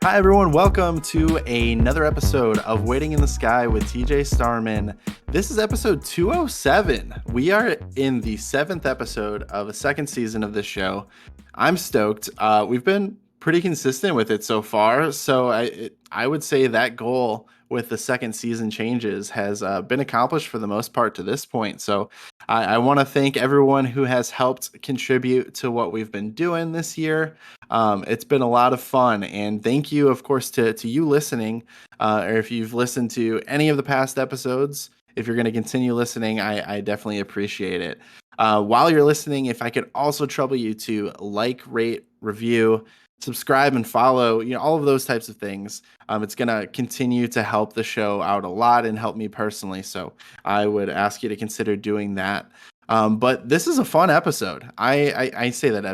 Hi, everyone. Welcome to another episode of Waiting in the Sky with TJ Starman. This is episode 207. We are in the 7th episode of a second season of this show. I'm stoked. We've been pretty consistent with it so far. So I would say that goal with the second season changes has been accomplished for the most part to this point. So I want to thank everyone who has helped contribute to what we've been doing this year. It's been a lot of fun, and thank you, of course, to you listening, or if you've listened to any of the past episodes. If you're going to continue listening, I definitely appreciate it. While you're listening, if I could also trouble you to like, rate, review, subscribe, and follow, all of those types of things. It's going to continue to help the show out a lot and help me personally. So I would ask you to consider doing that. But this is a fun episode. I say that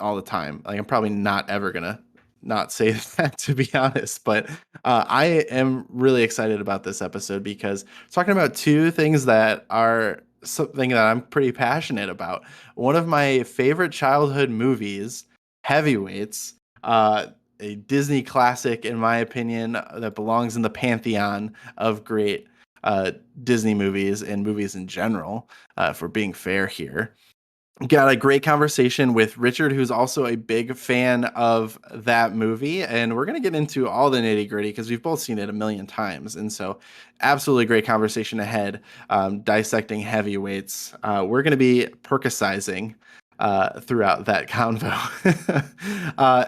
all the time. Like, I'm probably not ever gonna not say that, to be honest, but I am really excited about this episode because talking about two things that are something that I'm pretty passionate about. One of my favorite childhood movies, Heavyweights, a Disney classic, in my opinion, that belongs in the pantheon of great Disney movies and movies in general, for being fair here. Got a great conversation with Richard, who's also a big fan of that movie. And we're going to get into all the nitty gritty because we've both seen it a million times. And so, absolutely great conversation ahead, dissecting Heavyweights. We're going to be percusizing throughout that convo.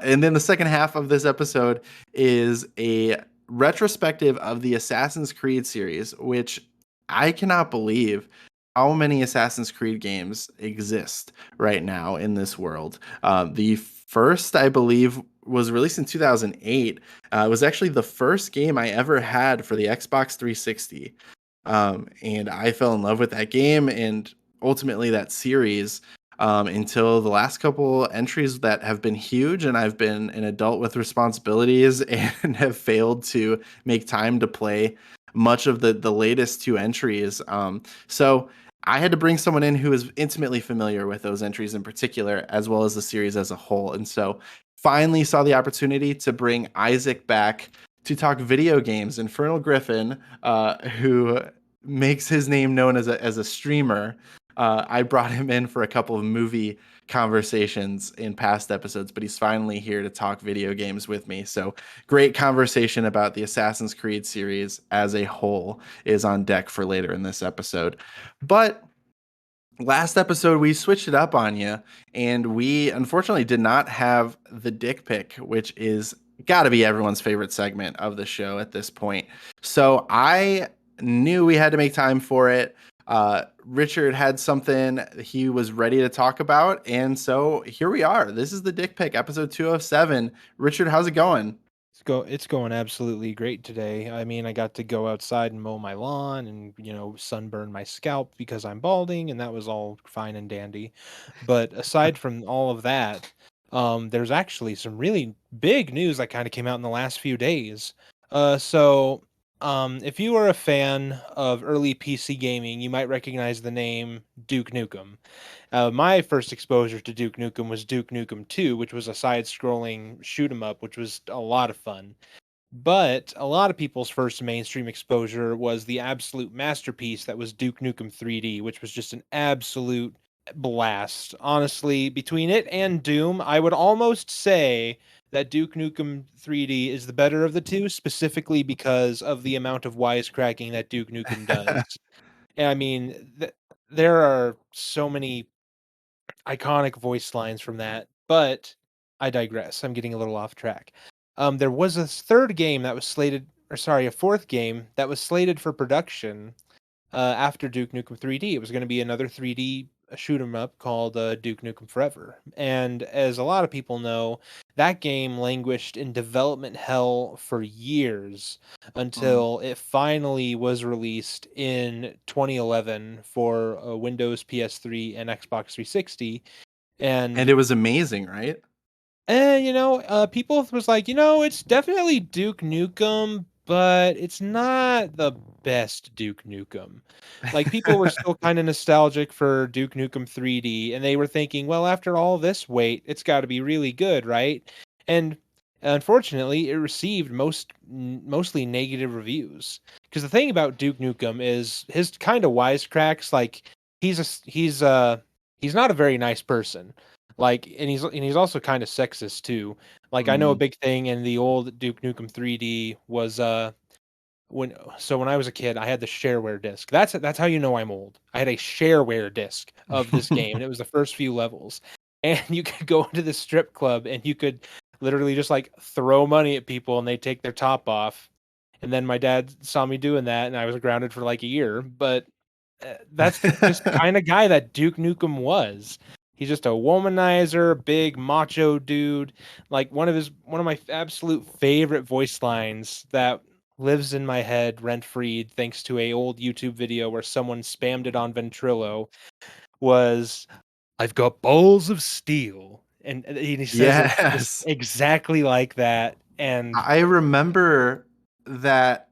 And then the second half of this episode is a retrospective of the Assassin's Creed series, which I cannot believe how many Assassin's Creed games exist right now in this world. The first, I believe, was released in 2008. It was actually the first game I ever had for the Xbox 360. And I fell in love with that game and ultimately that series, until the last couple entries that have been huge. And I've been an adult with responsibilities and have failed to make time to play much of the latest two entries. So I had to bring someone in who is intimately familiar with those entries in particular, as well as the series as a whole. And so finally saw the opportunity to bring Isaac back to talk video games. InfernalGriffin, who makes his name known as a streamer. I brought him in for a couple of movie conversations in past episodes, but he's finally here to talk video games with me. So great conversation about the Assassin's Creed series as a whole is on deck for later in this episode. But last episode, we switched it up on you, and we unfortunately did not have the dick pic, which is got to be everyone's favorite segment of the show at this point. So I knew we had to make time for it. Richard had something he was ready to talk about, and so here we are. This is the dick pic, episode 207. Richard, how's it going? It's going absolutely great today. I mean, I got to go outside and mow my lawn and, sunburn my scalp because I'm balding, and that was all fine and dandy. But aside from all of that, there's actually some really big news that kind of came out in the last few days. If you are a fan of early PC gaming, you might recognize the name Duke Nukem. My first exposure to Duke Nukem was Duke Nukem 2, which was a side-scrolling shoot 'em up, which was a lot of fun. But a lot of people's first mainstream exposure was the absolute masterpiece that was Duke Nukem 3D, which was just an absolute blast. Honestly, between it and Doom, I would almost say that Duke Nukem 3D is the better of the two, specifically because of the amount of wisecracking that Duke Nukem does. And I mean, there are so many iconic voice lines from that, but I digress. I'm getting a little off track. There was a third game that was slated, or sorry, a fourth game that was slated for production after Duke Nukem 3D. It was going to be another 3D shoot 'em up called Duke Nukem Forever. And as a lot of people know, that game languished in development hell for years Mm. until it finally was released in 2011 for Windows, PS3, and Xbox 360. And And it was amazing, right? people was like, it's definitely Duke Nukem, but it's not the best Duke Nukem. Like, people were still kind of nostalgic for Duke Nukem 3D, and they were thinking, well, after all this wait, it's got to be really good, right? And Unfortunately, it received mostly negative reviews. Because the thing about Duke Nukem is his kind of wisecracks. Like he's not a very nice person. Like, and he's also kind of sexist too. Like, I know a Mm. big thing in the old Duke Nukem 3D was when I was a kid, I had the shareware disc. That's how you know I'm old. I had a shareware disc of this game, and it was the first few levels. And you could go into the strip club, and you could literally just like throw money at people, and they take their top off. And then my dad saw me doing that, and I was grounded for like a year. But that's just the kind of guy that Duke Nukem was. He's just a womanizer, big macho dude. Like one of my absolute favorite voice lines that lives in my head rent free thanks to a old YouTube video where someone spammed it on Ventrilo was "I've got balls of steel," and he says it just Yes. exactly like that. And I remember that.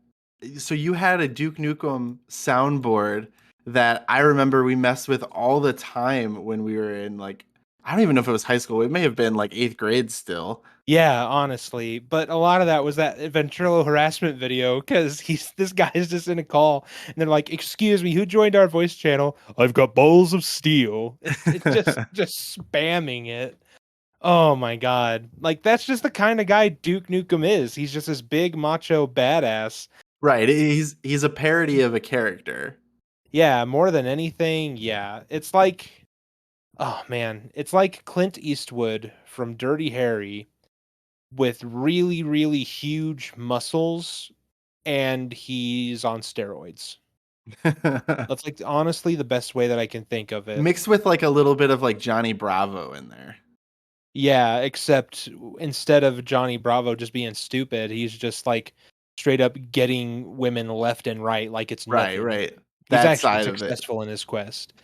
So you had a Duke Nukem soundboard that I remember we messed with all the time when we were in like, I don't even know if it was high school. It may have been like eighth grade still. yeah, honestly, but a lot of that was that Ventrilo harassment video because he's this guy is just in a call and they're like, "Excuse me, who joined our voice channel? I've got balls of steel." It's just spamming it. Oh my god, like that's just the kind of guy Duke Nukem is. He's just this big macho badass. Right. He's a parody of a character. Yeah, more than anything, yeah. It's like, oh man, it's like Clint Eastwood from Dirty Harry with really, really huge muscles and he's on steroids. That's like honestly the best way that I can think of it. Mixed with like a little bit of like Johnny Bravo in there. Yeah, except instead of Johnny Bravo just being stupid, he's just like straight up getting women left and right like it's Right, nothing. right. He's That actually side of it. successful in his quest.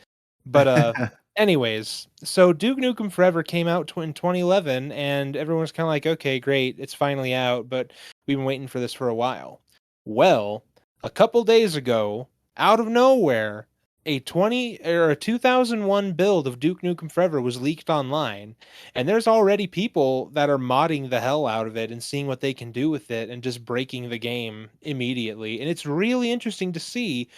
But anyways, so Duke Nukem Forever came out in 2011 and everyone was kind of like, "Okay, great, it's finally out, but we've been waiting for this for a while." Well, a couple days ago, out of nowhere, a 2001 build of Duke Nukem Forever was leaked online, and there's already people that are modding the hell out of it and seeing what they can do with it and just breaking the game immediately. And it's really interesting to see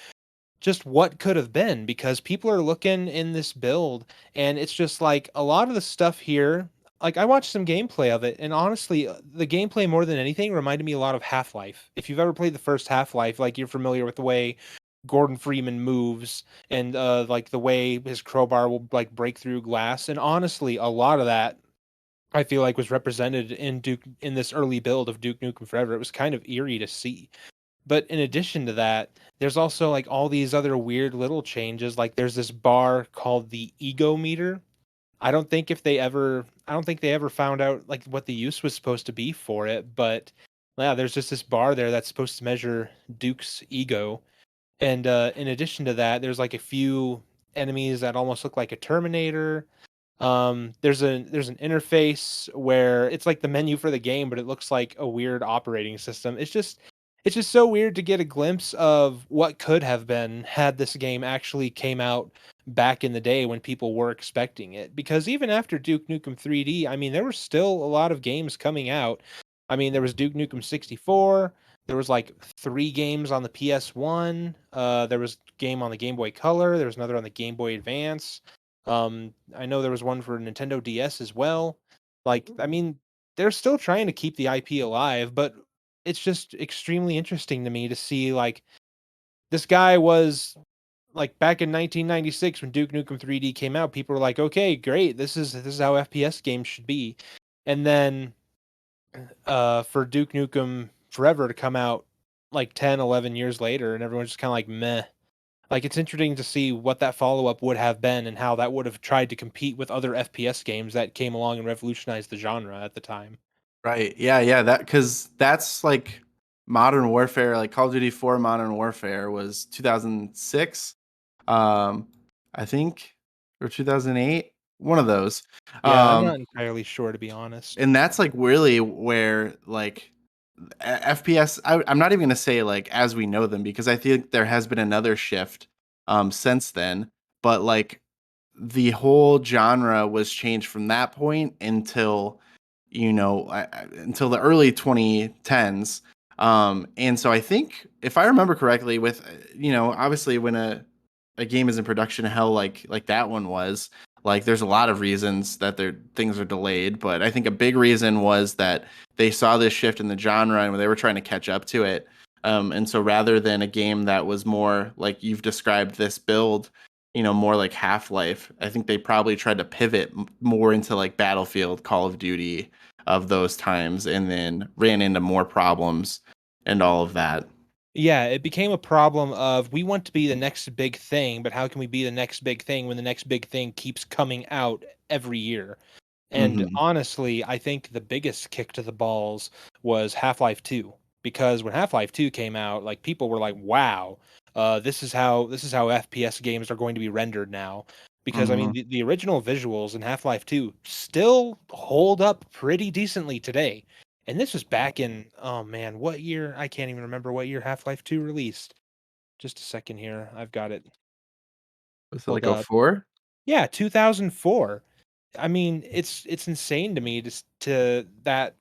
just what could have been because people are looking in this build and it's just like a lot of the stuff here. Like, I watched some gameplay of it, and honestly, the gameplay more than anything reminded me a lot of Half-Life. If you've ever played the first Half-Life, like, you're familiar with the way Gordon Freeman moves and like the way his crowbar will like break through glass. And honestly, a lot of that I feel like was represented in this early build of Duke Nukem Forever. It was kind of eerie to see. But in addition to that, there's also like all these other weird little changes. Like, there's this bar called the ego meter. I don't think they ever found out like what the use was supposed to be for it, but yeah, there's just this bar there that's supposed to measure Duke's ego. And in addition to that, there's like a few enemies that almost look like a Terminator. There's an interface where it's like the menu for the game, but it looks like a weird operating system. It's just so weird to get a glimpse of what could have been had this game actually came out back in the day when people were expecting it. Because even after Duke Nukem 3D, I mean, there were still a lot of games coming out. I mean, there was Duke Nukem 64. There was like three games on the PS1. There was a game on the Game Boy Color. There was another on the Game Boy Advance. I know there was one for Nintendo DS as well. Like, I mean, they're still trying to keep the IP alive, but it's just extremely interesting to me to see like this guy was like back in 1996 when Duke Nukem 3D came out, people were like, "Okay, great. This is how FPS games should be." And then for Duke Nukem Forever to come out like 10, 11 years later and everyone's just kind of like, "Meh." Like, it's interesting to see what that follow-up would have been and how that would have tried to compete with other FPS games that came along and revolutionized the genre at the time. Right. Yeah, yeah, that cuz that's like Modern Warfare, like Call of Duty 4 Modern Warfare was 2006. Um I think, or 2008, one of those. Yeah, I'm not Um entirely sure, to be honest. and that's like really where like FPS, I'm not even going to say like as we know them because I think there has been another shift since then, but like the whole genre was changed from that point until until the early 2010s. And so I think if I remember correctly, with obviously when a game is in production hell like that one was, like there's a lot of reasons that their things are delayed, but I think a big reason was that they saw this shift in the genre and they were trying to catch up to it. And so rather than a game that was more like you've described this build, more like Half-Life, I think they probably tried to pivot more into like Battlefield, Call of Duty of those times, and then ran into more problems and all of that. Yeah, it became a problem of we want to be the next big thing, but how can we be the next big thing when the next big thing keeps coming out every year? And Hmm. honestly, I think the biggest kick to the balls was Half-Life 2, because when Half-Life 2 came out, like people were like, "Wow, this is how FPS games are going to be rendered now." Because I mean, Hmm. the original visuals in Half-Life 2 still hold up pretty decently today. And this was back in, oh man, what year? I can't even remember what year Half-Life 2 released. Just a second here. I've got it Was it pulled like oh up. 04? Yeah, 2004. I mean, it's insane to me to that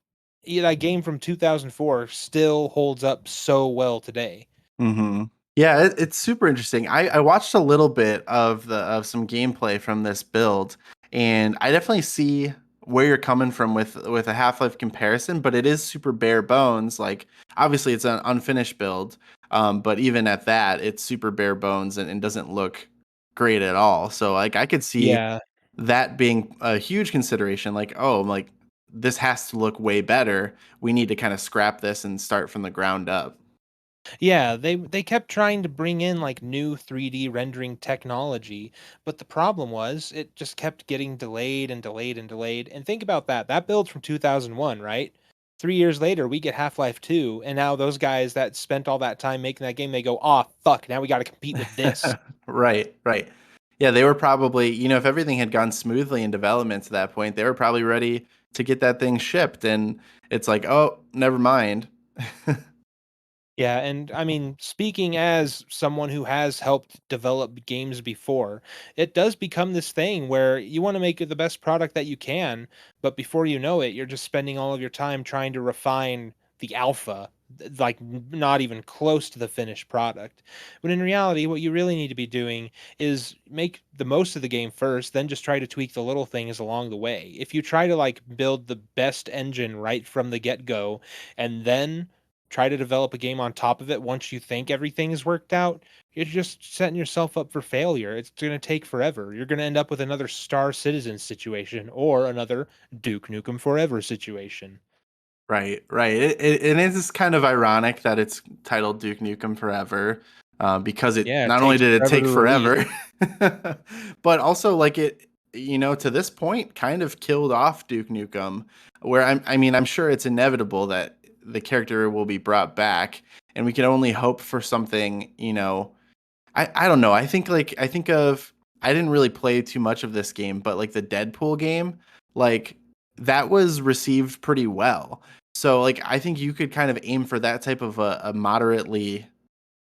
yeah, that game from 2004 still holds up so well today. Hmm. Yeah, it's super interesting. I watched a little bit of some gameplay from this build, and I definitely see where you're coming from with a Half-Life comparison, but it is super bare bones. Like obviously it's an unfinished build, but even at that, it's super bare bones and doesn't look great at all. So like I could see Yeah. that being a huge consideration. Like, oh, like this has to look way better. We need to kind of scrap this and start from the ground up. Yeah, they kept trying to bring in like new 3D rendering technology, but the problem was it just kept getting delayed and delayed and delayed. And think about that. That build from 2001, right? 3 years later, we get Half-Life 2, and now those guys that spent all that time making that game, they go, "Ah, fuck, now we got to compete with this." Right, right. Yeah, they were probably, if everything had gone smoothly in development to that point, they were probably ready to get that thing shipped. And it's like, oh, never mind. Yeah, and I mean, speaking as someone who has helped develop games before, it does become this thing where you want to make it the best product that you can, but before you know it, you're just spending all of your time trying to refine the alpha, not even close to the finished product. When in reality, what you really need to be doing is make the most of the game first, then just try to tweak the little things along the way. If you try to like build the best engine right from the get-go and then try to develop a game on top of it once you think everything is worked out, you're just setting yourself up for failure. It's going to take forever. You're going to end up with another Star Citizen situation or another Duke Nukem Forever situation. Right, right. It is kind of ironic that it's titled Duke Nukem Forever, because it Yeah, it not only takes did it forever take to release. forever, but also like it, to this point, kind of killed off Duke Nukem. Where I mean, I'm sure it's inevitable that the character will be brought back, and we can only hope for something. I don't know. I didn't really play too much of this game, but like the Deadpool game, like that was received pretty well. So like I think you could kind of aim for that type of a moderately,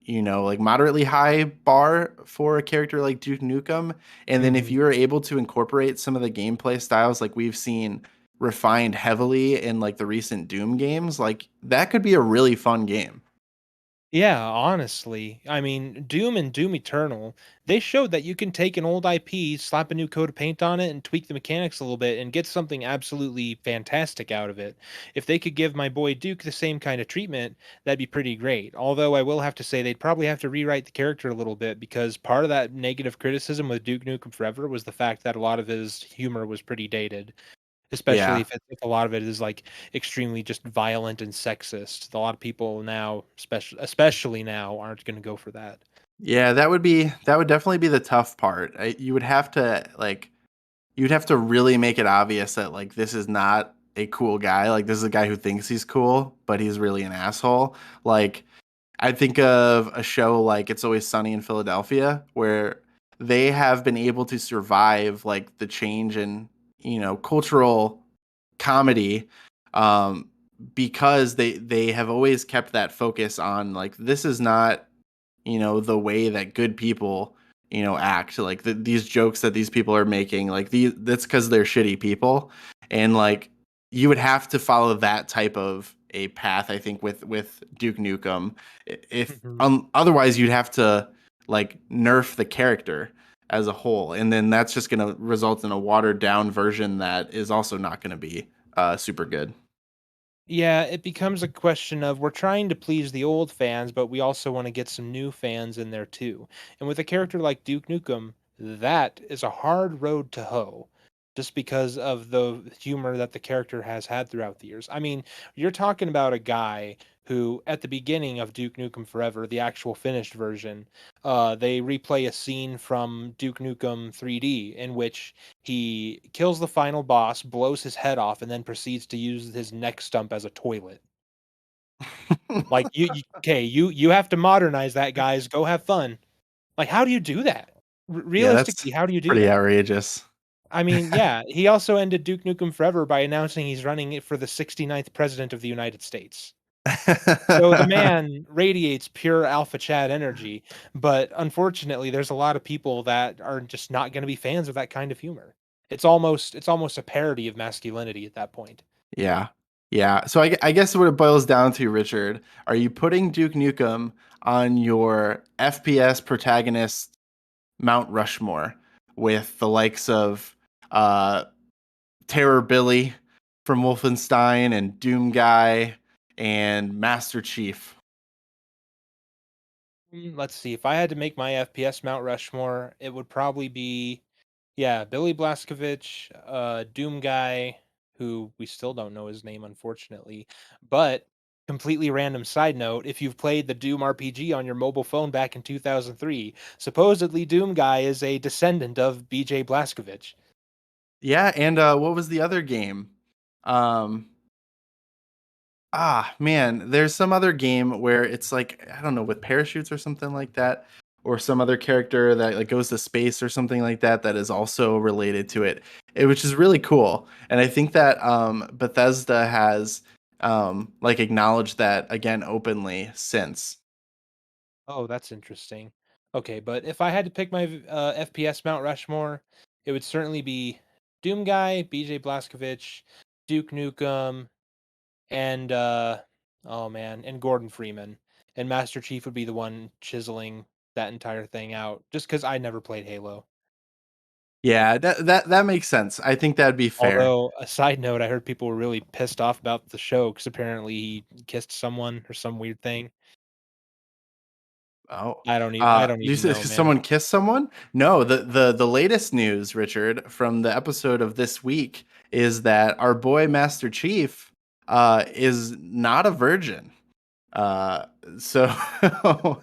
like moderately high bar for a character like Duke Nukem. And then if Mhm. you are able to incorporate some of the gameplay styles like we've seen refined heavily in like the recent Doom games, like that could be a really fun game. Yeah, honestly. I mean, Doom and Doom Eternal, they showed that you can take an old IP, slap a new coat of paint on it, and tweak the mechanics a little bit and get something absolutely fantastic out of it. If they could give my boy Duke the same kind of treatment, that'd be pretty great. Although I will have to say they'd probably have to rewrite the character a little bit because part of that negative criticism with Duke Nukem Forever was the fact that a lot of his humor was pretty dated. Especially Yeah. if a lot of it is, like, extremely just violent and sexist. A lot of people now, especially now, aren't gonna go for that. Yeah, that would definitely be the tough part. You would have to like you'd have to really make it obvious that like this is not a cool guy. Like this is a guy who thinks he's cool, but he's really an asshole. Like I think of a show like It's Always Sunny in Philadelphia where they have been able to survive like the change in, cultural comedy, um because they have always kept that focus on like this is not, the way that good people, act. Like these jokes that these people are making, like that's because they're shitty people. And like you would have to follow that type of a path, I think, with Duke Nukem. If Mhm. otherwise, you'd have to like nerf the character as a whole, and then that's just going to result in a watered down version that is also not going to be super good. Yeah, it becomes a question of we're trying to please the old fans, but we also want to get some new fans in there too. And with a character like Duke Nukem, that is a hard road to hoe just because of the humor that the character has had throughout the years. I mean, you're talking about a guy who, at the beginning of Duke Nukem Forever, the actual finished version, they replay a scene from Duke Nukem 3D in which he kills the final boss, blows his head off, and then proceeds to use his neck stump as a toilet. Like you have to modernize that, guys. Go have fun. Like, how do you do that? Yeah, that's Realistically, how do you do pretty that? outrageous. I mean, yeah, he also ended Duke Nukem Forever by announcing he's running it for the 69th president of the United States. So the man radiates pure alpha Chad energy, but unfortunately, there's a lot of people that are just not going to be fans of that kind of humor. It's almost a parody of masculinity at that point. Yeah. Yeah. So I guess what it boils down to, Richard, are you putting Duke Nukem on your FPS protagonist Mount Rushmore with the likes of uh, Terror Billy from Wolfenstein and Doom Guy and Master Chief? Let's see. If I had to make my FPS Mount Rushmore, it would probably be, yeah, Billy Blazkowicz, Doom Guy, who we still don't know his name, unfortunately. But completely random side note: if you've played the Doom RPG on your mobile phone back in 2003, supposedly Doom Guy is a descendant of BJ Blazkowicz. Yeah. And what was the other game? Um, man, there's some other game where it's like I don't know with parachutes or something like that, or some other character that like goes to space or something like that that is also related to it, which is really cool. And I think that Bethesda has like acknowledged that again openly since. Oh, that's interesting. Okay, but if I had to pick my FPS Mount Rushmore, it would certainly be Doom Guy, BJ Blazkowicz, Duke Nukem, and oh man, and Gordon Freeman. And Master Chief would be the one chiseling that entire thing out, just because I never played Halo. Yeah, that makes sense. I think that'd be fair. Although, a side note, I heard people were really pissed off about the show because apparently he kissed someone or some weird thing. Oh, I don't do you even say know, man. someone kissed someone? No, the latest news, Richard, from the episode of this week is that our boy Master Chief is not a virgin. Uh, so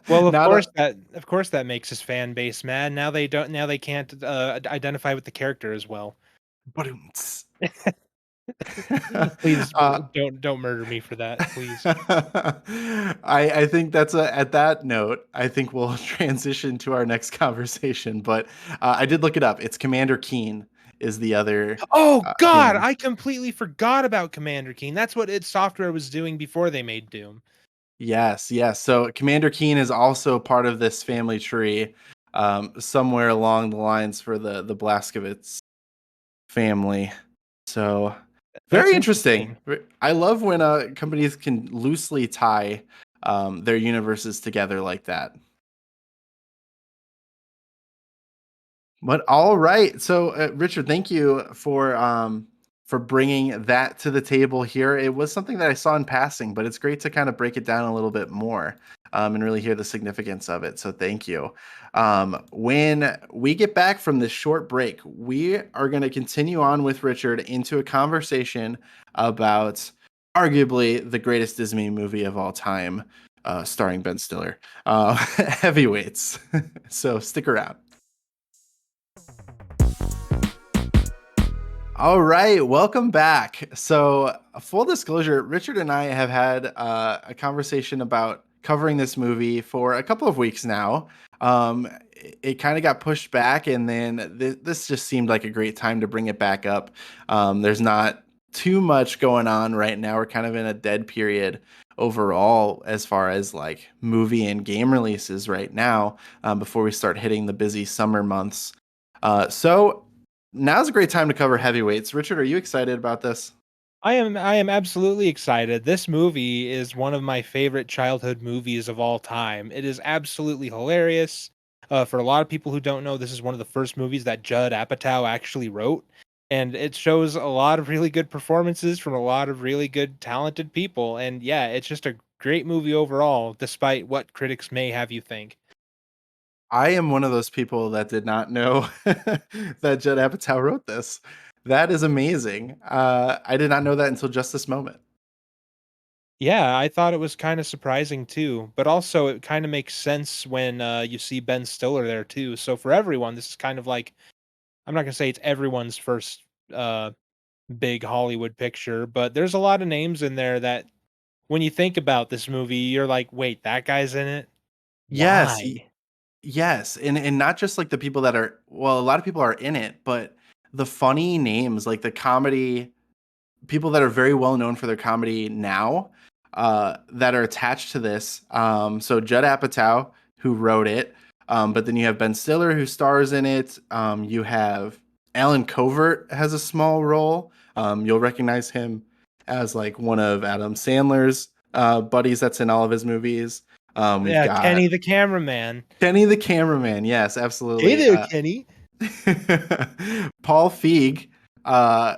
Well, not a. of course that makes his fan base mad. Now they can't identify with the character as well. But Please uh, don't murder me for that, please. I think that's a at that note. I think we'll transition to our next conversation. But I did look it up. It's Commander Keen is the other Oh god, game. I completely forgot about Commander Keen. That's what id Software was doing before they made Doom. Yes, yes. So Commander Keen is also part of this family tree, somewhere along the lines for the Blazkowicz family. So That's very interesting. interesting. I love when companies can loosely tie their universes together like that. But all right. So, Richard, thank you for bringing that to the table here. It was something that I saw in passing, but it's great to kind of break it down a little bit more and really hear the significance of it. So, thank you. When we get back from this short break, we are going to continue on with Richard into a conversation about arguably the greatest Disney movie of all time, starring Ben Stiller, Heavyweights. So, stick around. All right, welcome back. So, full disclosure, Richard and I have had a conversation about covering this movie for a couple of weeks now. It kind of got pushed back, and then this just seemed like a great time to bring it back up. There's not too much going on right now. We're kind of in a dead period overall as far as like movie and game releases right now before we start hitting the busy summer months. So now's a great time to cover heavyweights. Richard, are you excited about this? I am absolutely excited. This movie is one of my favorite childhood movies of all time. It is absolutely hilarious. For a lot of people who don't know, this is one of the first movies that Judd Apatow actually wrote, and it shows a lot of really good performances from a lot of really good, talented people. And yeah, it's just a great movie overall, despite what critics may have you think. I am one of those people that did not know that Judd Apatow wrote this. That is amazing. I did not know that until just this moment. Yeah, I thought it was kind of surprising too, but also it kind of makes sense when you see Ben Stiller there too. So for everyone, this is kind of like, I'm not gonna say it's everyone's first uh, big Hollywood picture, but there's a lot of names in there that when you think about this movie, you're like, wait, that guy's in it? Yes, Why? yes, and not just like the people that are well, a lot of people are in it, but the funny names, like the comedy people that are very well known for their comedy now, that are attached to this. So Judd Apatow, who wrote it, but then you have Ben Stiller who stars in it. You have Alan Covert has a small role. You'll recognize him as like one of Adam Sandler's buddies that's in all of his movies. We've Yeah, got Kenny the cameraman. Kenny the cameraman. Yes, Hey absolutely. there, Kenny. Paul Feig, uh,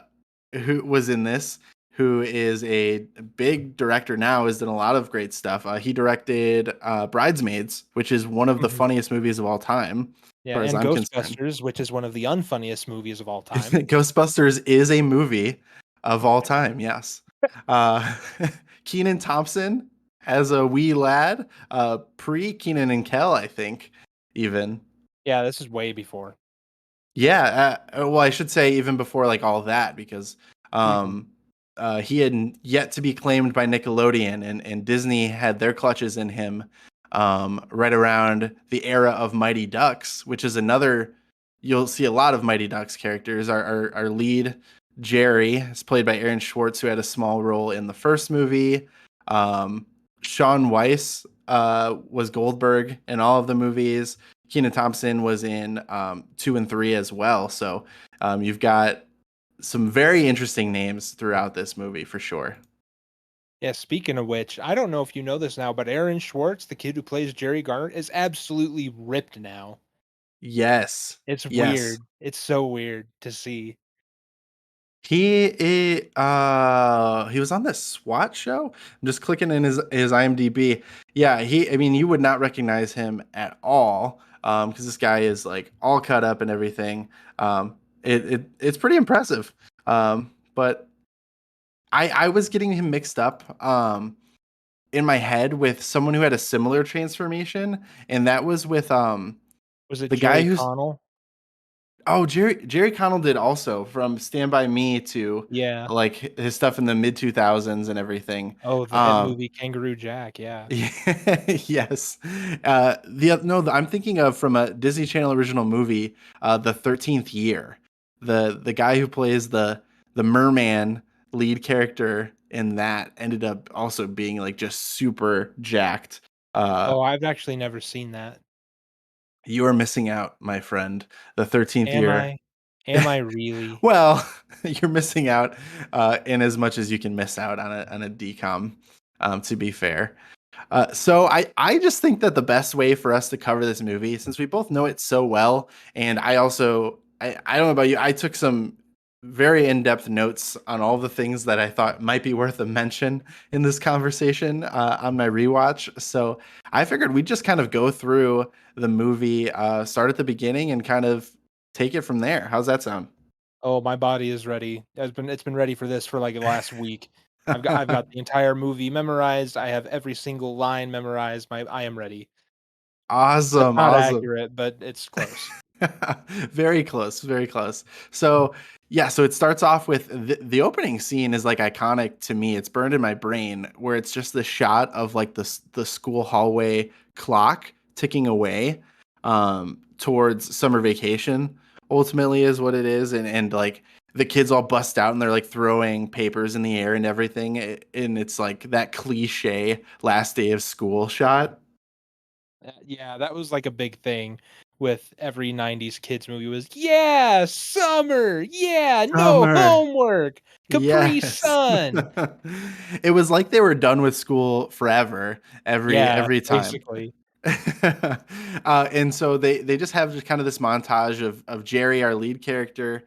who was in this, who is a big director now, has done a lot of great stuff. He directed Bridesmaids, which is one of the Mhm. funniest movies of all time, as Yeah, far as and I'm concerned. Ghostbusters, which is one of the unfunniest movies of all time. Ghostbusters is a movie of all time, yes. Uh, Keenan Thompson as a wee lad, pre Keenan and Kel, I think, even. Yeah, this is way before. Yeah, well, I should say even before like all that because Mhm. um, he had yet to be claimed by Nickelodeon, and Disney had their clutches in him right around the era of Mighty Ducks, which is another. You'll see a lot of Mighty Ducks characters. Our lead Jerry is played by Aaron Schwartz, who had a small role in the first movie. Um, Sean Weiss was Goldberg in all of the movies. Keenan Thompson was in 2 and 3 as well. So you've got some very interesting names throughout this movie for sure. Yeah, speaking of which, I don't know if you know this now, but Aaron Schwartz, the kid who plays Jerry Garner, is absolutely ripped now. Yes, It's yes. weird. It's so weird to see. He was on this SWAT show. I'm just clicking in his IMDb. Yeah, I mean you would not recognize him at all because this guy is like all cut up and everything. It's pretty impressive. But I was getting him mixed up in my head with someone who had a similar transformation, and that was with Was it the guy Jerry who's Connell? Jerry Connell did also from Stand By Me to Yeah. like his stuff in the mid 2000s and everything. Oh, the hit Um movie Kangaroo Jack, yeah. yes. I'm thinking of from a Disney Channel original movie, The 13th Year. The guy who plays the merman lead character in that ended up also being like just super jacked. Uh Oh, I've actually never seen that. you are missing out, my friend. The 13th Am Year. I? Am I really? Well, you're missing out in as much as you can miss out on a decom, to be fair. So I just think that the best way for us to cover this movie, since we both know it so well, and I don't know about you, I took some very in-depth notes on all the things that I thought might be worth a mention in this conversation on my rewatch. So I figured we'd just kind of go through the movie, start at the beginning, and kind of take it from there. How's that sound? Oh, my body is ready. It's been ready for this for like the last week. I've got the entire movie memorized. I have every single line memorized. I am ready. That's Awesome, not awesome. accurate, but it's close. Very close, very close. So, yeah, so it starts off with the opening scene is like iconic to me. It's burned in my brain where it's just the shot of like the school hallway clock ticking away towards summer vacation ultimately is what it is and like the kids all bust out and they're like throwing papers in the air and everything and it's like that cliche last day of school shot. Yeah, that was like a big thing with every 90s kids movie was, yeah, summer, yeah, no Summer. homework, Capri Yes. Sun. It was like they were done with school forever Yeah, every time. basically. And so they just have just kind of this montage of Jerry, our lead character.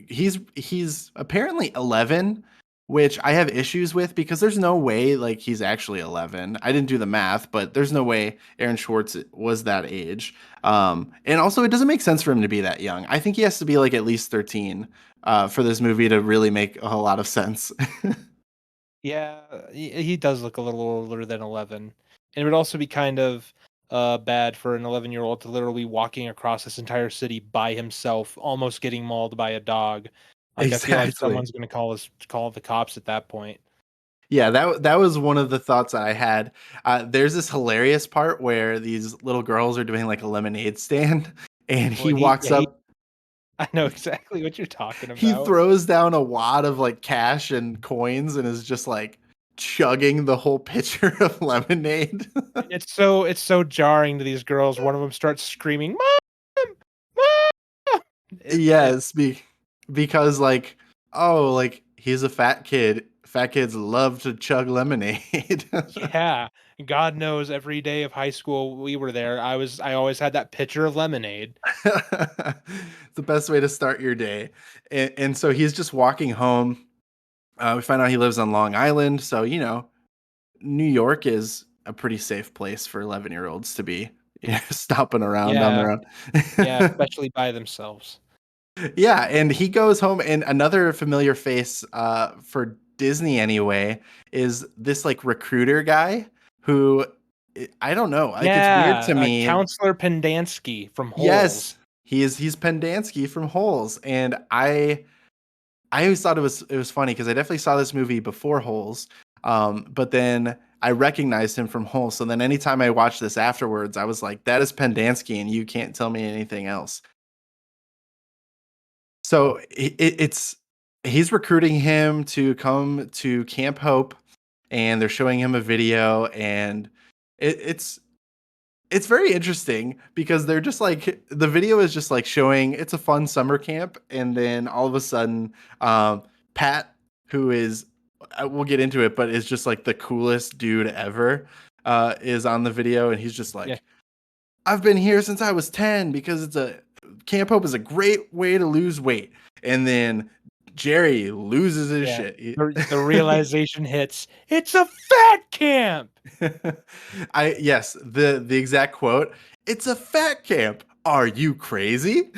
He's apparently 11, which I have issues with because there's no way like he's actually 11. I didn't do the math, but there's no way Aaron Schwartz was that age. And also it doesn't make sense for him to be that young. I think he has to be like at least 13 for this movie to really make a whole lot of sense. Yeah, he does look a little older than 11. And it would also be kind of bad for an 11-year-old to literally walking across this entire city by himself, almost getting mauled by a dog. Like I feel like Exactly. someone's going to call the cops at that point. Yeah, that was one of the thoughts I had. There's this hilarious part where these little girls are doing like a lemonade stand, and Well, he walks up, I know exactly what you're talking he about. throws down a wad of like cash and coins, and is just like chugging the whole pitcher of lemonade. It's so jarring to these girls. One of them starts screaming, "Mom! Mom!" Yes, because like, oh, like he's a fat kid. Fat kids love to chug lemonade. Yeah. God knows every day of high school we were there, I always had that pitcher of lemonade. It's the best way to start your day. And so he's just walking home. We find out he lives on Long Island. So, New York is a pretty safe place for 11-year-olds to be stopping around on Yeah, their own. yeah, especially by themselves. Yeah. And he goes home, and another familiar face for Disney anyway is this like recruiter guy who I don't know. Like it's weird Yeah, to me. Counselor Pendansky from Holes. Yes, he's Pendansky from Holes, and I always thought it was funny because I definitely saw this movie before Holes, but then I recognized him from Holes. So then anytime I watched this afterwards, I was like, "That is Pendansky, and you can't tell me anything else." So it's he's recruiting him to come to Camp Hope, and they're showing him a video, and it's very interesting because they're just like the video is just like showing it's a fun summer camp, and then all of a sudden, Pat, who is we'll get into it, but is just like the coolest dude ever, is on the video, and he's just Yeah, like, I've been here since I was 10 because it's a Camp Hope is a great way to lose weight, and then Jerry loses his yeah. shit. The realization hits, "It's a fat camp!" Yes, the exact quote. It's a fat camp. Are you crazy?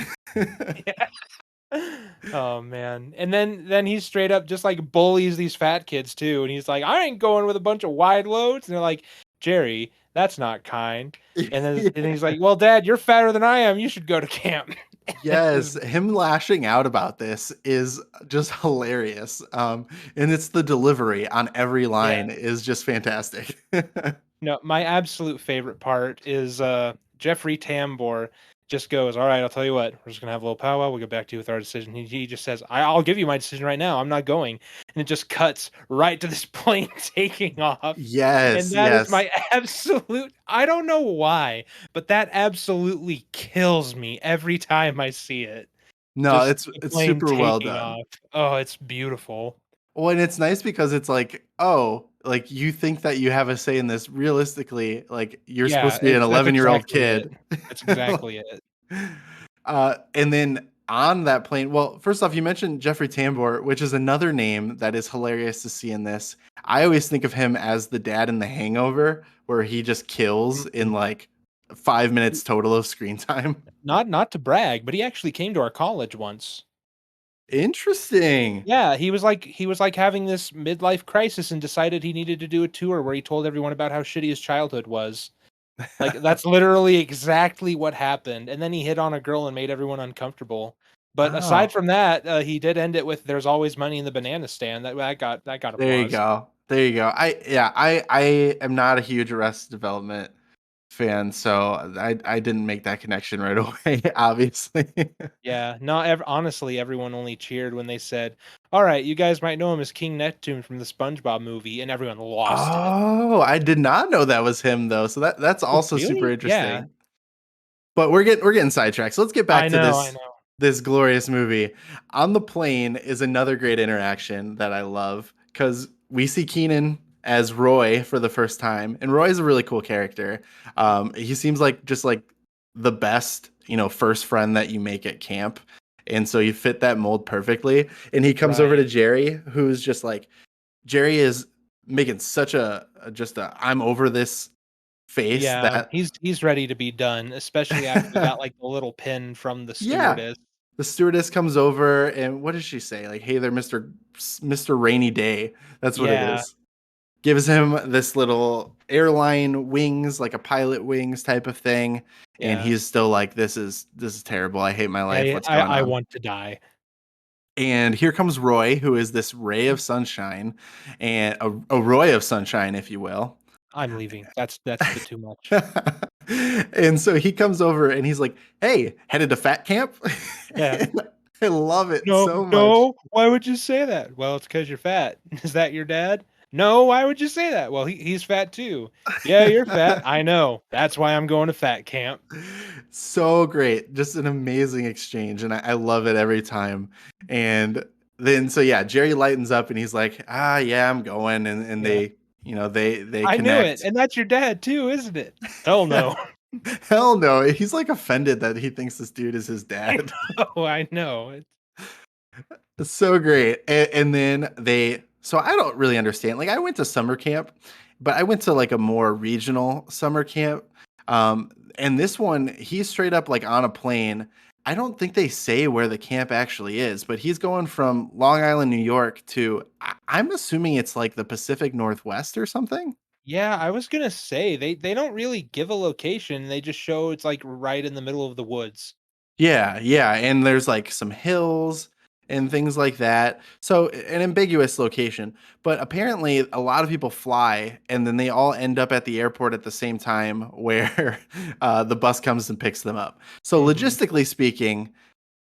Oh, man, and then he straight up just, like, bullies these fat kids too, and he's like, "I ain't going with a bunch of wide loads," and they're like, "Jerry, that's not kind," and he's like, "Well, Dad, you're fatter than I am, you should go to camp." Yes, him lashing out about this is just hilarious. And it's the delivery on every Yeah. line is just fantastic. No, my absolute favorite part is, Jeffrey Tambor just goes, "Alright, I'll tell you what, we're just gonna have a little powwow, we'll get back to you with our decision." He just says, I'll give you my decision right now, I'm not going." And it just cuts right to this plane taking off, and Yes, that is yes. my absolute I don't know why, but that absolutely kills me every time I see it. No, Just it's the it's plane super well taking done. off. Oh, it's beautiful. Well, and it's nice because it's like, oh, like you think that you have a say in this. Realistically, like you're supposed Yeah, to be an that's 11-year-old exactly it. kid. That's exactly it. And then on that plane, well, first off, you mentioned Jeffrey Tambor, which is another name that is hilarious to see in this. I always think of him as the dad in The Hangover, where he just kills in Mhm. like 5 minutes total of screen time. Not to brag, but he actually came to our college once. Interesting. Yeah, he was like having this midlife crisis and decided he needed to do a tour where he told everyone about how shitty his childhood was. Like, that's literally exactly what happened, and then he hit on a girl and made everyone uncomfortable. But aside Oh, from that, he did end it with "There's always money in the banana stand." That got there you applause. go. There you go. I am not a huge Arrested Development fan, so I didn't make that connection right away, obviously. Yeah, not ev honestly, everyone only cheered when they said, "Alright, you guys might know him as King Neptune from the SpongeBob movie," and everyone lost it. Oh, I did not know that was him though. So that's Oh, also super really? Yeah. interesting. But we're getting sidetracked. So let's get back I to know, I this know. this glorious movie. On the plane is another great interaction that I love because we see Keenan as Roy for the first time, and Roy is a really cool character. He seems like just like the best, first friend that you make at camp, and so you fit that mold perfectly. And he comes over to Right. Jerry, who's just like Jerry is making such a I'm over this face Yeah, that he's ready to be done, especially after he got, like, the little pin from the yeah. stewardess. The stewardess comes over and what does she say? Like, hey there, Mr. Rainy Day. That's what it Yeah, is. Gives him this little airline wings, like a pilot wings type of thing. And yeah. he's still like, this is terrible. I hate my life. I What's I going I on? want to die. And here comes Roy, who is this ray of sunshine and a Roy of sunshine, if you will. I'm leaving. That's a bit too much. And so he comes over and he's like, hey, headed to fat camp? Yeah. And I love it "No, so much. no, why would you say that?" "Well, it's 'cause you're fat." "Is that your dad?" "No, why would you say that?" "Well, he's fat too." "Yeah, you're fat." "I know. That's why I'm going to fat camp." So great. Just an amazing exchange. And I love it every time. And then, so yeah, Jerry lightens up and he's like, yeah, I'm going. And Yeah. they "I knew it, connect. and that's your dad too, isn't it?" "Hell no." Hell no. He's like offended that he thinks this dude is his I dad. know, I know. It's so great. And then so I don't really understand. Like, I went to summer camp, but I went to like a more regional summer camp. And this one, he's straight up like on a plane. I don't think they say where the camp actually is, but he's going from Long Island, New York to, I'm assuming it's like the Pacific Northwest or something. Yeah, I was gonna say, they don't really give a location, they just show it's, like, right in the middle of the woods. Yeah, yeah, and there's like some hills and things like that. So an ambiguous location, but apparently a lot of people fly and then they all end up at the airport at the same time where the bus comes and picks them up. So Mhm. logistically speaking,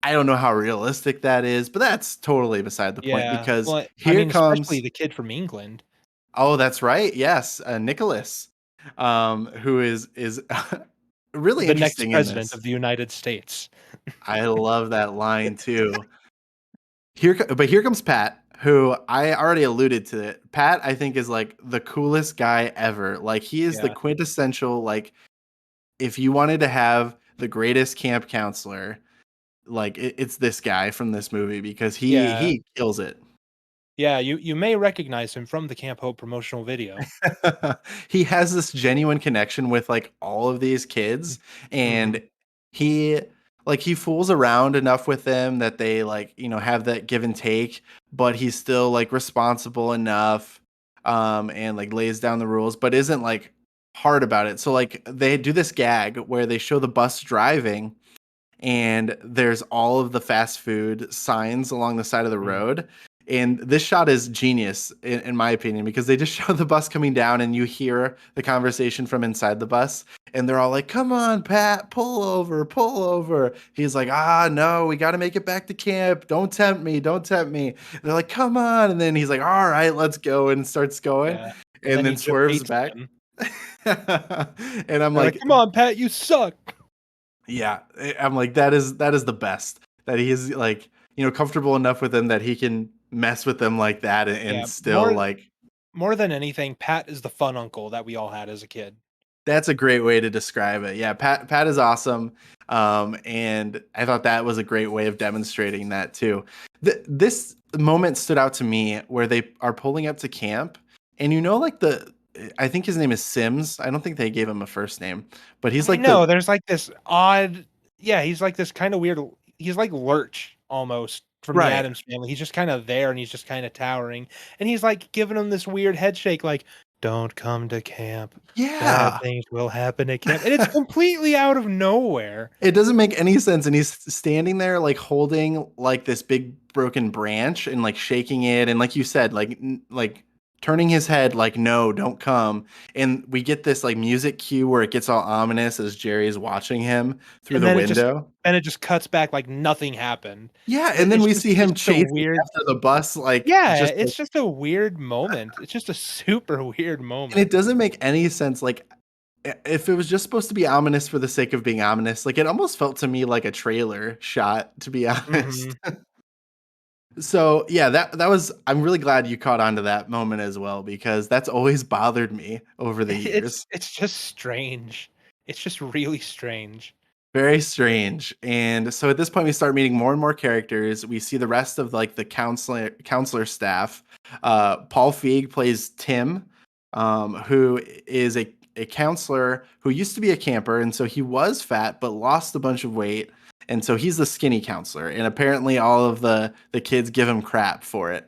I don't know how realistic that is, but that's totally beside the point Yeah. because Well, I here mean, especially comes, the kid from England, oh, that's right, yes, Nicholas, who is really the next interesting in president this. of the United States. I love that line too. But here comes Pat, who I already alluded to it. Pat, I think, is like the coolest guy ever. Like, he is the Yeah. quintessential, like, if you wanted to have the greatest camp counselor, like it's this guy from this movie because he Yeah. he kills it. Yeah, you may recognize him from the Camp Hope promotional video. He has this genuine connection with like all of these kids, Mhm. and he he fools around enough with them that they like, have that give and take, but he's still like responsible enough, and like lays down the rules but isn't like hard about it. So like they do this gag where they show the bus driving and there's all of the fast food signs along the side of the Mm. road. And this shot is genius, in my opinion, because they just show the bus coming down and you hear the conversation from inside the bus. And they're all like, come on, Pat, pull over, pull over. He's like, no, we got to make it back to camp. Don't tempt me. Don't tempt me. They're like, come on. And then he's like, all right, let's go. And starts going Yeah. And and then he then just swerves hates back. them. And I'm They're like, like, "Come on, Pat, you suck." yeah, I'm like that is the best. That he is like, comfortable enough with them that he can mess with them like that and Yeah, still like more than anything, Pat is the fun uncle that we all had as a kid. that's a great way to describe it. Yeah, Pat is awesome. And I thought that was a great way of demonstrating that too. This moment stood out to me where they are pulling up to camp and like I think his name is Sims. I don't think they gave him a first name, but he's I like know, the there's, like, this odd yeah, he's, like, this kinda weird he's like Lurch almost from the right. Addams Family. He's just kinda there, and he's just kinda towering, and he's, like, giving him this weird head shake like, "Don't come to camp. Bad Yeah. things will happen at camp," and it's completely out of nowhere. It doesn't make any sense, and he's standing there, like, holding, like, this big broken branch and, like, shaking it, and like you said, like, turning his head like, "No, don't come," and we get this, like, music cue where it gets all ominous as Jerry is watching him through And the then it just window. and it just cuts back like nothing happened. Yeah, and then we see It's him just a chasing weird after the bus, like, yeah, just, it's like just a weird moment. It's just a super weird and it moment. doesn't make any sense, like, if it was just supposed to be ominous for the sake of being ominous, like it almost felt to me like a trailer shot, to be Hmm. honest. So yeah, that was. I'm really glad you caught on to that moment as well because that's always bothered me over the years. It's just strange. It's just really strange. Very strange. And so at this point, we start meeting more and more characters. We see the rest of like the counselor staff. Paul Feig plays Tim, who is a counselor who used to be a camper, and so he was fat but lost a bunch of weight, and so he's the skinny counselor. And apparently, all of the kids give him crap for it.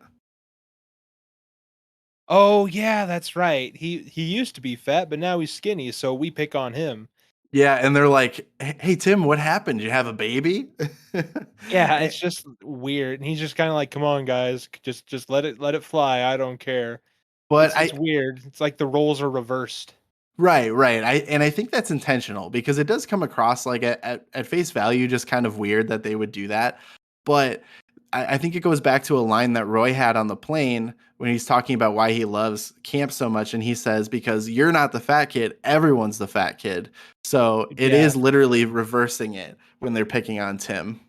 Oh yeah, that's right. He used to be fat, but now he's skinny, so we pick on him. Yeah, and they're like, "Hey Tim, what happened? You have a baby?" Yeah, it's just weird. And he's just kind of like, "Come on, guys, just let it fly. I don't care." But It's weird. It's like the roles are reversed. right. I think that's intentional because it does come across like at face value just kind of weird that they would do that. But I think it goes back to a line that Roy had on the plane when he's talking about why he loves camp so much, and he says, "Because you're not the fat kid, everyone's the fat kid." So it Yeah. is literally reversing it when they're picking on Tim.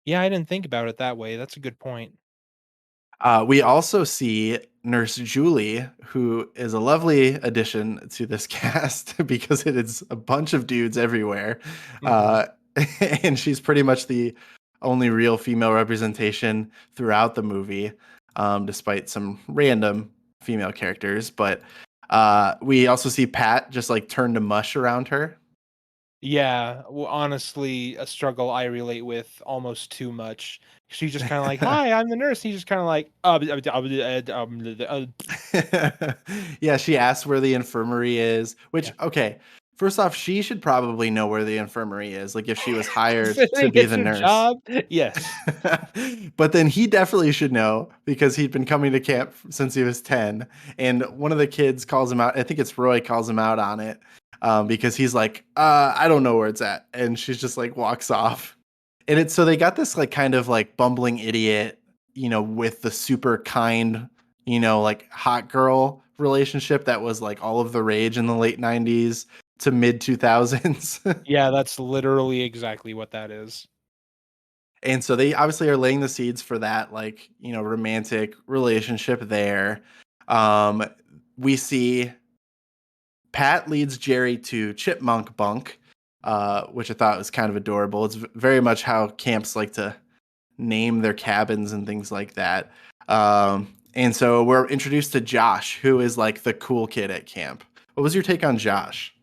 Yeah, I didn't think about it that way. That's a good point. We also see Nurse Julie, who is a lovely addition to this cast because it is a bunch of dudes everywhere. Mhm. Uh, and she's pretty much the only real female representation throughout the movie, despite some random female characters. But we also see Pat just like turn to mush around her. Yeah, well, honestly, a struggle I relate with almost too much. She's just kinda like, "Hi, I'm the nurse." He's just kinda like, Yeah, she asks where the infirmary is, which, Yeah. okay, first off, she should probably know where the infirmary is, like if she was hired to Considering be it's the her nurse. job, yes. But then he definitely should know because he'd been coming to camp since he was 10. And one of the kids calls him out. I think it's Roy calls him out on it because he's like, I don't know where it's at. And she's just like walks off. And it's so they got this like kind of like bumbling idiot, with the super kind, like hot girl relationship that was like all of the rage in the late 90s to mid 2000s. Yeah, that's literally exactly what that is. And so they obviously are laying the seeds for that, like, romantic relationship there. Um, we see Pat leads Jerry to Chipmunk Bunk, which I thought was kind of adorable. It's very much how camps like to name their cabins and things like that. And so we're introduced to Josh, who is like the cool kid at camp. What was your take on Josh?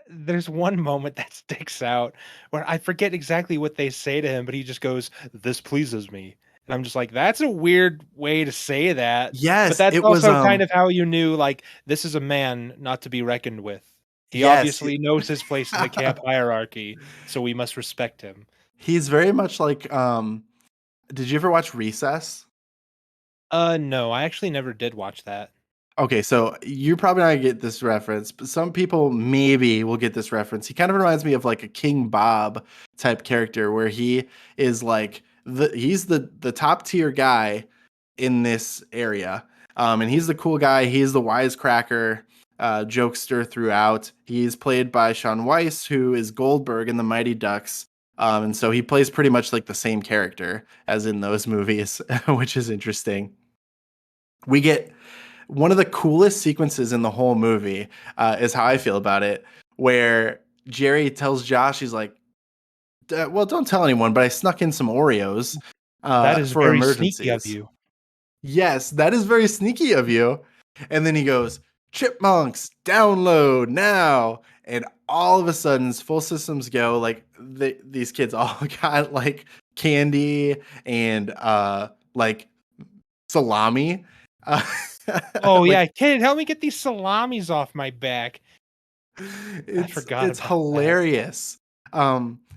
There's one moment that sticks out where I forget exactly what they say to him, but he just goes, "This pleases me." And I'm just like, "That's a weird way to say that." But Yes, that's it was also kind of how you knew, like, this is a man not to be reckoned with. He yes. obviously knows his place in the camp hierarchy, so we must respect him. He's very much like did you ever watch Recess? No, I actually never did watch that. Okay, so you're probably not gonna get this reference, but some people maybe will get this reference. He kind of reminds me of like a King Bob type character where he is like he's the top tier guy in this area. And he's the cool guy, he's the wisecracker, jokester throughout. He's played by Sean Weiss, who is Goldberg in the Mighty Ducks. And so he plays pretty much like the same character as in those movies, which is interesting. We get one of the coolest sequences in the whole movie, is how I feel about it, where Jerry tells Josh, he's like, well, don't tell anyone, but I snuck in some Oreos That is for very sneaky of emergencies. you. Yes, that is very sneaky of you. And then he goes, Chipmunks, download now. And all of a sudden, full systems go. Like these kids all got like candy and like salami. Uh, Oh, like yeah, "Kid, help me get these salamis off my back." I it's forgot it's about that. hilarious.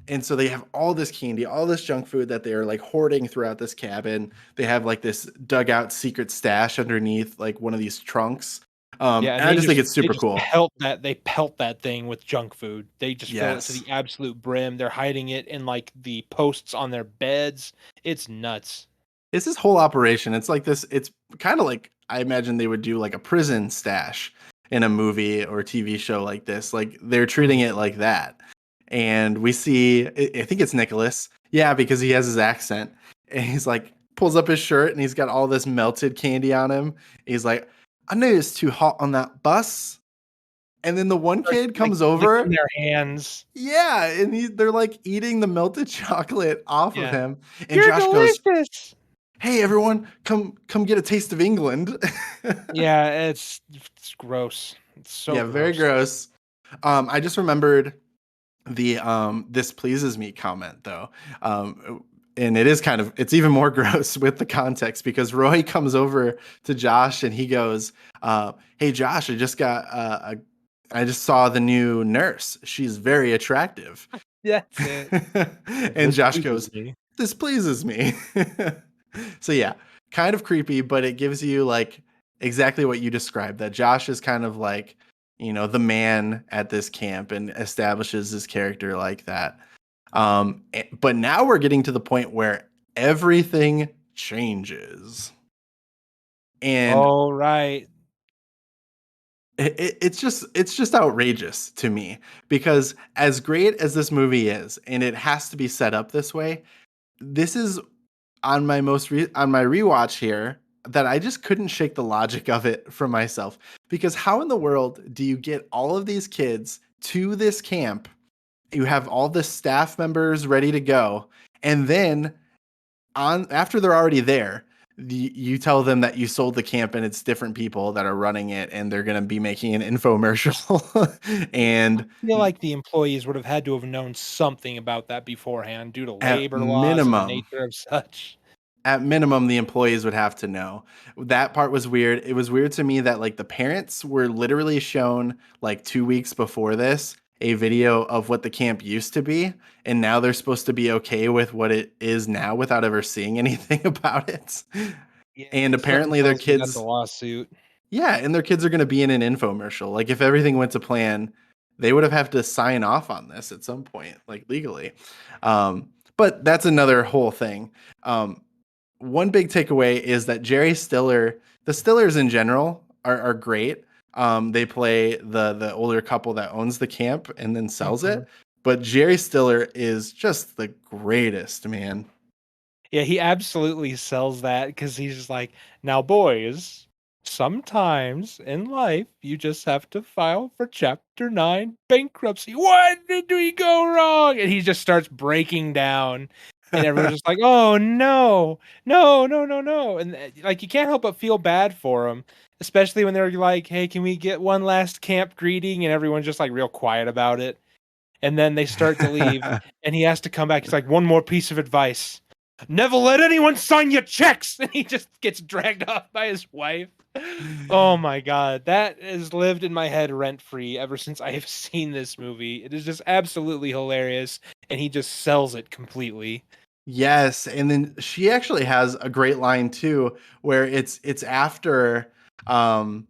And so they have all this candy, all this junk food that they're like hoarding throughout this cabin. They have like this dugout secret stash underneath like one of these trunks. Yeah, and And I just think it's super cool. they pelt that thing with junk food. They just fill it to Yes. the absolute brim. They're hiding it in, like, the posts on their beds. It's nuts. It's this whole operation. It's like this, it's kind of like I imagine they would do like a prison stash. in a movie or TV show like this. Like they're treating it Mhm. like that. And we see, I think it's Nicholas. Yeah, because he has his accent. And he's like, pulls up his shirt and he's got all this melted candy on him. He's like, I knew it's too hot on that bus. And then the one Starts, kid like, comes licking over. their hands. Yeah, and they're like eating the melted chocolate off of Yeah. him. And "You're Josh goes, delicious!" "Hey everyone, come get a taste of England." Yeah, it's gross. It's so Yeah, very gross. gross. I just remembered the this pleases me comment though. And it is kind of, it's even more gross with the context because Roy comes over to Josh and he goes, "Hey Josh, I just saw the new nurse. She's very attractive." That's it. And "This Josh pleases goes, me." "This pleases me." So yeah, kind of creepy, but it gives you like exactly what you described, that Josh is kind of like, the man at this camp and establishes his character like that. But now we're getting to the point where everything changes. And Oh, right. it's just outrageous to me because as great as this movie is, and it has to be set up this way, this is on my rewatch here that I just couldn't shake the logic of it for myself. Because how in the world do you get all of these kids to this camp? You have all the staff members ready to go, and then on after they're already there, you tell them that you sold the camp and it's different people that are running it, and they're going to be making an infomercial. And Feel like the employees would have had to have known something about that beforehand due to at labor laws and the minimum, nature of such. the employees would have to know. That part was weird. It was weird to me that like the parents were literally shown like 2 weeks before this a video of what the camp used to be, and now they're supposed to be okay with what it is now without ever seeing anything about it. And Yeah, something apparently their tells me that's a kids, lawsuit. yeah, and their kids are going to be in an infomercial. Like if everything went to plan, they would have to sign off on this at some point, like legally. But that's another whole thing. One big takeaway is that the Stillers in general are great. They play the older couple that owns the camp and then sells Mhm. it. But Jerry Stiller is just the greatest, man. Yeah, he absolutely sells that because he's just like, "Now, boys, sometimes in life, you just have to file for Chapter 9 bankruptcy. What did we go wrong?" And he just starts breaking down, and everyone's just like, "Oh, no. No, no, no, no." And, like, you can't help but feel bad for him, especially when they're like, "Hey, can we get one last camp greeting?" And everyone's just, like, real quiet about it. And then they start to leave, and he has to come back. He's like, "One more piece of advice. Never let anyone sign your checks." And he just gets dragged off by his wife. Oh my god, that has lived in my head rent free ever since I have seen this movie. It is just absolutely hilarious, and he just sells it completely. Yes, and then she actually has a great line too, where it's um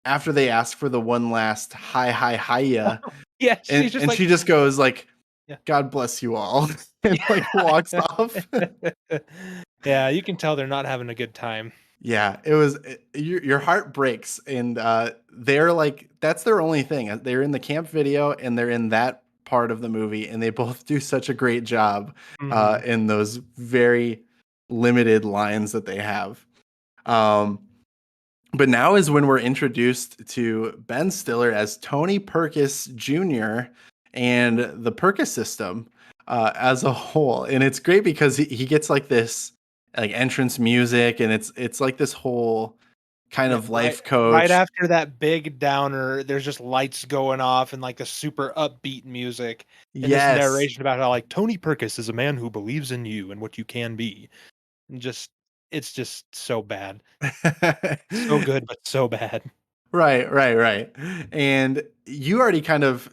after they ask for the one last hi hiya, Yeah, she's just and like, she just goes like, yeah. "God bless you all," and like walks off. Yeah, you can tell they're not having a good time. Yeah, your heart breaks, and they're like that's their only thing. They're in the camp video and they're in that part of the movie, and they both do such a great job Mhm. in those very limited lines that they have. Um, but now is when we're introduced to Ben Stiller as Tony Perkis Jr. and the Perkis system as a whole, and it's great because he gets like this like entrance music, and it's like this whole kind Yeah, of right life right coach. after that big downer, there's just lights going off and, like, the super upbeat music, and this Yes. narration about how, like, Tony Perkis is a man who believes in you and what you can be. And just it's just so bad. So good, but so bad. Right, right, right. And you already kind of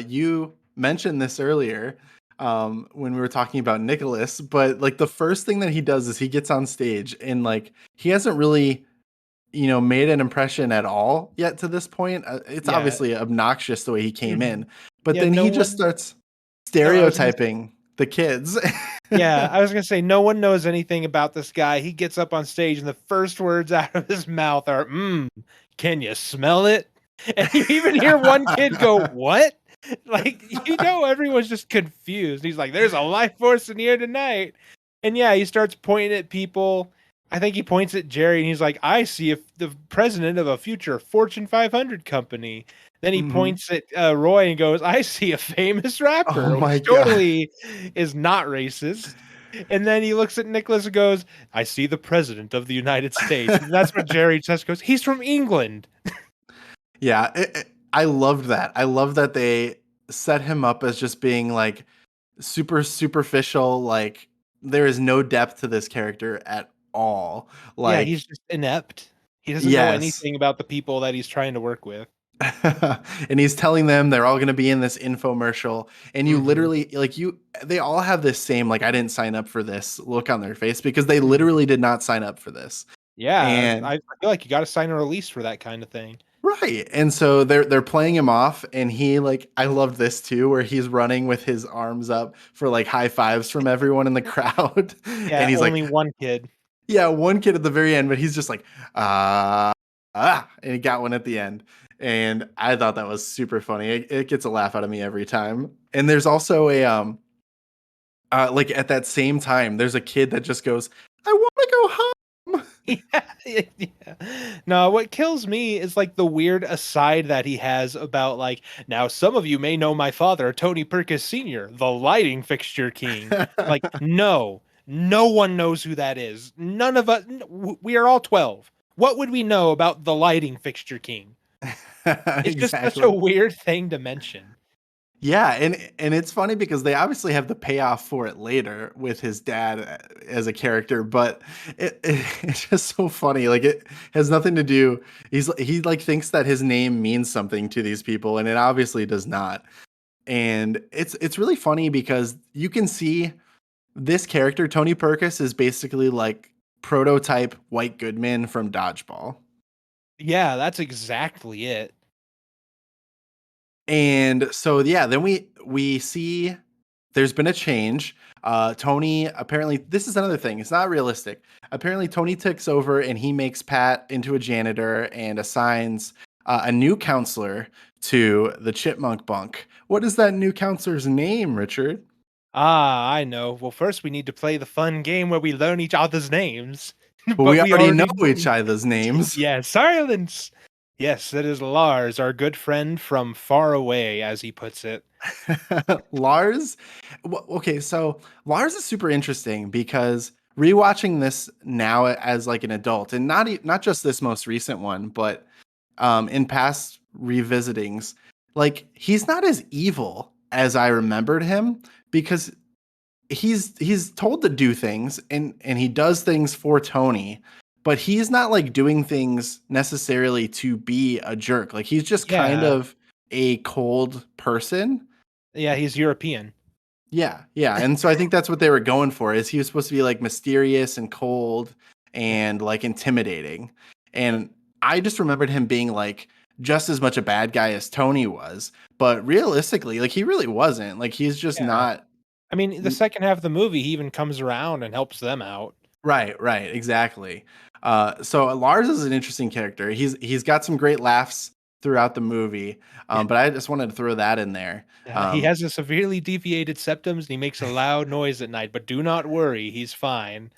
you mentioned this earlier when we were talking about Nicholas, but like the first thing that he does is he gets on stage and like he hasn't really, made an impression at all yet to this point. It's Yeah. obviously obnoxious the way he came in, Mhm. but Yeah, then no he just one starts no, I was gonna stereotyping the kids. yeah, I was gonna say no one knows anything about this guy. He gets up on stage and the first words out of his mouth are, "Can you smell it?" And you even hear one kid go, "What?" Like, everyone's just confused. He's like, "There's a life force in here tonight." And yeah, he starts pointing at people. I think he points at Jerry and he's like, "I see the president of a future Fortune 500 company." Then he Mhm. points at Roy and goes, "I see a famous Oh rapper," my which god. totally is not racist. And then he looks at Nicholas and goes, "I see the president of the United States." And that's what Jerry just goes, "He's from England." Yeah, I loved that. I love that they set him up as just being like super superficial. Like there is no depth to this character at all. Yeah, he's Like just inept. He doesn't know yes. anything about the people that he's trying to work with. And he's telling them they're all going to be in this infomercial, and you Mhm, literally like you they all have this same like I didn't sign up for this look on their face because they mhm. literally did not sign up for this. Yeah, And I feel like you gotta sign a release for that kinda thing. right. And so they're playing him off, and he like I love this too where he's running with his arms up for like high fives from everyone in the crowd. And Yeah, he's like only one kid. yeah, one kid at the very end, but he's just like and he got one at the end. And I thought that was super funny. It gets a laugh out of me every time. And there's also a like at that same time, there's a kid that just goes, "I want to go home." Yeah. No, what kills me is, like, the weird aside that he has about, like, "Now some of you may know my father, Tony Perkis Sr., the lighting fixture king." Like, no. No one knows who that is. None of us we are all 12. What would we know about the lighting fixture king? It's just such a Exactly. weird thing to mention. Yeah, and it's funny because they obviously have the payoff for it later with his dad as a character, but it's just so funny. Like it has nothing to do. He like thinks that his name means something to these people, and it obviously does not. And it's really funny because you can see this character Tony Perkis is basically like prototype White Goodman from Dodgeball. Yeah, that's exactly it. And so yeah, then we see there's been a change. Tony apparently this is another thing. It's not realistic. Apparently Tony takes over and he makes Pat into a janitor and assigns a new counselor to the Chipmunk Bunk. What is that new counselor's name, Richard? Ah, I know. Well, first we need to play the fun game where we learn each other's names. But But we we already know already each other's names. Yeah, silence. Yes, that is Lars, our good friend from far away, as he puts it. Lars, okay, so Lars is super interesting because rewatching this now as like an adult, and not just this most recent one, but in past revisitings, like he's not as evil as I remembered him because he's told to do things and he does things for Tony, but he's not like doing things necessarily to be a jerk. Like he's just kind Yeah. of a cold person. Yeah, he's European. Yeah, yeah, and so I think that's what they were going for, is he was supposed to be, like, mysterious and cold Yeah. and, like, intimidating, and I just remembered him being, like, just as much a bad guy as Tony was, but realistically, like, he really wasn't, like, he's just Yeah. not I mean, the n second half of the movie, he even comes around and helps them out. right, right, exactly. So Lars is an interesting character, he's got some great laughs throughout the movie, Yeah. but I just wanted to throw that in there. He Um, has a severely deviated septums and he makes a loud noise at night, but do not worry, he's fine.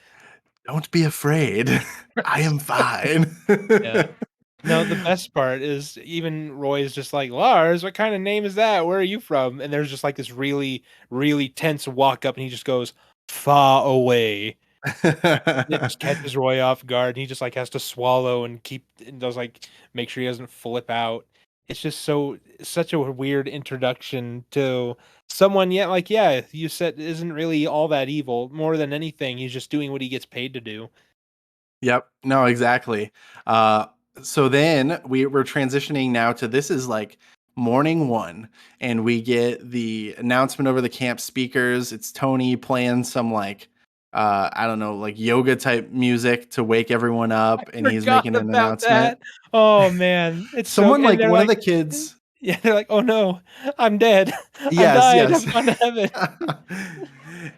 "Don't be afraid, I am fine." Yeah. No, the best part is even Roy is just like, "Lars, what kind of name is that? Where are you from?" And there's just like this really, really tense walk up and he just goes, "Far away." It just catches Roy off guard and he just like has to swallow and keep and does like make sure he doesn't flip out. It's just such a weird introduction to someone yet like, yeah, you said isn't really all that evil. More than anything, he's just doing what he gets paid to do. Yep. No, exactly. Uh, so then we're transitioning now to this is like morning one, and we get the announcement over the camp speakers. It's Tony playing some like I don't know, like yoga type music to wake everyone up, and he's Forgot making an about announcement. that. Oh man, it's so Someone and like they're one of like the kids. yeah, they're like, "Oh no, I'm dead. I Yes, died. yes. I've gone to heaven."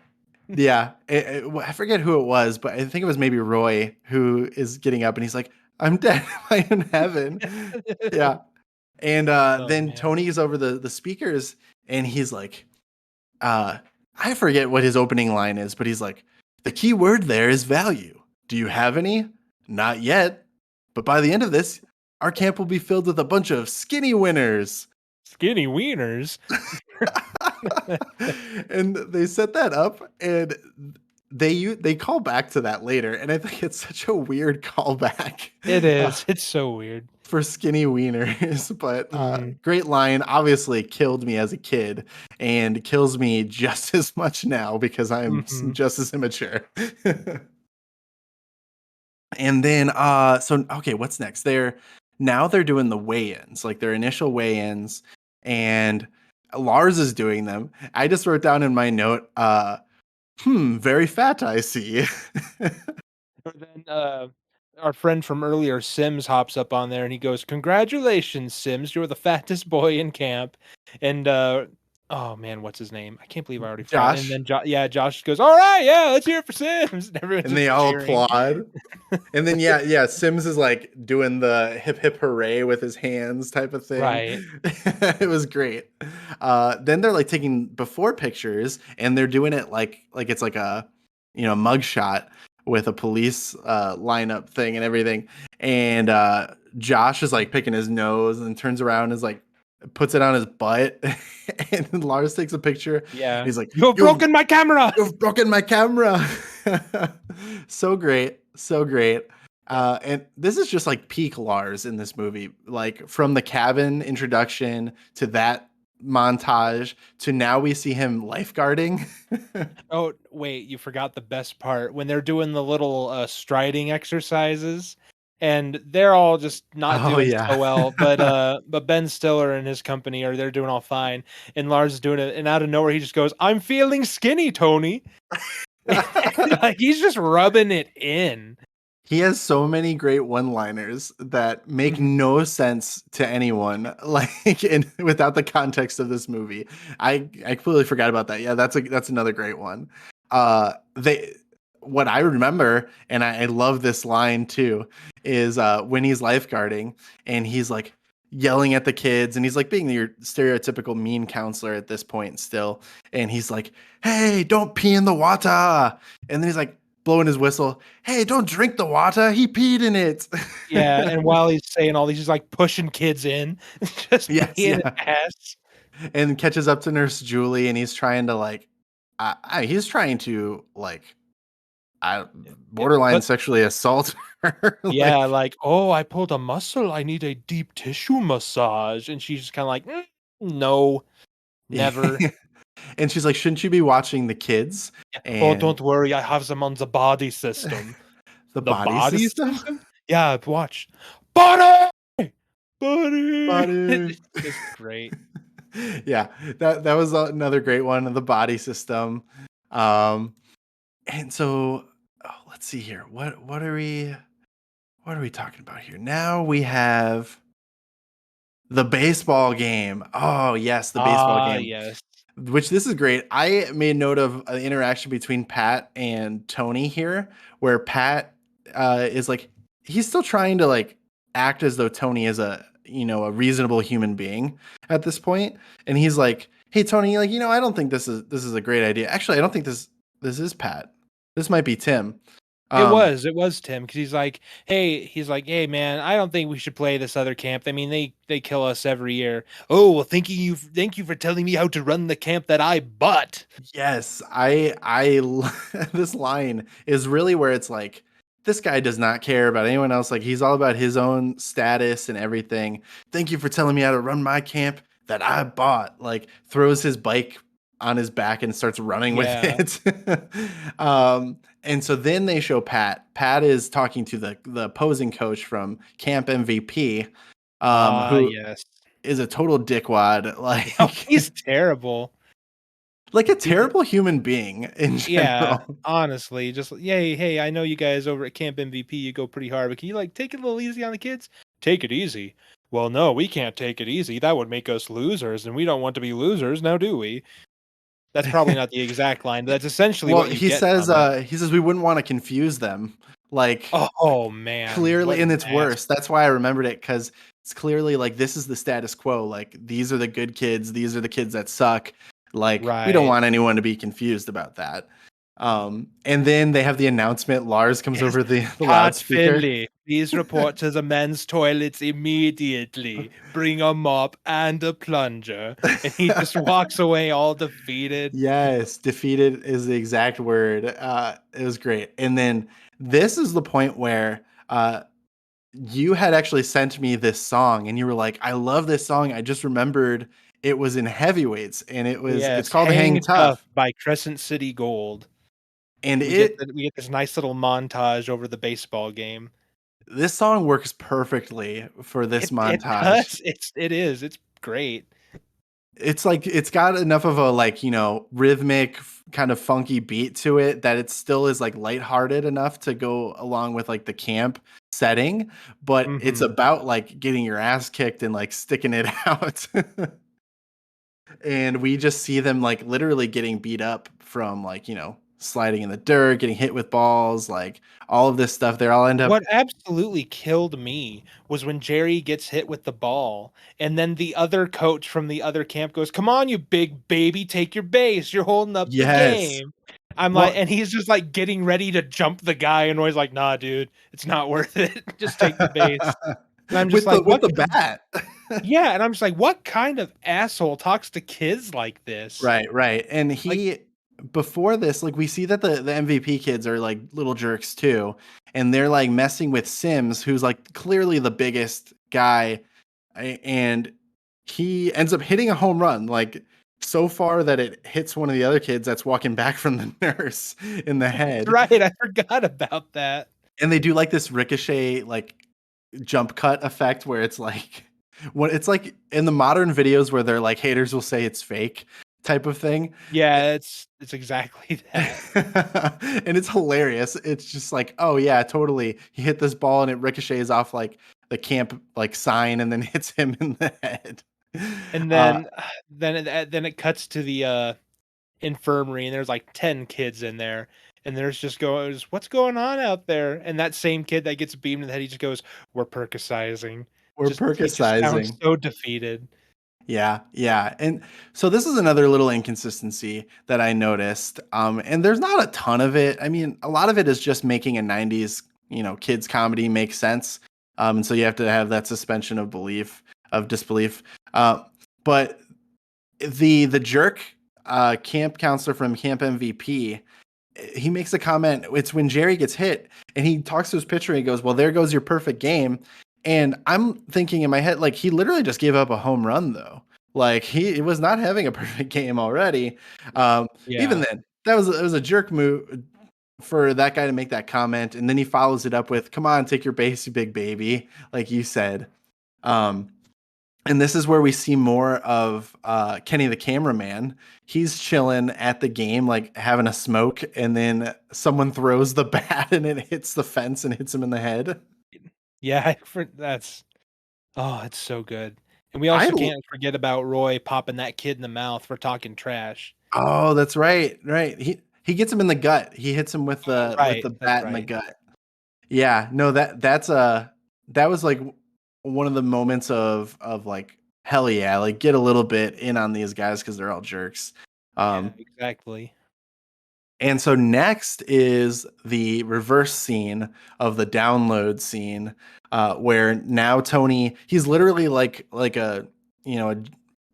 Yeah, I forget who it was, but I think it was maybe Roy who is getting up and he's like, "I'm dead. Am I in heaven?" Yeah, And Oh then man. Tony's over the speakers, and he's like, I forget what his opening line is, but he's like, the key word there is value. Do you have any? Not yet. But by the end of this, our camp will be filled with a bunch of skinny winners. Skinny wieners. And they set that up, and they call back to that later, and I think it's such a weird callback It is. It's so weird. for skinny wieners. But Mhm. great line. Obviously, killed me as a kid, and kills me just as much now because I'm Mhm. just as immature. And then so okay, what's next? They're doing the weigh-ins, like their initial weigh-ins, and Lars is doing them. I just wrote down in my note, very fat, I see. Or then our friend from earlier, Sims, hops up on there and he goes, "Congratulations, Sims! You're the fattest boy in camp." And oh man, what's his name? I can't believe I already forgot. And Josh, then yeah, Josh goes, "All right, yeah, let's hear it for Sims." And everyone's and they just all cheering. applaud. And then yeah, Sims is like doing the hip hip hooray with his hands type of thing. Right. It was great. Then they're like taking before pictures, and they're doing it like it's like a mug shot with a police lineup thing and everything. And Josh is like picking his nose and turns around and is like puts it on his butt. And then Lars takes a picture. And Yeah. he's like, You have "You've broken my camera. You've broken my camera." So great. So great. Yeah. And this is just like peak Lars in this movie. Like from the cabin introduction to that montage to now we see him lifeguarding. Oh, wait, you forgot the best part when they're doing the little striding exercises and they're all just not Oh, doing yeah. so well, but Ben Stiller and his company are they're doing all fine and Lars is doing it and out of nowhere he just goes, "I'm feeling skinny, Tony." Like he's just rubbing it in. He has so many great one-liners that make Mhm. no sense to anyone, like without the context of this movie. I completely forgot about that. Yeah, that's another great one. They What I remember, and I love this line too, is when he's lifeguarding and he's like yelling at the kids, and he's like being your stereotypical mean counselor at this point still, and he's like, "Hey, don't pee in the water," and then he's like blowing his whistle. "Hey, don't drink the water. He peed in it." Yeah, and while he's saying all these, he's like pushing kids in, just Yes, being an yeah. ass. And catches up to Nurse Julie, and he's trying to like, he's trying to like, I borderline But sexually assault her. yeah, Like, like, "Oh, I pulled a muscle, I need a deep tissue massage," and she's just kinda like, no, never." and she's like, "Shouldn't you be watching the kids?" Yeah, "Oh, And don't worry, I have them on the body system." the The body body system, system? Yeah, watch. Body! Body! body. It's just great. Yeah, that was another great one. The body system. Um, and so, let's see here. What are we talking about here? Now we have the baseball game. Oh, yes, the baseball Ah, game. yes. Which this is great. I made note of an interaction between Pat and Tony here, where Pat is like he's still trying to like act as though Tony is a reasonable human being at this point, and he's like, "Hey Tony, like I don't think this is a great idea. Actually, I don't think this is Pat. This might be Tim." Um, It was Tim, because he's like, "Hey, man, I don't think we should play this other camp. I mean, they kill us every year." "Oh, well, thank you for telling me how to run the camp that I bought." Yes, this line is really where it's like this guy does not care about anyone else. Like he's all about his own status and everything. "Thank you for telling me how to run my camp that I bought." Like throws his bike on his back and starts running with Yeah. it. And so then they show Pat. Pat is talking to the opposing coach from Camp MVP, Ah, who yes. is a total dickwad. Oh, Like he's terrible. like a He's terrible human being in Yeah, general. honestly, just "Yay, hey, I know you guys over at Camp MVP, you go pretty hard, but can you, like, take it a little easy on the kids?" "Take it easy? Well, no, we can't take it easy. That would make us losers, and we don't want to be losers, now do we?" That's probably not the exact line, but that's essentially Well, what you get from it. he says we wouldn't want to confuse them. Like Oh, man, what clearly, and an it's ass. worse. That's why I remembered it because it's clearly like this is the status quo. Like these are the good kids, these are the kids that suck. Like we don't Right. want anyone to be confused about that. And then they have the announcement. Lars comes Yes. over the Pat loudspeaker. Finley, please report to the men's toilets immediately. Bring a mop and a plunger. And he just walks away all defeated. Yes, defeated is the exact word. It was great. And then this is the point where you had actually sent me this song and you were like, I love this song. I just remembered it was in Heavyweights and it's Yes, called Hang Hang Tough Tough. by Crescent City Gold. And We get this nice little montage over the baseball game. this song works perfectly for this It montage. does. It's great. It's like it's got enough of a like, rhythmic kind of funky beat to it that it still is like lighthearted enough to go along with like the camp setting, but it's Mhm. about like getting your ass kicked and like sticking it out. And we just see them like literally getting beat up from like, sliding in the dirt, getting hit with balls, like all of this stuff. They all end up What absolutely killed me was when Jerry gets hit with the ball, and then the other coach from the other camp goes, "Come on, you big baby, take your base. You're holding up the yes. game." I'm like, Well, and he's just like getting ready to jump the guy, and Roy's like, "Nah, dude, it's not worth it. Just take the base." And I'm just with like, the "What?" bat. Yeah, and I'm just like, "What kind of asshole talks to kids like this?" Right, right. And Like, he before this, like we see that the MVP kids are like little jerks too. And they're like messing with Sims, who's like clearly the biggest guy. And he ends up hitting a home run, like so far that it hits one of the other kids that's walking back from the nurse in the head. right, I forgot about that. And they do like this ricochet, like jump cut effect where it's like when it's like in the modern videos where they're like haters will say it's fake type of thing. Yeah, it's exactly that. And it's hilarious. It's just like, oh yeah, totally. He hit this ball and it ricochets off like the camp like sign and then hits him in the head. And Uh, then it cuts to the infirmary, and there's like 10 kids in there, and there's just goes, "What's going on out there?" And that same kid that gets beamed in the head, he just goes, "We're percusizing." we're Just he just sounds percusizing. so defeated. Yeah, yeah. And so this is another little inconsistency that I noticed. And there's not a ton of it. I mean, a lot of it is just making a 90s, kids comedy make sense. And so you have to have that suspension of disbelief. Uh, but the jerk camp counselor from Camp MVP, he makes a comment. It's when Jerry gets hit and he talks to his pitcher and he goes, "Well, there goes your perfect game." And I'm thinking in my head, like, he literally just gave up a home run, though. Like, he was not having a perfect game already. Even Yeah. then, it was a jerk move for that guy to make that comment. And then he follows it up with, "Come on, take your base, you big baby," like you said. Um, and this is where we see more of Kenny the cameraman. He's chilling at the game, like having a smoke, and then someone throws the bat and it hits the fence and hits him in the head. Yeah, that's oh, it's so good. And we I also l- can't forget about Roy popping that kid in the mouth for talking trash. oh, that's right, right. He gets him in the gut. He hits him with Right, the that's bat in the right. gut. Yeah, no, that was like one of the moments of like hell yeah, like get a little bit in on these guys because they're all jerks. Yeah, Um, exactly. And so next is the reverse scene of the download scene, where now Tony, he's literally like a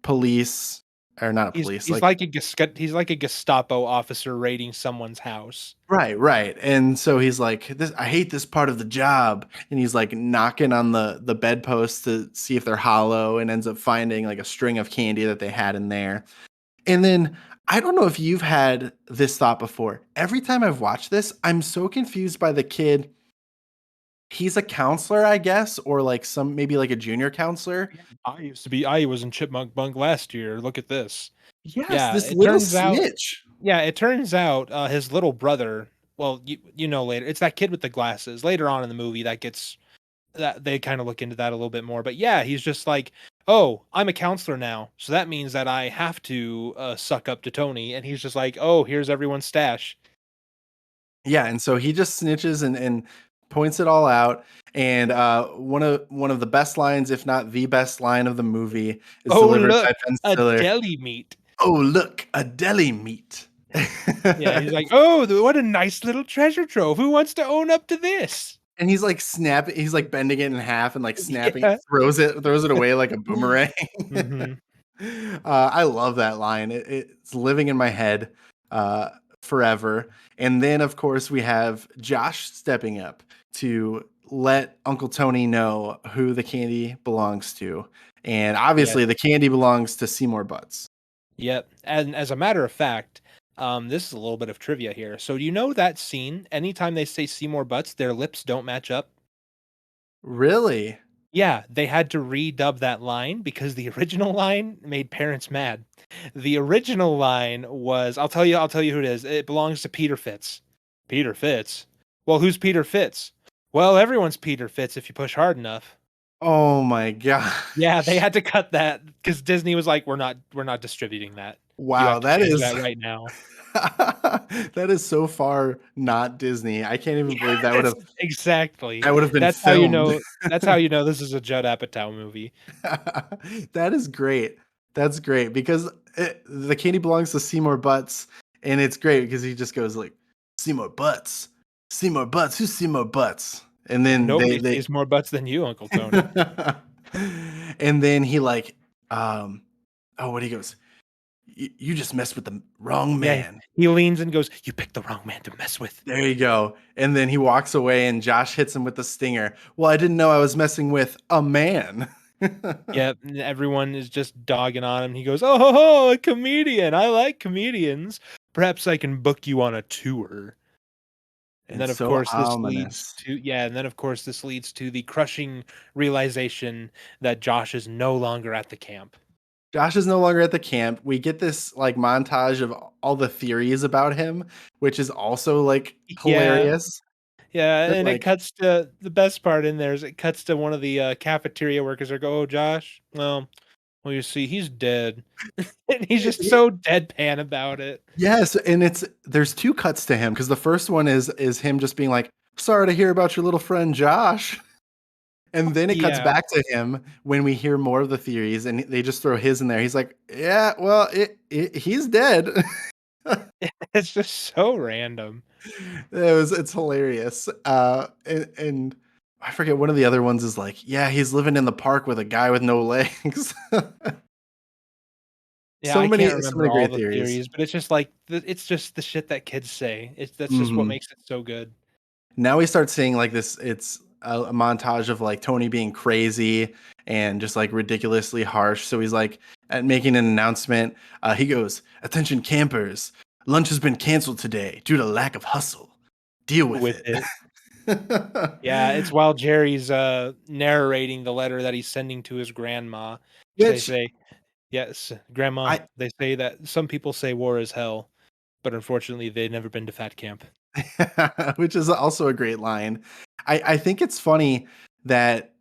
police or not a He's police, he's like like a he's like a Gestapo officer raiding someone's house. right, right. And so he's like, this, I hate this part of the job, and he's like knocking on the bedposts to see if they're hollow, and ends up finding like a string of candy that they had in there. And then I don't know if you've had this thought before. Every time I've watched this, I'm so confused by the kid. He's a counselor, I guess, or like some maybe like a junior counselor. Yeah, I was in Chipmunk Bunk last year. Look at this. Yes, Yeah, this little snitch. it turns out his little brother, well, you know later. It's that kid with the glasses. Later on in the movie that they kind of look into that a little bit more. But yeah, he's just like, "Oh, I'm a counselor now. So that means that I have to suck up to Tony." And he's just like, "Oh, here's everyone's stash." Yeah, and so he just snitches and points it all out. And one of the best lines, if not the best line of the movie, is Oh, delivered by look, Ben a Stiller. deli meat. Oh, look, a deli meat. Yeah, he's like, oh, what a nice little treasure trove. Who wants to own up to this? And he's like snapping, he's like bending it in half and like snapping it, Yeah. throws it away like a boomerang. Hmm. I love that line. It's living in my head uh, forever. And then, of course, we have Josh stepping up to let Uncle Tony know who the candy belongs to. And Yes. obviously, the candy belongs to Seymour Butts. Yep. And as a matter of fact, this is a little bit of trivia here. So do you know that scene? Anytime they say Seymour Butts, their lips don't match up. Really? Yeah, they had to redub that line because the original line made parents mad. The original line was, I'll tell you who it is. It belongs to Peter Fitz. Peter Fitz? Well, who's Peter Fitz? Well, everyone's Peter Fitz if you push hard enough. Oh my Yeah, they gosh. had to cut that because Disney was like, we're not distributing that. You Wow, have to that change is that right now. that is so far not Disney. I can't even believe that would Yes, have exactly. been That's how you filmed. know that's how you know this is a Judd Apatow movie. That is great. That's great because the candy belongs to Seymour Butts, and it's great because he just goes like, Seymour Butts, Seymour Butts, who's Seymour Butts? And Yeah, then nobody they sees more butts than you, Uncle Tony. and then he like, oh, what he goes, you just messed with the wrong Yeah, man. he leans and goes, "You picked the wrong man to mess with." There you go. And then he walks away, and Josh hits him with the stinger. Well, I didn't know I was messing with a man. Yep, and everyone is just dogging on him. He goes, "Oh, ho, ho, a comedian. I like comedians. Perhaps I can book you on a tour." And And then of so course this leads ominous. to yeah, and then of course this leads to the crushing realization that Josh is no longer at the camp. Josh is no longer at the camp. We get this like montage of all the theories about him, which is also like Yeah. hilarious. Yeah, They're and it like, cuts to the best part in there is it cuts to one of the cafeteria workers or go, "Oh, Josh, well, you see, he's dead." And he's just so deadpan about it. yes, and there's two cuts to him because the first one is him just being like, sorry to hear about your little friend Josh. And then it cuts Yeah, back to him when we hear more of the theories, and they just throw his in there. He's like, "Yeah, well, he's dead." it's just so random. It's hilarious. And I forget one of the other ones is like, "Yeah, he's living in the park with a guy with no legs." Yeah, I can't So remember many all great the theories. theories, but it's just like it's just the shit that kids say. That's just what Hmm. makes it so good. Now we start seeing like this. It's a montage of like Tony being crazy and just like ridiculously harsh. So he's like making an announcement. He goes, "Attention campers, lunch has been canceled today due to lack of hustle. Deal with With it." it. Yeah, it's while Jerry's narrating the letter that he's sending to his grandma, which they Which say, "Yes, grandma, I they say that some people say war is hell, but unfortunately they've never been to fat camp." which is also a great line. I think it's funny that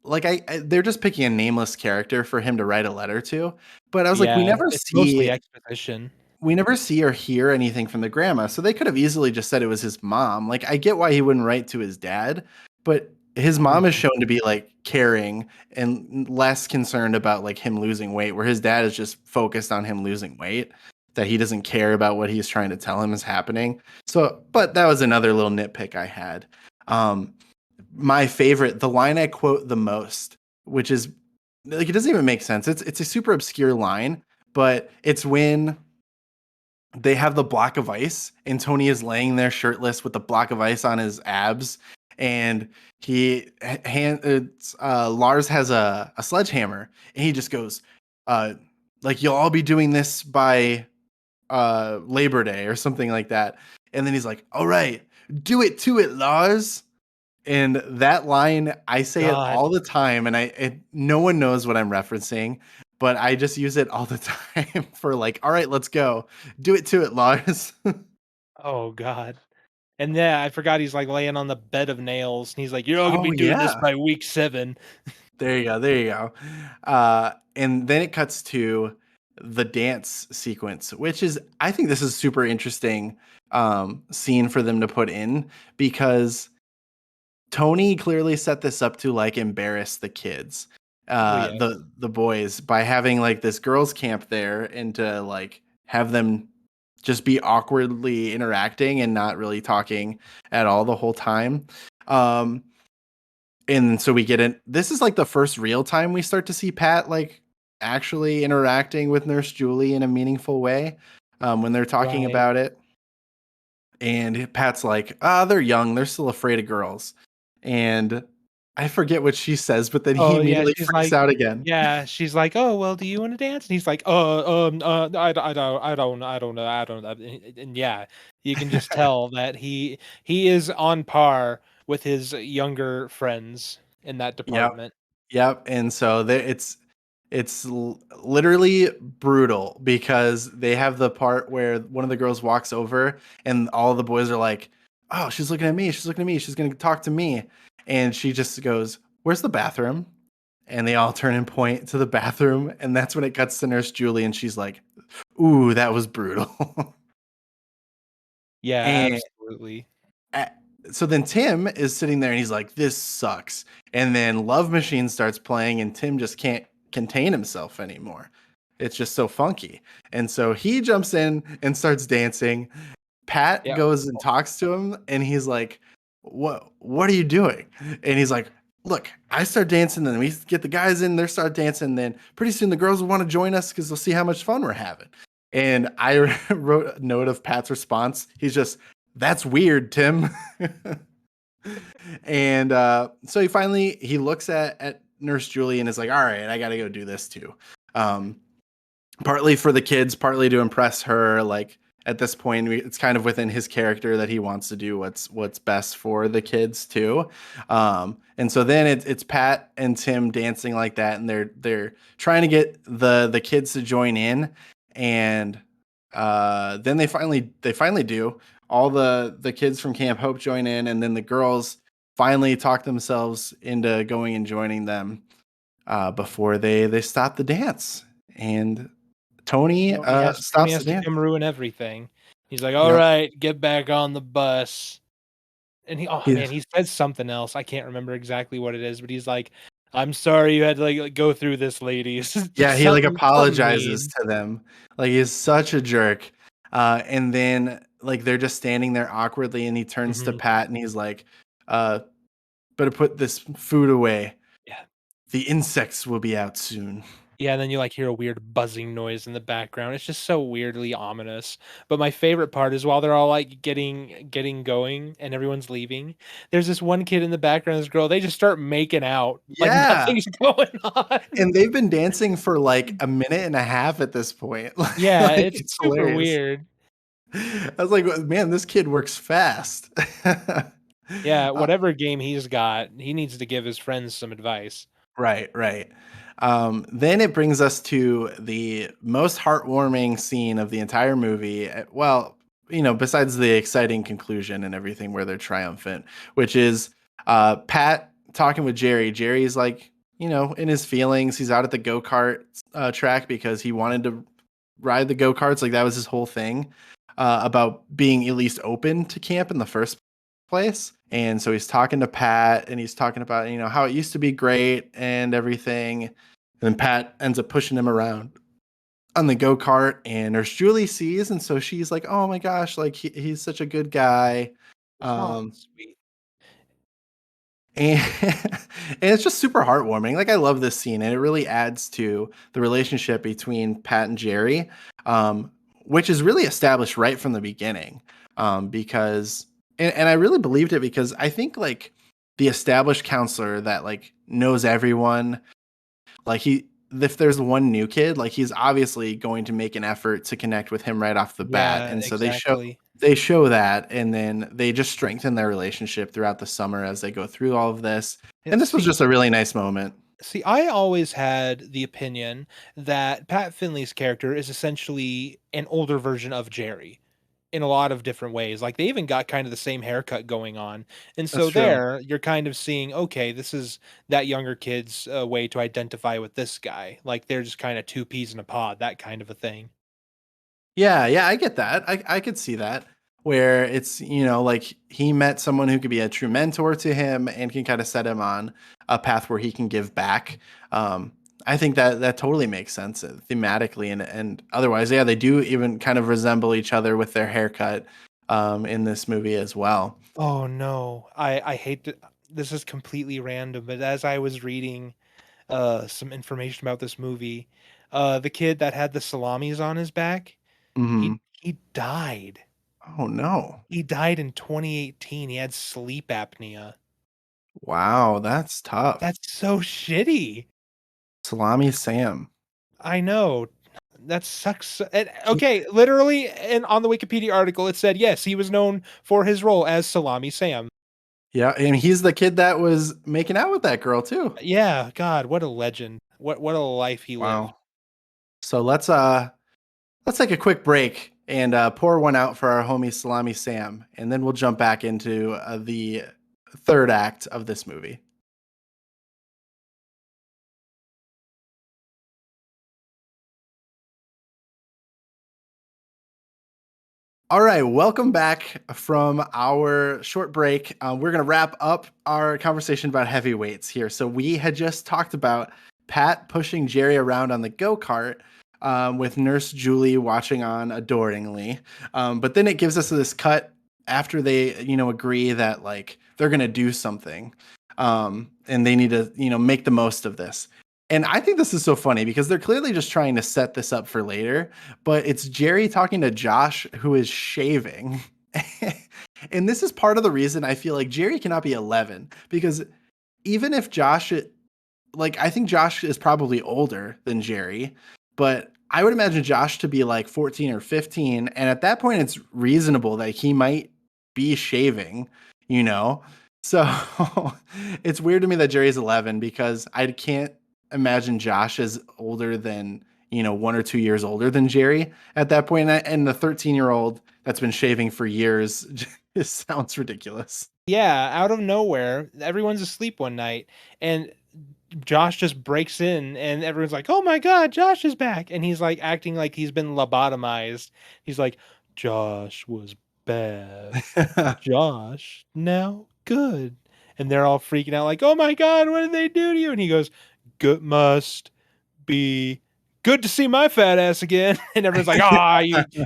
like they're just picking a nameless character for him to write a letter to, but I was like, Yeah, it's mostly exposition. we never see or hear anything from the grandma, so they could have easily just said it was his mom. Like, I get why he wouldn't write to his dad, but his mom is Mhm. shown to be like caring and less concerned about like him losing weight, where his dad is just focused on him losing weight, that he doesn't care about what he's trying to tell him is happening. So, but that was another little nitpick I had. Um, my favorite, the line I quote the most, which is like it doesn't even make sense. It's a super obscure line, but it's when they have the block of ice and Tony is laying there shirtless with the block of ice on his abs, and Lars has a sledgehammer, and he just goes uh like, you'll all be doing this by Labor Day or something like that. And then he's like, all right, do it to it, Lars. And that line, I say it God. all the time, and no one knows what I'm referencing, but I just use it all the time for like, all right, let's go, do it to it, Lars. Oh god. And yeah, I forgot he's like laying on the bed of nails and he's like, "You're all gonna Oh be doing this yeah, by week 7." there you go, there you go. And then it cuts to the dance sequence, which is, I think this is super interesting scene for them to put in because Tony clearly set this up to like embarrass the kids, Oh yes. the boys, by having like this girls' camp there and to like have them just be awkwardly interacting and not really talking at all the whole time. Um, and so we get in. This is like the first real time we start to see Pat like actually interacting with Nurse Julie in a meaningful way when they're talking Right. about it. And Pat's like, they're young. They're still afraid of girls. And I forget what she says, but then he Oh yeah, immediately freaks out again. she's like, "Oh, well, do you want to dance?" And he's like, I don't," and yeah, you can just tell that he is on par with his younger friends in that Yep. department. Yep. And so literally brutal because they have the part where one of the girls walks over and all the boys are like, "Oh, she's looking at me. She's looking at me. She's going to talk to me." And she just goes, "Where's the bathroom?" And they all turn and point to the bathroom. And that's when it cuts to Nurse Julie. And she's like, "Ooh, that was brutal." Yeah, and absolutely. a- so then Tim is sitting there and he's like, "This sucks." And then Love Machine starts playing and Tim just can't contain himself anymore. It's just so funky. And so he jumps in and starts dancing. Pat Yeah. goes and talks to him and he's like, what are you doing?" And he's like, "Look, I start dancing, then we get the guys in, they start dancing, then pretty soon the girls will want to join us because they'll see how much fun we're having." And I wrote a note of Pat's response. He's just, "That's weird, Tim." And so he looks at Nurse Julie and is like, "All right, I got to go do this too." Um, Partly for the kids, partly to impress her. Like at this point, it's kind of within his character that he wants to do what's best for the kids too. And so then it's Pat and Tim dancing like that, and they're trying to get the kids to join in, and then they finally do. All the kids from Camp Hope join in, and then the girls finally talk themselves into going and joining them before they stop the dance. And Tony Tony stops the has to dance. come ruin everything. He's like, "All Yep. right, get back on the bus." And oh He, man, he says something else. I can't remember exactly what it is, but he's like, "I'm sorry you had to like go through this, ladies." yeah, Just he like something apologizes mean. to them. Like he's such a jerk. And then like they're just standing there awkwardly, and he turns to Mhm. Pat and he's like, uh, "Better put this food away. Yeah. The insects will be out soon." Yeah, and then you like hear a weird buzzing noise in the background. It's just so weirdly ominous. But my favorite part is while they're all like getting going and everyone's leaving, there's this one kid in the background, this girl, they just start making out like Yeah. nothing's going on. And they've been dancing for like a minute and a half at this point. Yeah, Like it's it's super hilarious. weird. I was like, "Man, this kid works fast." Yeah, Uh, whatever game he's got, he needs to give his friends some advice. Right, right. Then it brings us to the most heartwarming scene of the entire movie. Well, besides the exciting conclusion and everything where they're triumphant, which is Pat talking with Jerry. Jerry's like, in his feelings. He's out at the go kart track because he wanted to ride the go karts. Like that was his whole thing about being at least open to camp in the first place. And so he's talking to Pat and he's talking about, how it used to be great and everything. And then Pat ends up pushing him around on the go-kart and Nurse Julie sees. And so she's like, "Oh my gosh, like he's such a good guy." Oh, Um, sweet. and, and it's just super heartwarming. Like I love this scene, and it really adds to the relationship between Pat and Jerry, um, which is really established right from the beginning. Because and I really believed it because I think like the established counselor that like knows everyone, like if there's one new kid, like he's obviously going to make an effort to connect with him right off the bat. Yeah, And so exactly. they show that, and then they just strengthen their relationship throughout the summer as they go through all of this. Yeah, And this was just a really nice moment. I always had the opinion that Pat Finley's character is essentially an older version of Jerry in a lot of different ways. Like they even got kind of the same haircut going on. And That's so true. there you're kind of seeing, okay, this is that younger kid's way to identify with this guy. Like they're just kind of two peas in a pod, that kind of a thing. Yeah, yeah, I get that. I could see that. where it's, like he met someone who could be a true mentor to him and can kind of set him on a path where he can give back. Um, I think that totally makes sense thematically and otherwise. Yeah, they do even kind of resemble each other with their haircut in this movie as well. Oh no, I hate to, this is completely random, but as I was reading some information about this movie, the kid that had the salamis on his back, Hmm. he died. Oh no. He died in 2018. He had sleep apnea. Wow, that's tough. That's so shitty. Salami Sam. I know. That sucks. And, okay, literally, and on the Wikipedia article, it said yes, he was known for his role as Salami Sam. Yeah, and he's the kid that was making out with that girl too. Yeah, God, what a legend. What a life he lived. Wow. So let's take a quick break and pour one out for our homie Salami Sam, and then we'll jump back into the third act of this movie. All right, welcome back from our short break. We're going to wrap up our conversation about heavyweights here. So we had just talked about Pat pushing Jerry around on the go-kart with Nurse Julie watching on adoringly. But then it gives us this cut after they, agree that like they're going to do something and they need to, make the most of this. And I think this is so funny because they're clearly just trying to set this up for later, but it's Jerry talking to Josh who is shaving. And this is part of the reason I feel like Jerry cannot be 11 because even if I think Josh is probably older than Jerry, but I would imagine Josh to be like 14 or 15. And at that point, it's reasonable that he might be shaving, you know? So it's weird to me that Jerry's 11 because I can't imagine Josh is older than, 1 or 2 years older than Jerry at that point. And the 13-year-old that's been shaving for years just sounds ridiculous. Yeah, out of nowhere, everyone's asleep one night, and Josh just breaks in, and everyone's like, "Oh my God, Josh is back!" And he's like acting like he's been lobotomized. He's like, "Josh was bad. Josh now good," and they're all freaking out, like, "Oh my God, what did they do to you?" And he goes, "Good must be good to see my fat ass again." And everyone's like, "Ah,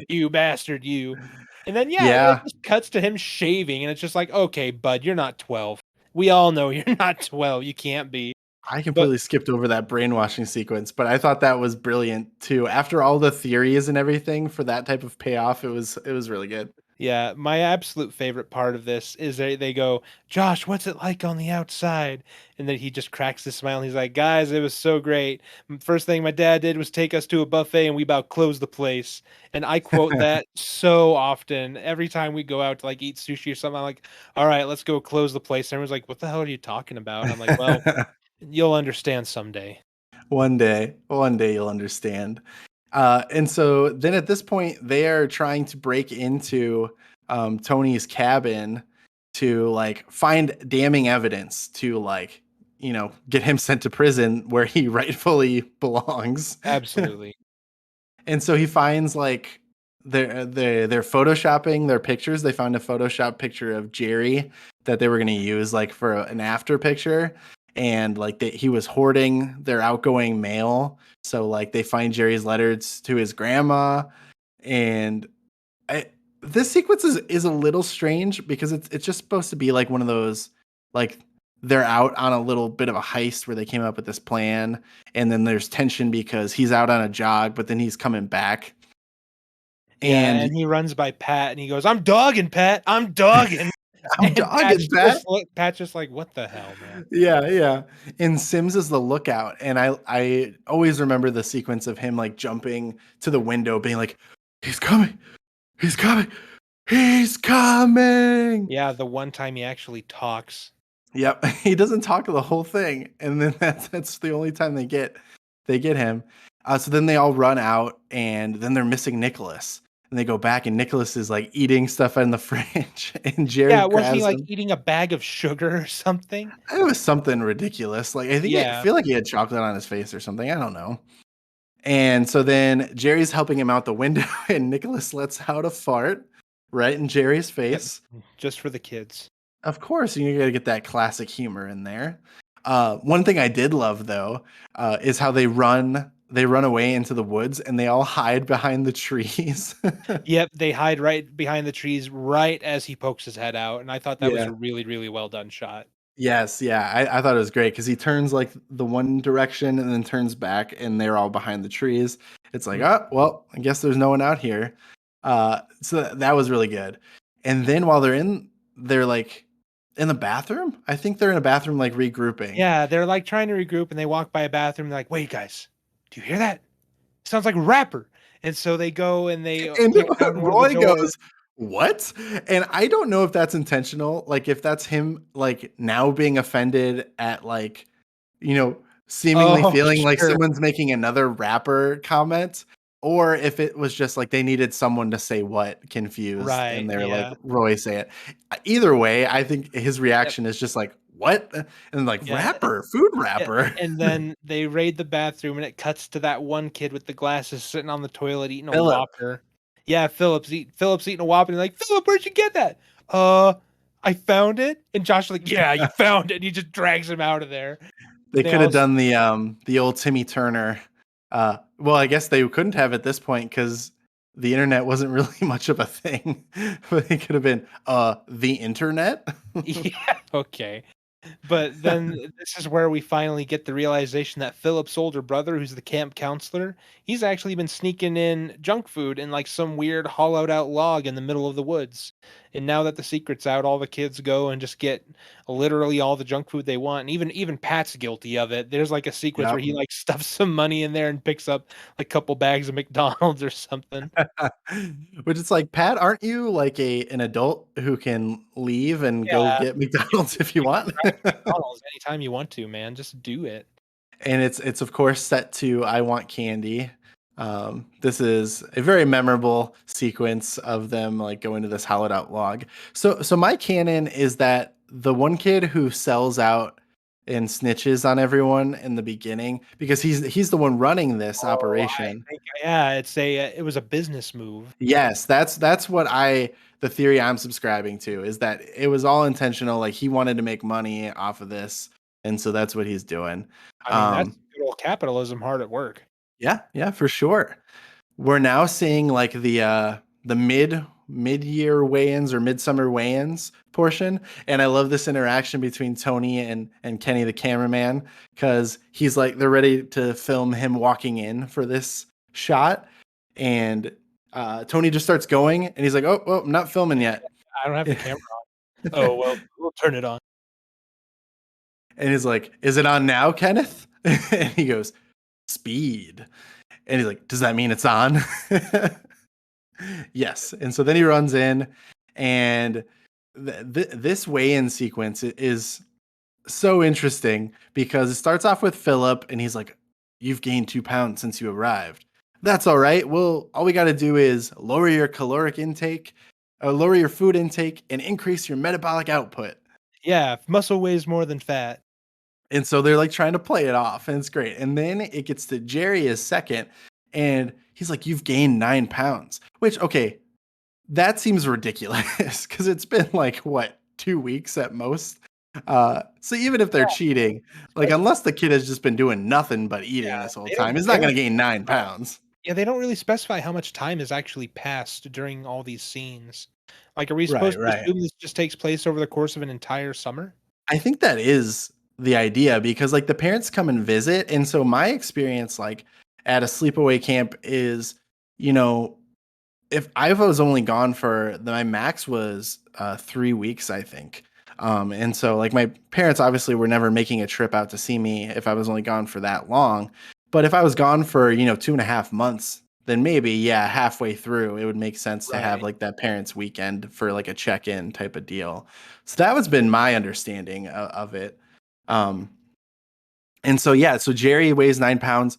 you bastard, you." And then yeah, it Yeah, just cuts to him shaving, and it's just like, "Okay, bud, you're not 12. We all know you're not 12. You can't be." I But completely skipped over that brainwashing sequence, but I thought that was brilliant too. After all the theories and everything for that type of payoff, it was really good. yeah, my absolute favorite part of this is they go, "Josh, what's it like on the outside?" And then he just cracks a smile and he's like, "Guys, it was so great. First thing my dad did was take us to a buffet and we about closed the place." And I quote that so often. Every time we go out to like eat sushi or something, I'm like, "All right, let's go close the place." And everyone's like, "What the hell are you talking about?" And I'm like, "Well, you'll understand someday." One day you'll understand. And so then at this point, they are trying to break into Tony's cabin to like find damning evidence to like, get him sent to prison where he rightfully belongs. Absolutely. And so he finds like they're photoshopping their pictures. They found a Photoshop picture of Jerry that they were going to use like for an after picture, and like he was hoarding their outgoing mail. So like they find Jerry's letters to his grandma, and I, this sequence is a little strange because it's just supposed to be like one of those like they're out on a little bit of a heist where they came up with this plan, and then there's tension because he's out on a jog, but then he's coming back. Yeah, And and he runs by Pat and he goes, "I'm dogging, Pat. I'm dogging." I'm And dogging that. Pat's just like, "What the hell, man?" Yeah. And Sims is the lookout. And I always remember the sequence of him like jumping to the window, being like, he's coming, he's coming, he's coming. Yeah, the one time he actually talks. Yep. He doesn't talk the whole thing. And then that's the only time they get him. So then they all run out and then they're missing Nicholas. And they go back and Nicholas is like eating stuff in the fridge and Jerry Yeah, wasn't he, grabs like, him. eating a bag of sugar or something? It was something ridiculous. Like I Yeah. feel like he had chocolate on his face or something. I don't know. And so then Jerry's helping him out the window and Nicholas lets out a fart. right in Jerry's Yep, face. just for the kids. Of course, you gotta get that classic humor in there. One thing I did love though is how they run away into the woods and they all hide behind the trees. Yep, they hide right behind the trees right as he pokes his head out, and I thought that was Yeah. a really, really well done shot. Yes, yeah, I thought it was great because he turns like the one direction and then turns back, and they're all behind the trees. It's like, Mhm. oh, well, I guess there's no one out here. So that was really good. And then while they're like in the bathroom. I think they're in a bathroom, like regrouping. Yeah, they're, like, trying to regroup, and they walk by a bathroom, they're like, "Wait, guys, do you hear that? Sounds like a rapper." And so they go and they, And check down one of the Roy doors. goes, "What?" And I don't know if that's intentional, like, if that's him, like, now being offended at, like, you know, seemingly Oh, feeling like sure. someone's making another rapper comment, or if it was just, like, they needed someone to say what confused, and Right, they're like, yeah. "Roy, say it." Either way, I think his Yep, reaction is just like, "What?" And like, yeah, "Rapper? Food yeah, rapper?" and then they raid the bathroom, and it cuts to that one kid with the glasses sitting on the toilet eating a Philip. Whopper. Yeah, Philip's eating a Whopper, and they're like, "Philip, where'd you get that?" "Uh, I found it." And Josh is like, "Yeah, you found it," and he just drags him out of there. They They could have all done the old Timmy Turner. Well, I guess they couldn't have at this point because the internet wasn't really much of a thing. But it could have been the internet. yeah, okay. But then this is where we finally get the realization that Philip's older brother, who's the camp counselor, he's actually been sneaking in junk food in like some weird hollowed out log in the middle of the woods. And now that the secret's out, all the kids go and just get literally all the junk food they want. And even Pat's guilty of it. There's like a sequence where Yep. he like stuffs some money in there and picks up like a couple bags of McDonald's or something. Which it's like, Pat, aren't you like an adult who can leave and go Yeah. get You McDonald's can if you you can want? drive to McDonald's anytime you want to, man. Just do it. And it's of course set to "I Want Candy." This is a very memorable sequence of them like going to this hollowed out log. So my canon is that the one kid who sells out and snitches on everyone in the beginning, because he's the one running this Oh, I operation. think yeah, it was a business move. Yes, that's what the theory I'm subscribing to, is that it was all intentional. Like, he wanted to make money off of this, and so that's what he's doing. I mean, that's Um, good old capitalism hard at work. yeah, yeah, for sure. We're now seeing like the mid-year weigh-ins or midsummer weigh-ins portion, and I love this interaction between Tony and Kenny the cameraman, because he's like, they're ready to film him walking in for this shot, and Tony just starts going, and he's like, "Oh, well, I'm not filming yet." I don't have the camera on. "Oh, well, we'll turn it on." And he's like, "Is it on now, Kenneth?" And he goes, "Speed." And he's like, "Does that mean it's on?" Yes. And so then he runs in, and this weigh-in sequence is so interesting because it starts off with Philip, and he's like, "You've gained 2 pounds since you arrived." "That's all right. Well, all we got to do is lower your caloric intake, lower your food intake, and increase your metabolic output." Yeah, if muscle weighs more than fat. And so they're like trying to play it off, and it's great. And then it gets to Jerry as second, and he's like, "You've gained 9 pounds," which, okay, that seems ridiculous because it's been like, what, 2 weeks at most. So even if they're cheating, like, Especially unless the kid has just been doing nothing but eating yeah, this whole time, he's not going to gain nine specify pounds. yeah, they don't really specify how much time has actually passed during all these scenes. Like, are we Right, supposed to right. assume this just takes place over the course of an entire summer? I think that is the idea, because like the parents come and visit. And so my experience, like, at a sleepaway camp is, you know, if I was only gone for my max was 3 weeks, I think. And so like my parents obviously were never making a trip out to see me if I was only gone for that long. But if I was gone for, 2.5 months, then maybe, yeah, halfway through it would make sense to have Right. like that parents weekend for like a check-in type of deal. So that was been my understanding of it. Um, and so yeah, so Jerry weighs 9 pounds.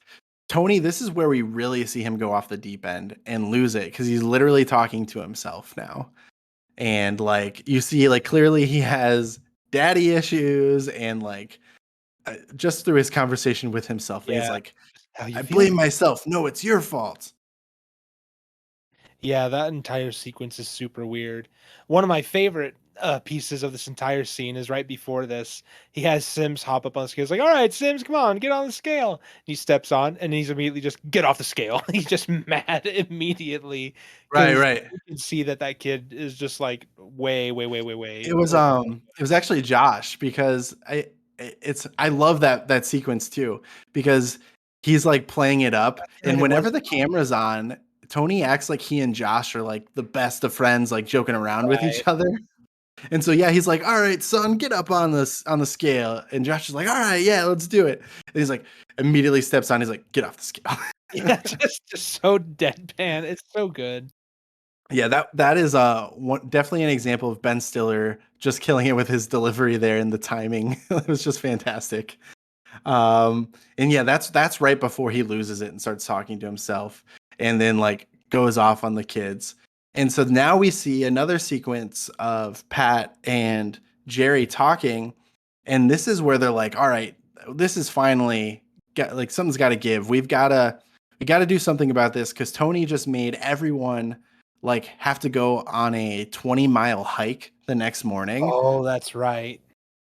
Tony, this is where we really see him go off the deep end and lose it, because he's literally talking to himself now. And like you see, like, clearly he has daddy issues, and like just through his conversation with himself, he's Yeah. like, How you "I feeling? blame myself. No, it's your fault." Yeah, that entire sequence is super weird. One of my favorite pieces of this entire scene is right before this. He has Sims hop up on the scale. He's like, "All right, Sims, come on, get on the scale." He steps on, and he's immediately just get off the scale. He's just mad immediately Right, because right. you can see that that kid is just like way, way, way, way, way It was over. it was actually Josh because I love that sequence too because he's like playing it up That's right, and it whenever was the camera's on, Tony acts like he and Josh are like the best of friends, like joking around with right. each other. And so yeah, he's like, "All right, son, get up on this on the scale." And Josh is like, "All right, yeah, let's do it." And he's like immediately steps on, he's like, "Get off the scale." Yeah, just so deadpan. It's so good. Yeah, that is definitely an example of Ben Stiller just killing it with his delivery there and the timing. It was just fantastic. And yeah, that's right before he loses it and starts talking to himself and then like goes off on the kids. And so now we see another sequence of Pat and Jerry talking, and this is where they're like, "All right, this is finally got like something's got to give. We got to do something about this because Tony just made everyone like have to go on a 20-mile hike the next morning. Oh, that's right.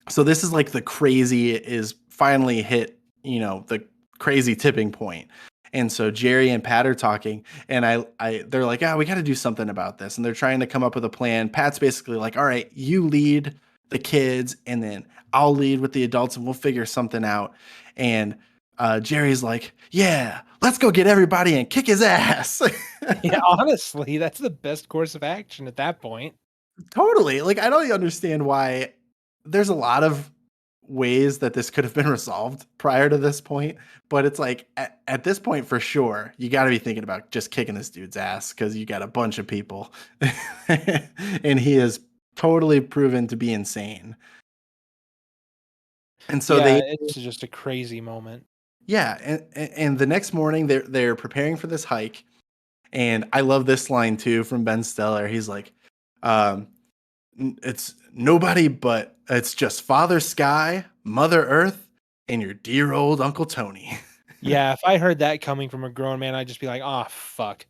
So this is like the crazy is finally hit, the crazy tipping point. And so Jerry and Pat are talking, and they're like, "Ah, we got to do something about this." And they're trying to come up with a plan. Pat's basically like, "All right, you lead the kids, and then I'll lead with the adults, and we'll figure something out." And Jerry's like, "Yeah, let's go get everybody and kick his ass." Yeah, honestly, that's the best course of action at that point. Totally. Like, I don't understand why there's a lot of ways that this could have been resolved prior to this point, but it's like at this point for sure, you got to be thinking about just kicking this dude's ass because you got a bunch of people, and he is totally proven to be insane. And so Yeah, they, it's just a crazy moment. yeah, and the next morning they're preparing for this hike, and I love this line too from Ben Stiller. He's like, um, it's nobody but it's just Father Sky, Mother Earth, and your dear old Uncle Tony. Yeah, if I heard that coming from a grown man, I'd just be like, "Oh, fuck.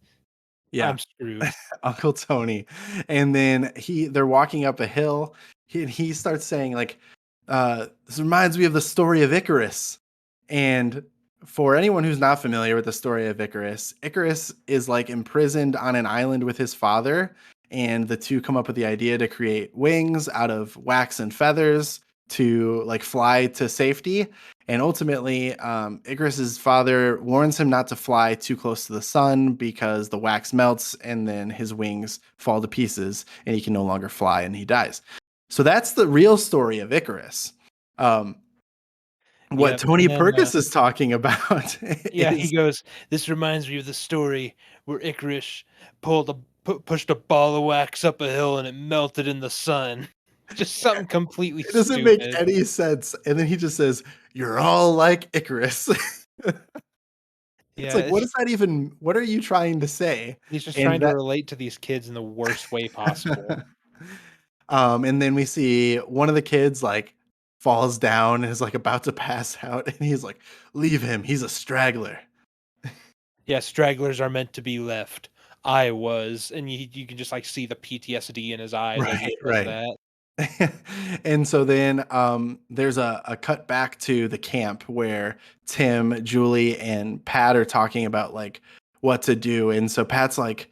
Yeah, I'm screwed." Uncle Tony. And then they're walking up a hill. He starts saying like, "This reminds me of the story of Icarus." And for anyone who's not familiar with the story of Icarus, Icarus is like imprisoned on an island with his father, and the two come up with the idea to create wings out of wax and feathers to like fly to safety. And ultimately, Icarus's father warns him not to fly too close to the sun because the wax melts and then his wings fall to pieces and he can no longer fly and he dies. So that's the real story of Icarus. Um, what Yep, Tony and then, Perkis is talking about yeah, he is goes, "This reminds me of the story where Icarus pushed a ball of wax up a hill and it melted in the sun." Just something completely it doesn't make stupid. any sense. And then he just says, "You're all like Icarus." It's Yeah, like, what are you trying to say? he's just And trying to that relate to these kids in the worst way possible. And then we see one of the kids like falls down and is like about to pass out, and he's like, "Leave him. He's a straggler." Yeah, stragglers are meant to be left. I was, and you can just, like, see the PTSD in his eyes as he Right, says right. that. And so then there's a cut back to the camp where Tim, Julie, and Pat are talking about like what to do. And so Pat's like,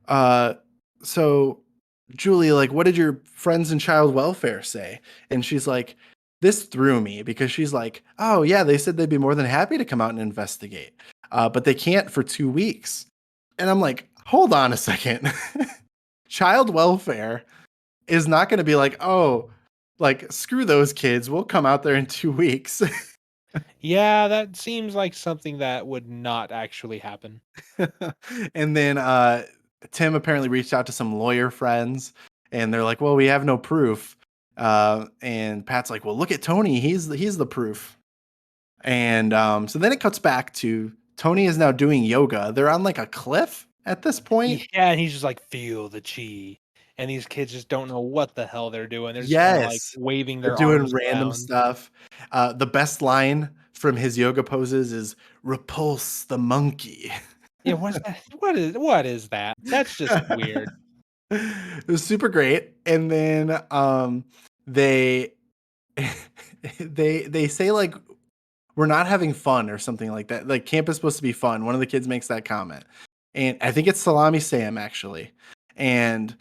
uh, so Julie, like, what did your friends in child welfare say? And she's like, this threw me because she's like, oh yeah, they said they'd be more than happy to come out and investigate, but they can't for 2 weeks. And I'm like, hold on a second. Child welfare is not going to be like, oh, like screw those kids. We'll come out there in 2 weeks. Yeah, that seems like something that would not actually happen. And then Tim apparently reached out to some lawyer friends, and they're like, well, we have no proof. And Pat's like, well, look at Tony. He's the proof. And so then it cuts back to Tony is now doing yoga. They're on like a cliff at this point. Yeah, and he's just like, "Feel the chi," and these kids just don't know what the hell they're doing. They're just kinda, like, Yes. waving They're their doing arms random around. stuff. The best line from his yoga poses is repulse the monkey. Yeah, what's that? What is that? That's just weird. It was super great. And then they they say like we're not having fun or something like that. Like camp is supposed to be fun. One of the kids makes that comment. And I think it's Salami Sam actually. And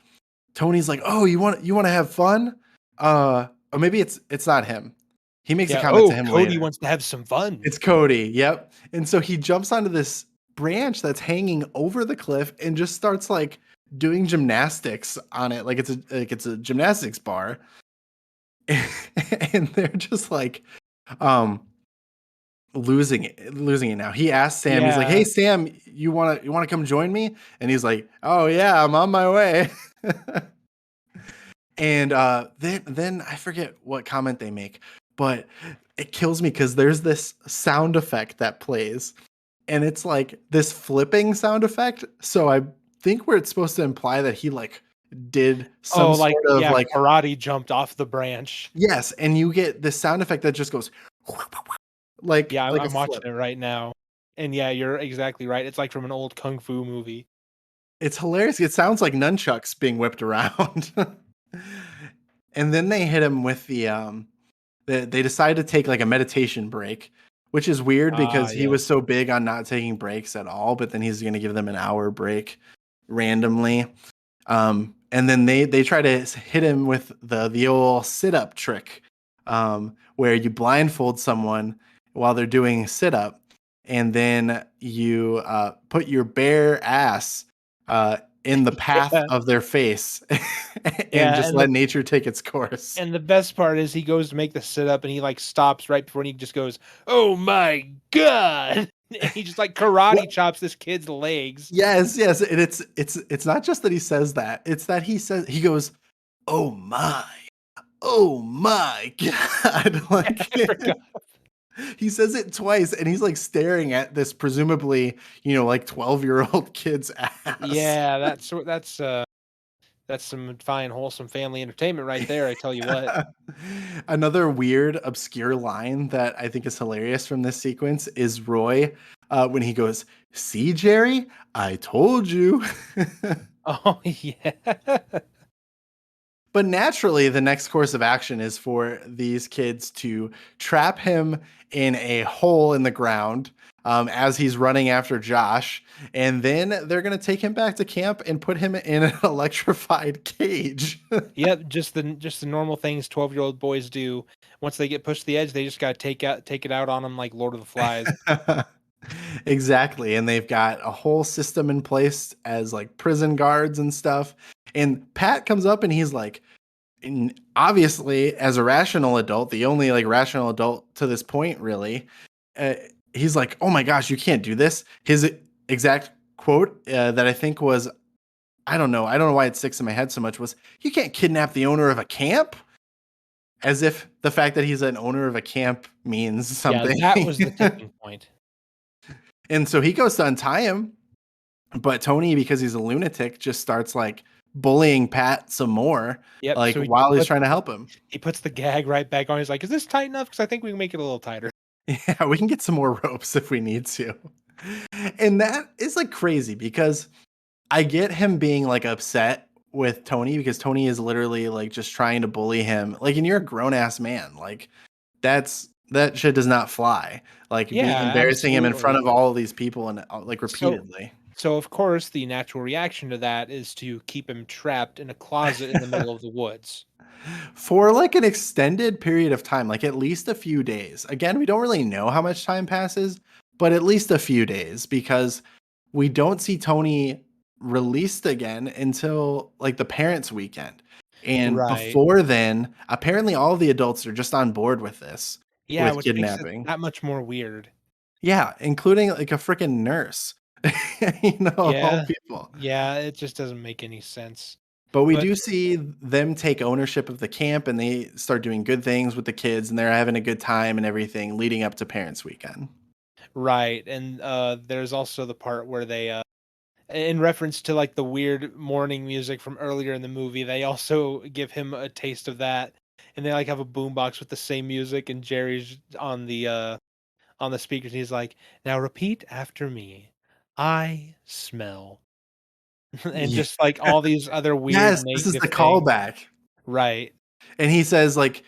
Tony's like, "Oh, you want to have fun?" Or maybe it's not him. He makes a Yeah. comment to Oh, him Cody later. wants to have some fun. It's Cody. Yep. And so he jumps onto this branch that's hanging over the cliff and just starts like doing gymnastics on it, like it's a gymnastics bar. And they're just like um losing it now. He asked Sam, he's like, "Hey Yeah. Sam, you wanna come join me?" And he's like, "Oh yeah, I'm on my way." And then I forget what comment they make, but it kills me because there's this sound effect that plays, and it's like this flipping sound effect. So I think where it's supposed to imply that he like did some Oh, like, sort of yeah, like karate jumped off the branch. yes, and you get this sound effect that just goes like Yeah, I'm like a I'm watching flip. it right now. And yeah, you're exactly right. It's like from an old kung fu movie. It's hilarious. It sounds like nunchucks being whipped around. And then they hit him with they decide to take like a meditation break, which is weird Ah, because he was yes. so big on not taking breaks at all, but then he's going to give them an hour break randomly. And then they try to hit him with the old sit up trick, where you blindfold someone while they're doing sit up, and then you put your bare ass in the path Yeah, of their face, and yeah, just let nature take its course. and the best part is he goes to make the sit up and he, like, stops right before and he just goes, "Oh my god." And he just, like, karate What? chops this kid's legs. Yes, yes, and it's not just that he says that; it's that he goes, "Oh my." Oh my god, like I forgot. he says it twice and he's like staring at this presumably, like 12-year-old kid's ass. Yeah, that's some fine, wholesome family entertainment right there, I tell you what. Another weird, obscure line that I think is hilarious from this sequence is Roy when he goes, "See, Jerry, I told you." Oh, yeah. But naturally, the next course of action is for these kids to trap him in a hole in the ground as he's running after Josh. And then they're going to take him back to camp and put him in an electrified cage. Yep, just the normal things 12-year-old boys do. Once they get pushed to the edge, they just gotta take it out on them like Lord of the Flies. Exactly. And they've got a whole system in place as like prison guards and stuff. And Pat comes up and he's like, and obviously, as a rational adult, the only like rational adult to this point, really, uh, he's like, "Oh my gosh, you can't do this." His exact quote that I think was, I don't know why it sticks in my head so much, was, "You can't kidnap the owner of a camp," as if the fact that he's an owner of a camp means Yeah, something. that was the tipping point. And so he goes to untie him, but Tony, because he's a lunatic, just starts like bullying Pat some more, Yep, like so while he's trying to help him. he puts the gag right back on, he's like, "Is this tight enough? Because I think we can make it a little tighter." Yeah, we can get some more ropes if we need to. And that is like crazy because I get him being like upset with Tony because Tony is literally like just trying to bully him. Like, and you're a grown ass man. Like, that shit does not fly. Like, be Yeah, embarrassing him in front absolutely. of all of these people and like So repeatedly. so, of course, the natural reaction to that is to keep him trapped in a closet in the middle of the woods. For like an extended period of time, like at least a few days. Again, we don't really know how much time passes, but at least a few days because we don't see Tony released again until like the parents' weekend. And Right. before then, apparently all the adults are just on board with this, Yeah, with which makes it kidnapping. that much more weird. Yeah, including like a freaking nurse, of all Yeah. people. Yeah, it just doesn't make any sense. But we But do see them take ownership of the camp and they start doing good things with the kids and they're having a good time and everything leading up to Parents Weekend. right, and, there's also the part where they, in reference to, like, the weird morning music from earlier in the movie, they also give him a taste of that, and they, like, have a boombox with the same music, and Jerry's on the speakers, and he's like, "Now repeat after me. I smell. And Yeah. just like all these other weird Yes, this is negative the things. callback. Right. And he says like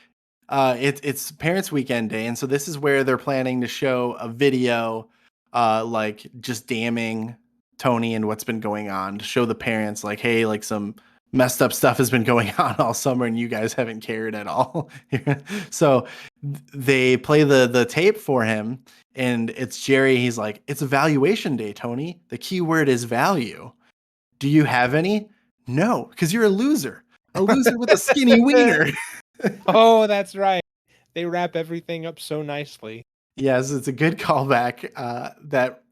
it's parents weekend day, and so this is where they're planning to show a video like just damning Tony and what's been going on, to show the parents like, hey, like some messed up stuff has been going on all summer and you guys haven't cared at all. So they play the tape for him, and it's Jerry. He's like, it's evaluation day, Tony. The key word is value. Do you have any? No, because you're a loser. A loser with a skinny wiener. Oh, that's right. They wrap everything up so nicely. Yes, it's a good callback. That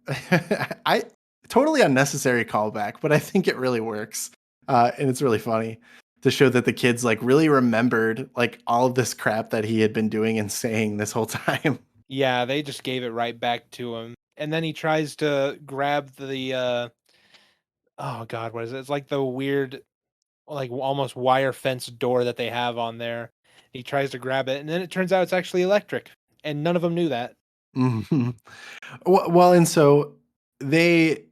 I totally unnecessary callback, but I think it really works, and it's really funny to show that the kids like really remembered like all of this crap that he had been doing and saying this whole time. Yeah, they just gave it right back to him. And then he tries to grab oh god, what is it? It's like the weird, like almost wire fence door that they have on there. He tries to grab it, and then it turns out it's actually electric, and none of them knew that. Mhm. Well, and so they,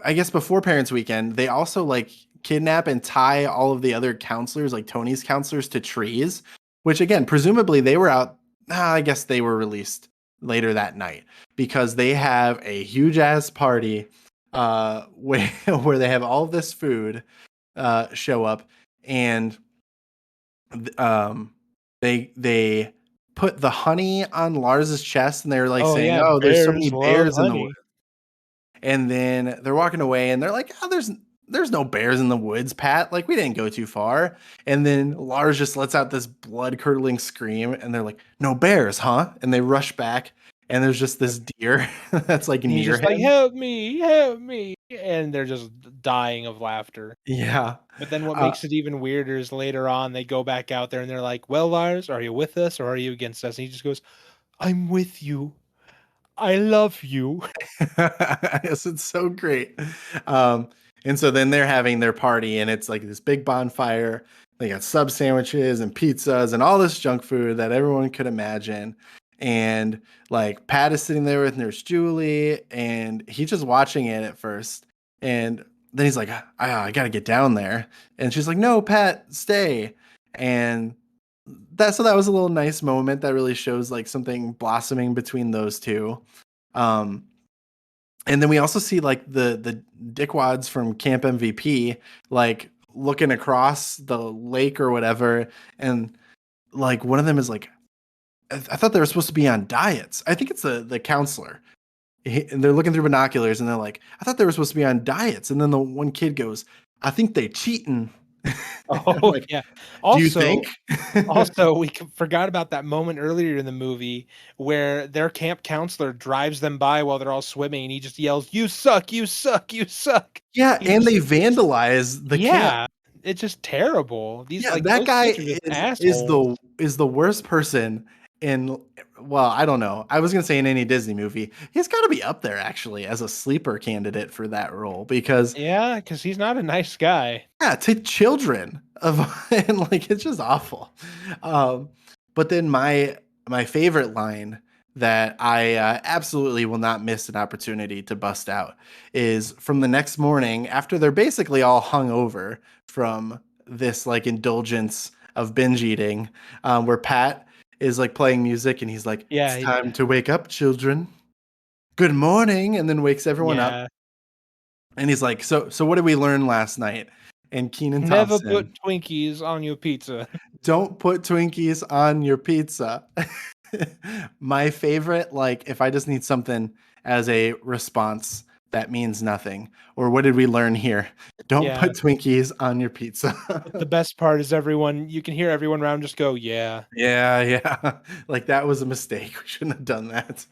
I guess before Parents Weekend, they also like kidnap and tie all of the other counselors, like Tony's counselors, to trees, which again, presumably they were out. I guess they were released later that night because they have a huge ass party where where they have all of this food show up, and um they put the honey on Lars's chest, and they were like Oh saying, yeah, "Oh, there's so many bears love bears in the honey. woods." And then they're walking away and they're like, "Oh, there's no bears in the woods, Pat. Like we didn't go too far." And then Lars just lets out this blood-curdling scream and they're like, "No bears, huh?" And they rush back and there's just this deer that's like And he's near just like, him. help me," and they're just dying of laughter. Yeah. But then what Uh, makes it even weirder is later on, they go back out there and they're like, "Well, Lars, are you with us or are you against us?" And he just goes, "I'm with you. I love you." yes, it's so great. And so then they're having their party, and it's like this big bonfire. They got sub sandwiches and pizzas and all this junk food that everyone could imagine. And like Pat is sitting there with Nurse Julie, and he's just watching it at first. And then he's like, I got to get down there. And she's like, no, Pat, stay. And that was a little nice moment that really shows like something blossoming between those two. Um, and then we also see like the dickwads from Camp MVP like looking across the lake or whatever, and like one of them is like, I thought they were supposed to be on diets. I think it's the counselor. And they're looking through binoculars and they're like, I thought they were supposed to be on diets. And then the one kid goes, I think they cheating. I'm Oh, like, yeah. do you think? Also, we forgot about that moment earlier in the movie where their camp counselor drives them by while they're all swimming, and he just yells, "You suck, you suck, you suck." Yeah, He's and just they vandalize the camp. yeah, it's just terrible. These Yeah, like, that those guy kids are just is assholes. the worst person in, well, I don't know. I was gonna say in any Disney movie. He's got to be up there actually as a sleeper candidate for that role because Yeah, because he's not a nice guy. yeah, to children of and like it's just awful. Um, but then my favorite line that I absolutely will not miss an opportunity to bust out is from the next morning after they're basically all hung over from this like indulgence of binge eating, where Pat is like playing music and he's like, Yeah, "It's time to wake up, children. Good morning," and then wakes everyone up. yeah. And he's like, so what did we learn last night? And Keenan Never Thompson, put Twinkies on your pizza. don't put Twinkies on your pizza. My favorite, like, if I just need something as a response that means nothing, or what did we learn here? Don't Yeah. put Twinkies on your pizza. But the best part is you can hear everyone around just go, "Yeah." Yeah, yeah. Like that was a mistake. We shouldn't have done that.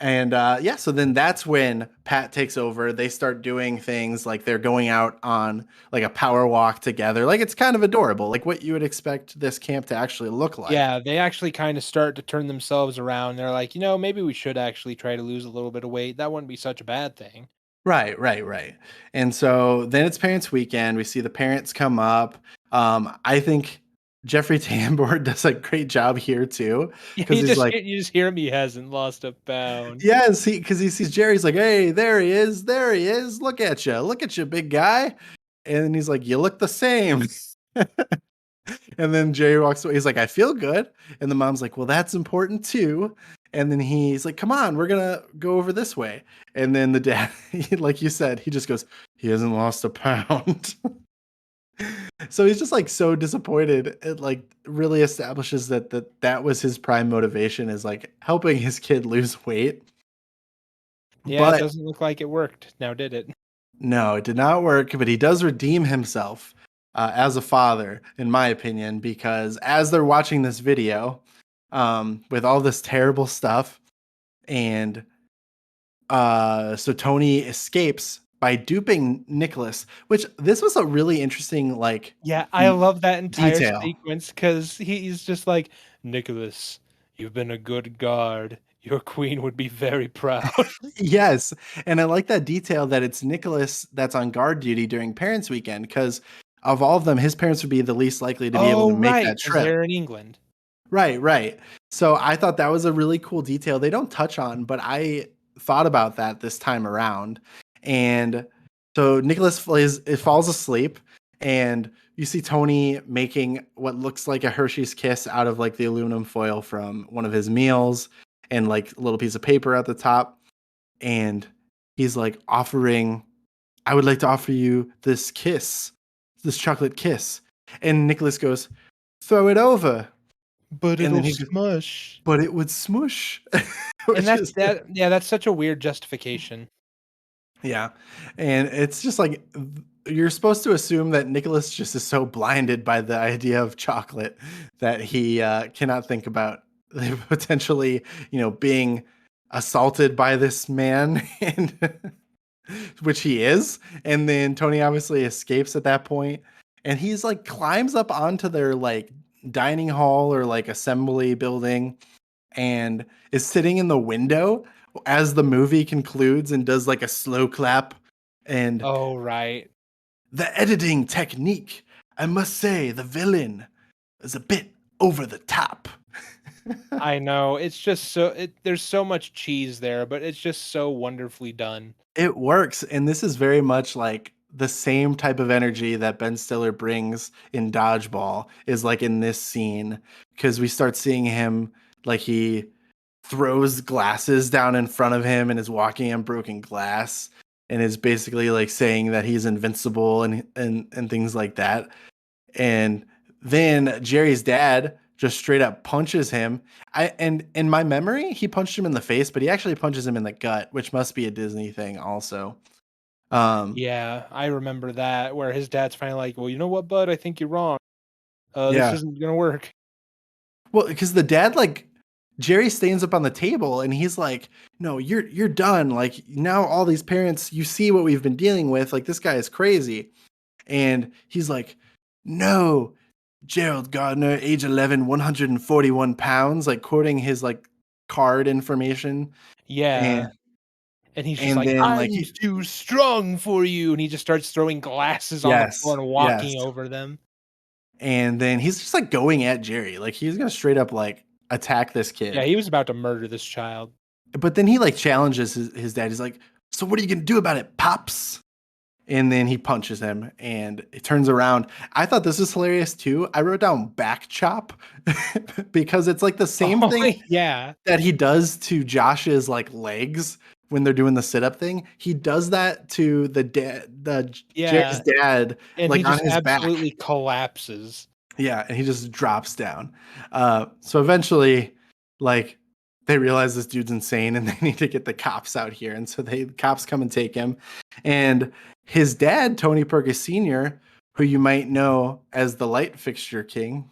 And yeah, so then that's when Pat takes over. They start doing things like they're going out on like a power walk together. Like it's kind of adorable, like what you would expect this camp to actually look like. Yeah, they actually kinda start to turn themselves around. They're like, maybe we should actually try to lose a little bit of weight. That wouldn't be such a bad thing." Right, right, right. And so then it's parents' weekend. We see the parents come up. I think Jeffrey Tambor does a great job here too, Yeah, because he's like, you just hear him. He hasn't lost a pound. yes, because he sees Jerry's like, hey, there he is, look at you, big guy, and he's like, you look the same. And then Jerry walks away. He's like, I feel good. And the mom's like, well, that's important too. And then he's like, come on, we're going to go over this way. And then the dad, like you said, he just goes, he hasn't lost a pound. So he's just like so disappointed. It like really establishes that was his prime motivation, is like helping his kid lose weight. Yeah, it But doesn't look like it worked. Now, did it? no, it did not work, but he does redeem himself as a father, in my opinion, because as they're watching this video with all this terrible stuff, and so Tony escapes by duping Nicholas, which this was a really interesting like Yeah, I love that entire detail. sequence because he's just like, Nicholas, you've been a good guard. Your queen would be very proud. Yes, and I like that detail that it's Nicholas that's on guard duty during Parents Weekend, because of all of them, his parents would be the least likely to be able to Oh, make right, that because trip. they're in England. Right, right. So I thought that was a really cool detail they don't touch on, but I thought about that this time around. And so it falls asleep, and you see Tony making what looks like a Hershey's Kiss out of like the aluminum foil from one of his meals, and like a little piece of paper at the top. And he's like offering, I would like to offer you this kiss, this chocolate kiss. And Nicholas goes, throw it over. But And then it'll he goes, smush. but it would smush, And which that's is that yeah, that's such a weird justification. yeah. And it's just like you're supposed to assume that Nicholas just is so blinded by the idea of chocolate that he cannot think about potentially, being assaulted by this man, and which he is. And then Tony obviously escapes at that point, and he's like climbs up onto their like dining hall or like assembly building, and is sitting in the window as the movie concludes and does like a slow clap. And Oh, right. the editing technique, I must say, the villain is a bit over the top. I know, it's just there's so much cheese there, but it's just so wonderfully done. It works. And this is very much like the same type of energy that Ben Stiller brings in Dodgeball is like in this scene, because we start seeing him like he throws glasses down in front of him and is walking on broken glass, and is basically like saying that he's invincible, and things like that. And then Jerry's dad just straight up punches him. And in my memory, he punched him in the face, but he actually punches him in the gut, which must be a Disney thing also. Um, Yeah, I remember that, where his dad's finally like, "Well, you know what, bud? I think you're wrong. This yeah. isn't gonna work." Well, because the dad like Jerry stands up on the table and he's like, "No, you're done. Like now all these parents, you see what we've been dealing with. Like this guy is crazy." And he's like, "No, Gerald Gardner, age 11, 141 pounds," like quoting his like card information. Yeah, And and he's just and like, then like "I'm too strong for you," and he just starts throwing glasses on the yes, floor and yes. walking over them. And then he's just like going at Jerry. Like he's gonna straight up like attack this Yeah, kid. he was about to murder this child. But then he like challenges his dad. He's like, "So what are you gonna do about it, Pops?" And then he punches him and it turns around. I thought this was hilarious too. I wrote down back chop because it's like the same Oh, thing yeah, that he does to Josh's like legs when they're doing the sit-up thing. He does that to Jerry's yeah, dad, and he like on just his back. absolutely collapses. Yeah, and he just drops down. So eventually, like they realize this dude's insane and they need to get the cops out here. And so the cops come and take him. And his dad, Tony Perkis Sr., who you might know as the light fixture king.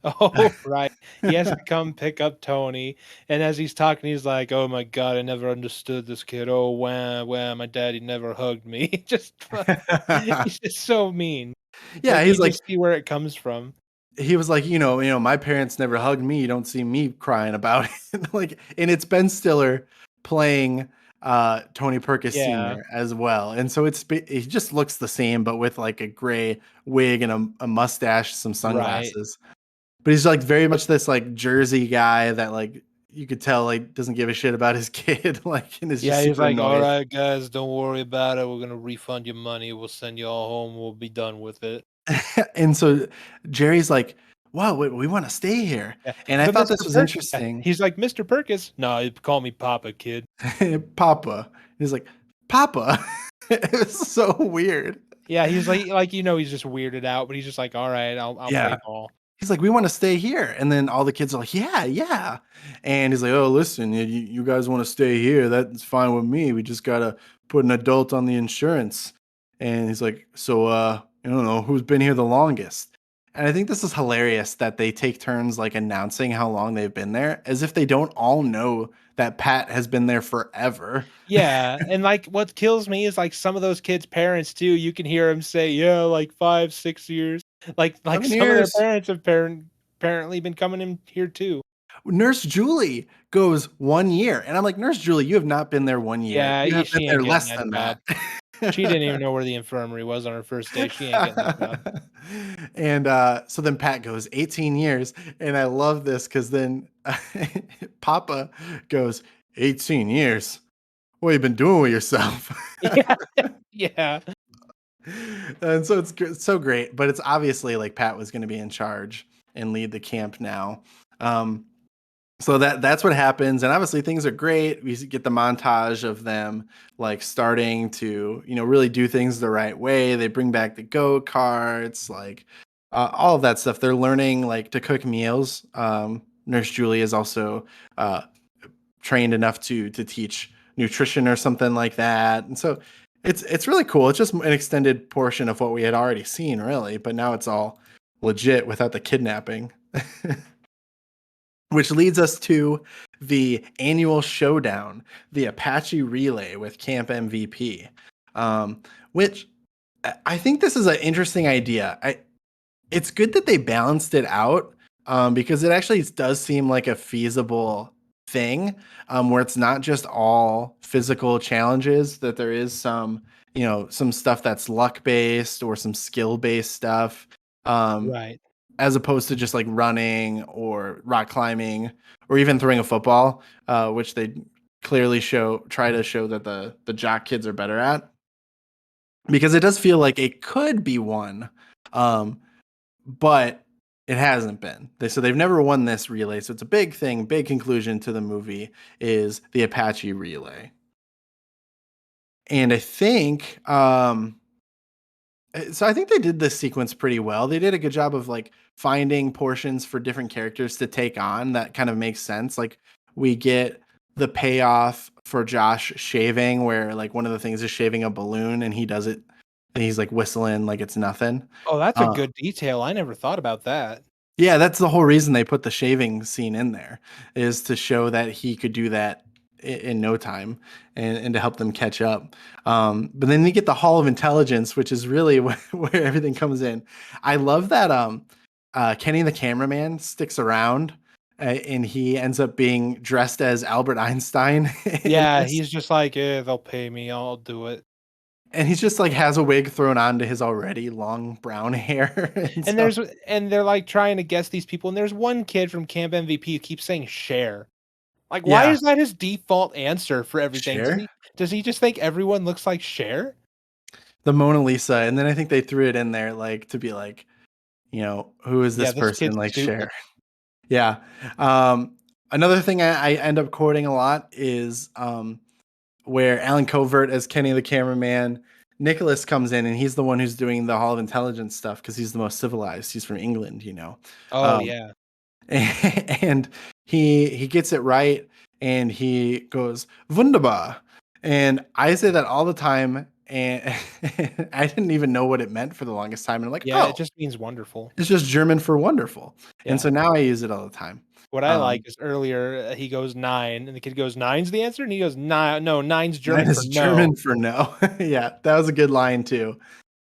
Oh, right. He has to come pick up Tony, and as he's talking, he's like, "Oh my god, I never understood this kid. Oh, wow, wow, my daddy never hugged me." Just he's just so mean. Yeah, Like, you he's like, just see where it comes from. he was like, my parents never hugged me. You don't see me crying about it. Like, and it's Ben Stiller playing Tony Perkis Yeah, Sr. as well. And so he just looks the same, but with like a gray wig and a mustache, some right. sunglasses. but he's like very much this like Jersey guy that like you could tell like doesn't give a shit about his kid, like, and is Yeah, just he's super like, "All annoyed. right, guys, don't worry about it. We're gonna refund your money. We'll send you all home. We'll be done with it." And so Jerry's like, "Wow, we want to stay here." Yeah, And I but thought Mr. this was Perk yeah, interesting. he's like, "Mr. Perkins." "No, you call me Papa, kid." Papa. He's like, Papa. It was so weird. Yeah, he's like, he's just weirded out, but he's just like, "All right, I'll play Yeah. ball." He's like, we want to stay here. And then all the kids are like, yeah, yeah. And he's like, oh, listen, you guys want to stay here. That's fine with me. We just got to put an adult on the insurance. And he's like, so, I don't know who's been here the longest. And I think this is hilarious that they take turns like announcing how long they've been there as if they don't all know that Pat has been there forever. Yeah, and, like, what kills me is, like, some of those kids' parents too, you can hear them say, "Yeah, like 5, 6 years." Like, 7 some of their years. parents have apparently been coming in here too. Nurse Julie goes 1 year. And I'm like, Nurse Julie, you have not been there 1 year. Yeah, You have been she there ain't getting less that than job. that. She didn't even know where the infirmary was on her first day. She ain't getting that job. And so then Pat goes 18 years. And I love this because then Papa goes 18 years. What have you been doing with yourself? Yeah, yeah. And so it's so great. But it's obviously like Pat was going to be in charge and lead the camp now. Um, so that's what happens, and obviously things are great. We get the montage of them like starting to really do things the right way. They bring back the go-karts, like all of that stuff. They're learning like to cook meals. Nurse Julie is also uh, trained enough to teach nutrition or something like that, and so it's really cool. It's just an extended portion of what we had already seen, really, but now it's all legit without the kidnapping. Which leads us to the annual showdown, the Apache Relay with Camp MVP. Which I think this is an interesting idea. It's good that they balanced it out because it actually does seem like a feasible thing where it's not just all physical challenges, that there is some stuff that's luck based or some skill based stuff. Um, Right. as opposed to just like running or rock climbing or even throwing a football, which they clearly try to show that the jock kids are better at. Because it does feel like it could be won, but it hasn't been. So they've never won this relay. So it's a big thing, big conclusion to the movie is the Apache relay. And I think so I think they did this sequence pretty well. They did a good job of like finding portions for different characters to take on that kind of makes sense. Like we get the payoff for Josh shaving where like one of the things is shaving a balloon and he does it and he's like whistling like it's nothing. Oh, that's a Uh, good detail. I never thought about that. yeah, that's the whole reason they put the shaving scene in there is to show that he could do that in no time and to help them catch up. But then you get the Hall of Intelligence, which is really where everything comes in. I love that Kenny the cameraman sticks around and he ends up being dressed as Albert Einstein in Yeah, this. he's just like, "Eh, they'll pay me. I'll do it." And he's just like has a wig thrown onto his already long brown hair. And And so, there's and they're, like, trying to guess these people, and there's one kid from Camp MVP who keeps saying "share." Like, why yeah, is that his default answer for everything? share. Does he just think everyone looks like Cher? The Mona Lisa, and then I think they threw it in there like to be like, who is Yeah, this this person kid's like stupid. share? Yeah. Another thing I end up quoting a lot is where Alan Covert as Kenny the cameraman, Nicholas comes in and he's the one who's doing the Hall of Intelligence stuff because he's the most civilized. He's from England. Oh, Um, yeah. and he gets it right and he goes wunderbar, and I say that all the time, and I didn't even know what it meant for the longest time, and I'm like, Yeah, it oh, just means wonderful. it's just German for wonderful, and Yeah. so now I use it all the time. What I like um is earlier, he goes 9, and the kid goes, "9's the answer?" And he goes, No, nine's that German for is no." German for no. Yeah, that was a good line too.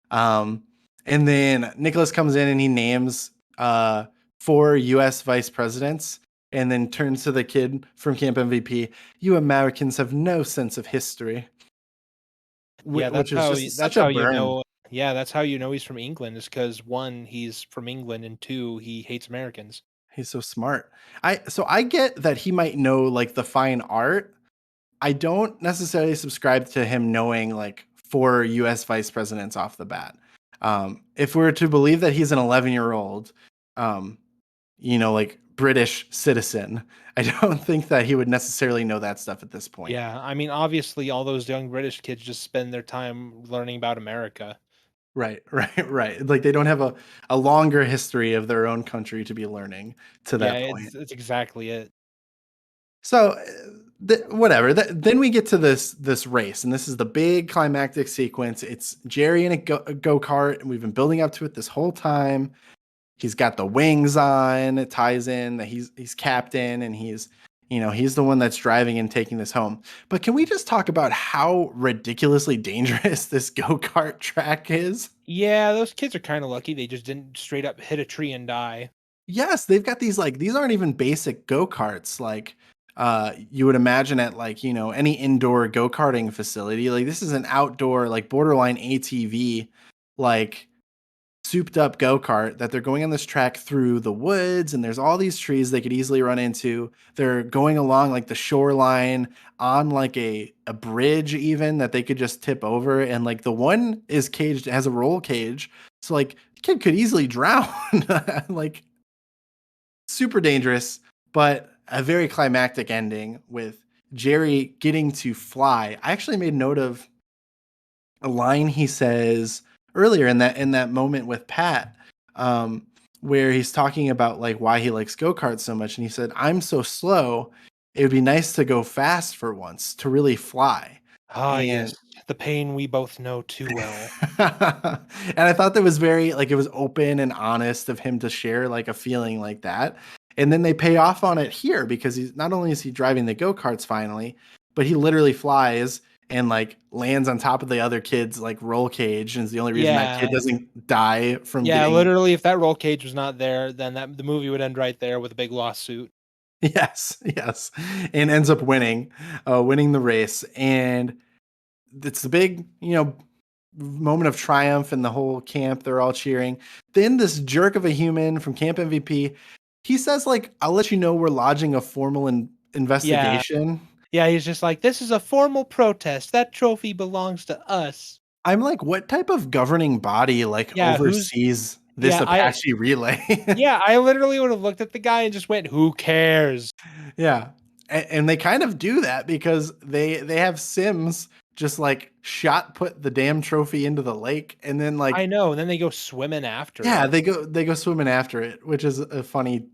um and then Nicholas comes in and he names 4 US vice presidents, and then turns to the kid from Camp MVP. You Americans have no sense of history, Yeah, which is just that's such a how you burn. know Yeah, that's how you know he's from England is because 1, he's from England, and 2, he hates Americans. He's so smart. I get that he might know like the fine art. I don't necessarily subscribe to him knowing like 4 US vice presidents off the bat. If we were to believe that he's an 11-year-old, um, like British citizen, I don't think that he would necessarily know that stuff at this point. Yeah, I mean, obviously, all those young British kids just spend their time learning about America. Right, right. Like they don't have a longer history of their own country to be learning to Yeah, that it's point. it's exactly it. So whatever. Then we get to this race, and this is the big climactic sequence. It's Jerry in a go kart, and we've been building up to it this whole time. He's got the wings on. It ties in that he's captain, and he's the one that's driving and taking this home. But can we just talk about how ridiculously dangerous this go kart track is? Yeah, those kids are kinda lucky they just didn't straight up hit a tree and die. Yes, they've got these aren't even basic go-karts like you would imagine at like, any indoor go-karting facility. Like this is an outdoor like borderline ATV like souped up go-kart that they're going on this track through the woods, and there's all these trees they could easily run into. They're going along like the shoreline on like a bridge even that they could just tip over, and like the one is caged, has a roll cage. So like the kid could easily drown. Like super dangerous, but a very climactic ending with Jerry getting to fly. I actually made note of a line he says earlier in that moment with Pat, um, where he's talking about like why he likes go-karts so much, and he said, "I'm so slow. It would be nice to go fast for once, to really fly." Ah, yes, And the pain we both know too well. and I thought that was very like it was open and honest of him to share like a feeling like that. And then they pay off on it here because he's not only is he driving the go-karts finally, but he literally flies and like lands on top of the other kid's like roll cage, and is the only reason that kid Yeah, doesn't die from yeah, getting. literally, if that roll cage was not there, then the movie would end right there with a big lawsuit. Yes, and ends up winning the race. And it's the big, moment of triumph, and the whole camp, they're all cheering. Then this jerk of a human from Camp MVP, he says like, "I'll let you know we're lodging a formal Yeah, investigation." yeah, he's just like, "This is a formal protest, that trophy belongs to us." I'm like, what type of governing body like Yeah, who's oversees this yeah, I Apache relay? yeah, I literally would have looked at the guy and just went, "Who cares?" Yeah. And they kind of do that because they have Sims just like shot put the damn trophy into the lake, and then I like, know, and then they go swimming after yeah, it. they go swimming after it, which is a funny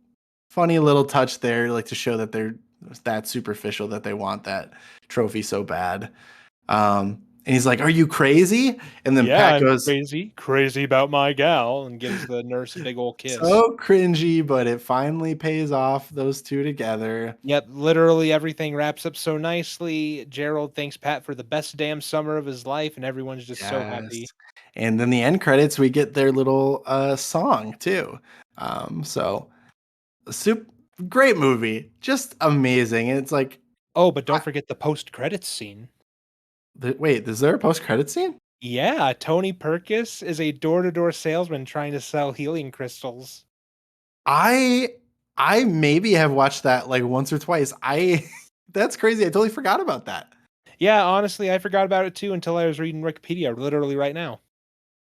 little touch there, like to show that they're that superficial, that they want that trophy so bad. And he's like, "Are you crazy?" And then "Yeah, Pat I'm goes, crazy, crazy about my gal," and gives the nurse a big ol' kiss. "So cringy, but it finally pays off, those two together." Yep, literally everything wraps up so nicely. Gerald thanks Pat for the best damn summer of his life, and everyone's just so Yes. happy. And then the end credits, we get their little song too. So soup great movie, just amazing. And it's like, Oh, but don't I, forget the post-credits scene. wait, is there a post credit scene? Yeah, Tony Perkis is a door-to-door salesman trying to sell healing crystals. I I maybe have watched that like once or twice. I That's crazy. I totally forgot about that. Yeah, honestly, I forgot about it too until I was reading Wikipedia literally right now.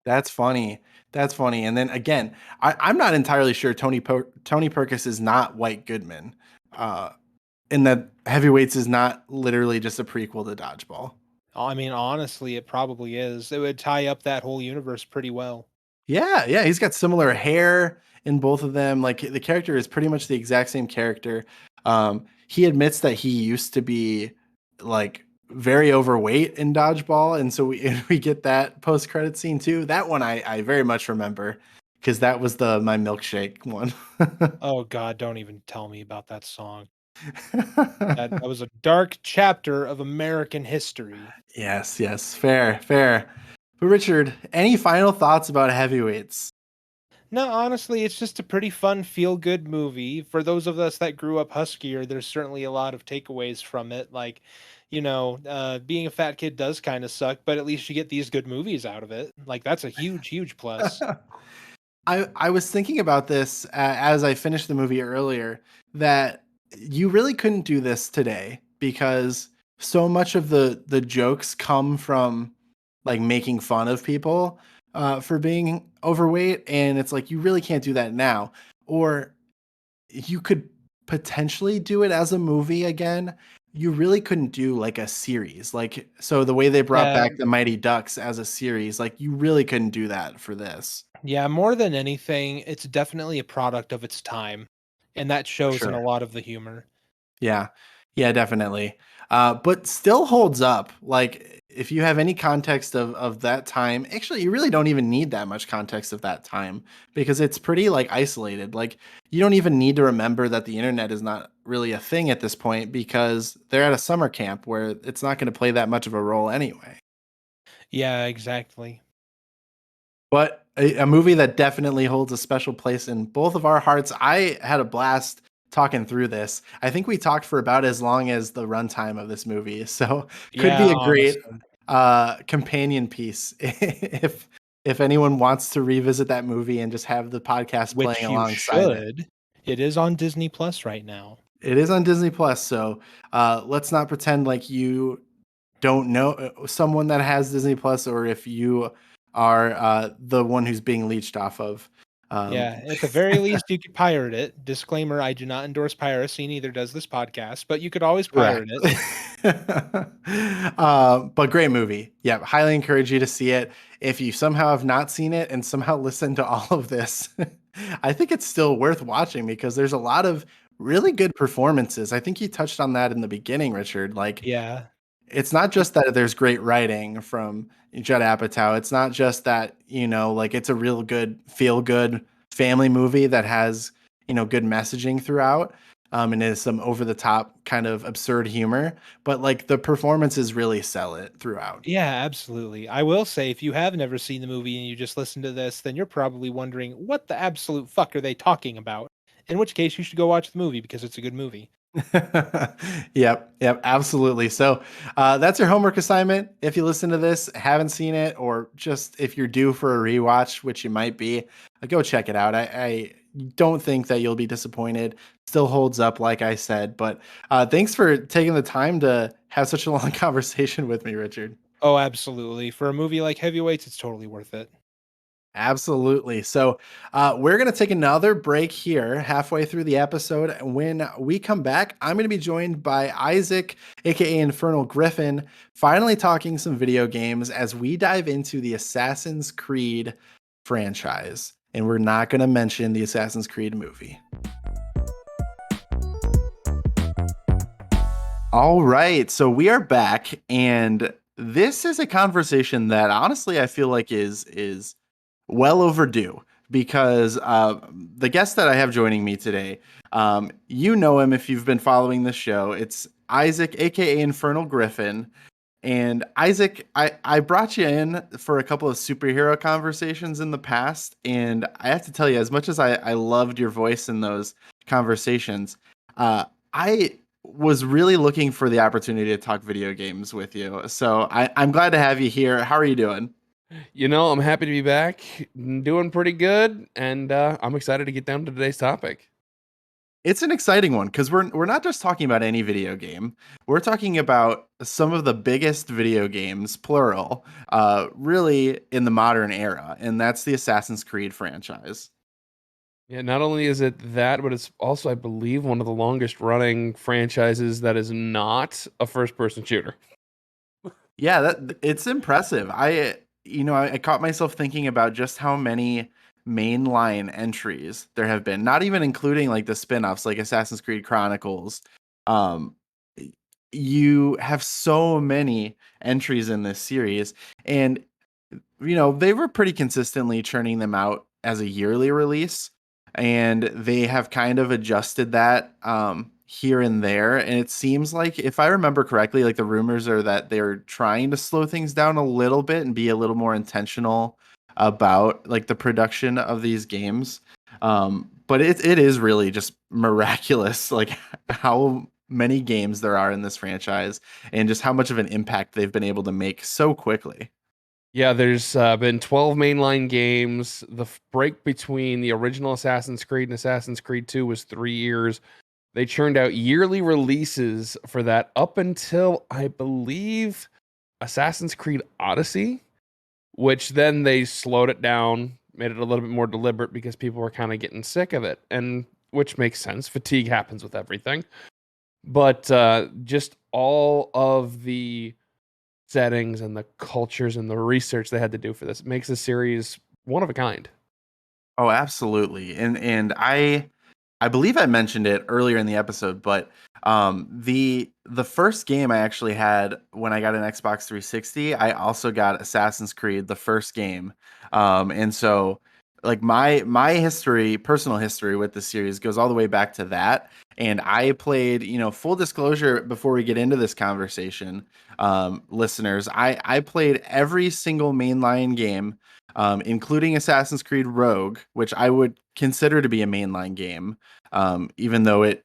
That's funny. That's funny. And then again, I'm not entirely sure Tony Perkis is not White Goodman. Uh, and that Heavyweights is not literally just a prequel to Dodgeball. I mean, honestly, it probably is. It would tie up that whole universe pretty well. Yeah, he's got similar hair in both of them. Like the character is pretty much the exact same character. He admits that he used to be like very overweight in Dodgeball, and so we and we get that post credit scene too. That one I very much remember because that was the My Milkshake one. Oh god, don't even tell me about that song. That was a dark chapter of American history. Yes, fair. But Richard, any final thoughts about Heavyweights? No, honestly, it's just a pretty fun feel-good movie. For those of us that grew up huskier, there's certainly a lot of takeaways from it. Like, being a fat kid does kind of suck, but at least you get these good movies out of it. Like that's a huge, huge plus. I was thinking about this as I finished the movie earlier, that you really couldn't do this today because so much of the jokes come from like making fun of people for being overweight, and it's like you really can't do that now. Or you could potentially do it as a movie again. You really couldn't do like a series. Like, so the way they brought Yeah, back the Mighty Ducks as a series, like you really couldn't do that for this. yeah, more than anything, it's definitely a product of its time, and that For shows in a sure. lot of the humor. Yeah. Yeah, definitely. But still holds up. Like if you have any context of that time, actually you really don't even need that much context of that time because it's pretty like isolated. Like you don't even need to remember that the internet is not really a thing at this point because they're at a summer camp where it's not going to play that much of a role anyway. Yeah, exactly. But a movie that definitely holds a special place in both of our hearts. I had a blast talking through this. I think we talked for about as long as the runtime of this movie, so could Yeah, be a great honestly, companion piece if anyone wants to revisit that movie and just have the podcast playing which you alongside it. should. It is on Disney Plus right now. It is on Disney Plus, so let's not pretend like you don't know someone that has Disney Plus, or if you are the one who's being leached off of. Um, Yeah, at the very least, you could pirate it. Disclaimer: I do not endorse piracy, neither does this podcast, but you could always correct. pirate it. But great movie. Yeah, highly encourage you to see it. If you somehow have not seen it and somehow listened to all of this, I think it's still worth watching because there's a lot of really good performances. I think you touched on that in the beginning, Richard. Like, Yeah, it's not it just that there's great writing from Judd Apatow. It's not just that, like it's a real good feel good family movie that has, good messaging throughout. And is some over the top kind of absurd humor, but like the performances really sell it throughout. yeah, absolutely. I will say, if you have never seen the movie and you just listen to this, then you're probably wondering, what the absolute fuck are they talking about? In which case, you should go watch the movie because it's a good movie. Yep, absolutely. So that's your homework assignment. If you listen to this, haven't seen it, or just if you're due for a rewatch, which you might be, go check it out. I don't think that you'll be disappointed. Still holds up, like I said. But thanks for taking the time to have such a long conversation with me, Richard. Oh, absolutely. For a movie like Heavyweights, it's totally worth it. Absolutely. So, we're going to take another break here halfway through the episode. When we come back, I'm going to be joined by Isaac, aka InfernalGriffin, finally talking some video games as we dive into the Assassin's Creed franchise. And we're not going to mention the Assassin's Creed movie. All right. So, we are back, and this is a conversation that honestly I feel like is well overdue because the guest that I have joining me today, you know him if you've been following the show. It's Isaac, aka Infernal Griffin. And Isaac, I brought you in for a couple of superhero conversations in the past. And I have to tell you, as much as I loved your voice in those conversations, I was really looking for the opportunity to talk video games with you. So I'm glad to have you here. How are you doing? I'm happy to be back, doing pretty good, and I'm excited to get down to today's topic. It's an exciting one because we're not just talking about any video game. We're talking about some of the biggest video games, plural, really in the modern era, and that's the Assassin's Creed franchise. Yeah, not only is it that, but it's also, I believe, one of the longest running franchises that is not a first person shooter. Yeah, that it's impressive. I caught myself thinking about just how many mainline entries there have been, not even including like the spin-offs like Assassin's Creed Chronicles. Um, you have so many entries in this series, and they were pretty consistently churning them out as a yearly release, and they have kind of adjusted that here and there. And it seems like, if I remember correctly, like the rumors are that they're trying to slow things down a little bit and be a little more intentional about like the production of these games. But it is really just miraculous, like how many games there are in this franchise and just how much of an impact they've been able to make so quickly. Yeah, there's been 12 mainline games. The break between the original Assassin's Creed and Assassin's Creed 2 was 3 years. They churned out yearly releases for that up until, I believe, Assassin's Creed Odyssey, which then they slowed it down, made it a little bit more deliberate because people were kind of getting sick of it, and which makes sense. Fatigue happens with everything. But just all of the settings and the cultures and the research they had to do for this makes the series one of a kind. Oh, absolutely. And I believe I mentioned it earlier in the episode, but the first game I actually had when I got an Xbox 360, I also got Assassin's Creed, the first game. And so like my history, personal history with the series goes all the way back to that. And I played, full disclosure before we get into this conversation, listeners, I played every single mainline game, including Assassin's Creed Rogue, which I would consider to be a mainline game, even though it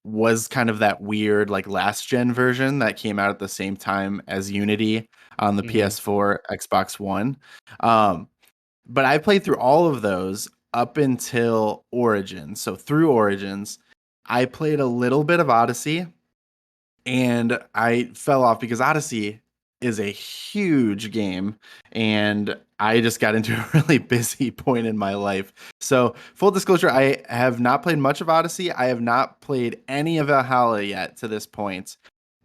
was kind of that weird like last gen version that came out at the same time as Unity on the Mhm. PS4, Xbox One. But I played through all of those up until Origins. So through Origins, I played a little bit of Odyssey and I fell off because Odyssey is a huge game and I just got into a really busy point in my life. So, full disclosure, I have not played much of Odyssey. I have not played any of Valhalla yet to this point.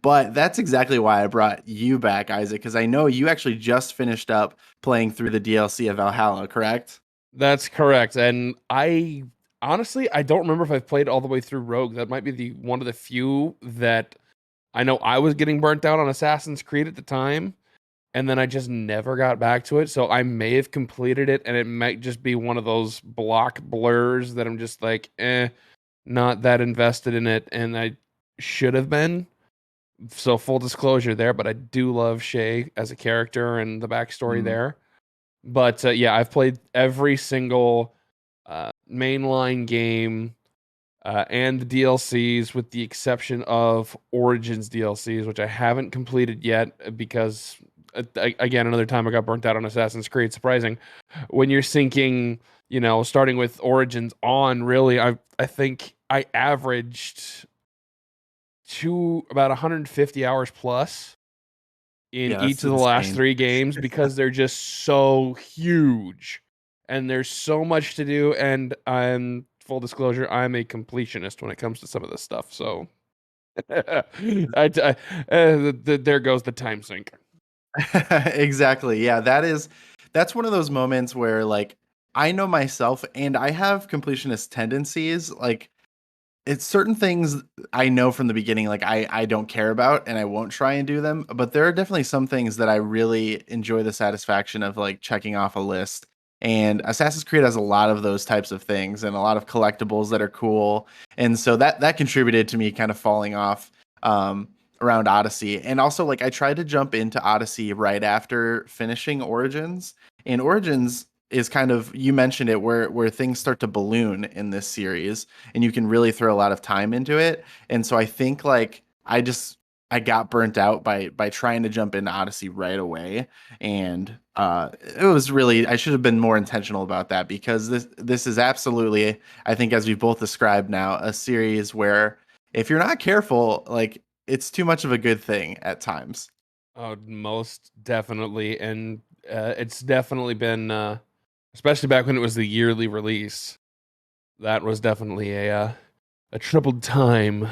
But that's exactly why I brought you back, Isaac, because I know you actually just finished up playing through the DLC of Valhalla, correct? That's correct. And I honestly, I don't remember if I've played all the way through Rogue. That might be the one of the few that I know I was getting burnt out on Assassin's Creed at the time, and then I just never got back to it. So I may have completed it, and it might just be one of those block blurs that I'm just like, not that invested in it, and I should have been. So full disclosure there, but I do love Shay as a character and the backstory Mm. there. But yeah, I've played every single mainline game and the DLCs, with the exception of Origins DLCs, which I haven't completed yet because, again, another time I got burnt out on Assassin's Creed. Surprising. When you're sinking, starting with Origins on, really, I think I averaged about 150 hours plus in Yeah, each that's of the last insane. 3 games because they're just so huge and there's so much to do. And I'm full disclosure, I'm a completionist when it comes to some of this stuff. So there goes the time sink. Exactly. Yeah, that's one of those moments where like I know myself and I have completionist tendencies. Like it's certain things I know from the beginning, like I don't care about and I won't try and do them. But there are definitely some things that I really enjoy the satisfaction of like checking off a list. And Assassin's Creed has a lot of those types of things and a lot of collectibles that are cool. And so that contributed to me kind of falling off um, around Odyssey. And also like I tried to jump into Odyssey right after finishing Origins. And Origins is kind of, you mentioned it, where things start to balloon in this series and you can really throw a lot of time into it. And so I think like I got burnt out by trying to jump into Odyssey right away. And it was really, I should have been more intentional about that because this is absolutely, I think as we've both described now, a series where if you're not careful, like it's too much of a good thing at times. Oh, most definitely. And it's definitely been, especially back when it was the yearly release, that was definitely a troubled time.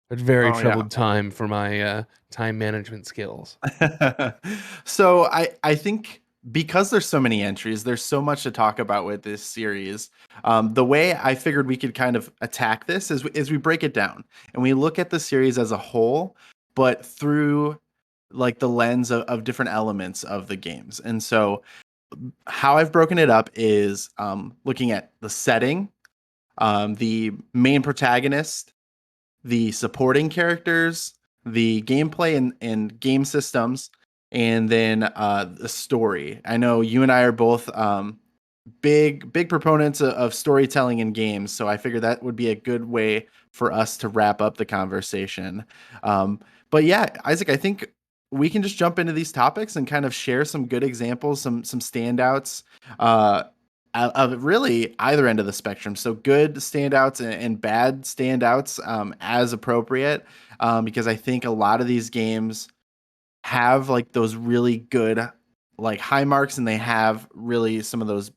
A very Oh yeah. troubled time for my time management skills. So I think because there's so many entries, there's so much to talk about with this series. The way I figured we could kind of attack this is we break it down and we look at the series as a whole, but through like the lens of different elements of the games. And so how I've broken it up is looking at the setting, the main protagonist, the supporting characters, the gameplay and game systems, and then the story. I know you and I are both big proponents of storytelling in games, so I figured that would be a good way for us to wrap up the conversation. But yeah, Isaac, I think we can just jump into these topics and kind of share some good examples, some standouts of really either end of the spectrum. So good standouts and bad standouts as appropriate, because I think a lot of these games have like those really good like high marks, and they have really some of those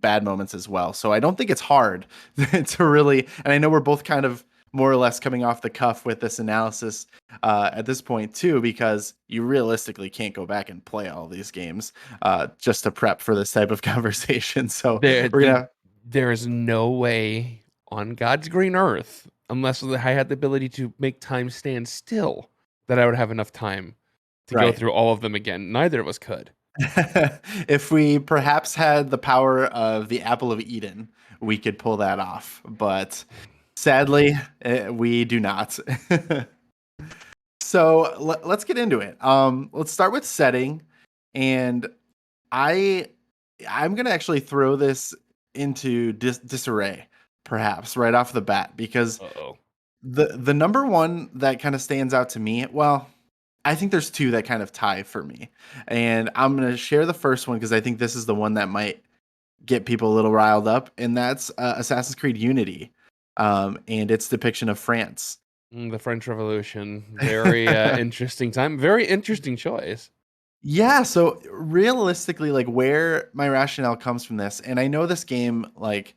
bad moments as well. So I don't think it's hard to really, and I know we're both kind of more or less coming off the cuff with this analysis at this point too, because you realistically can't go back and play all these games just to prep for this type of conversation. So There, we're gonna there is no way on God's green earth, unless I had the ability to make time stand still, that I would have enough time to go right. through all of them again. Neither of us could. If we perhaps had the power of the apple of Eden, we could pull that off. But sadly, we do not. So let's get into it. Let's start with setting, and I I'm gonna actually throw this into disarray, perhaps right off the bat, because Uh-oh. the number one that kind of stands out to me. Well, I think there's two that kind of tie for me, and I'm gonna share the first one because I think this is the one that might get people a little riled up, and that's Assassin's Creed Unity, and its depiction of France. The French Revolution. Very interesting time. Very interesting choice. Yeah, so realistically, like where my rationale comes from this, and I know this game, like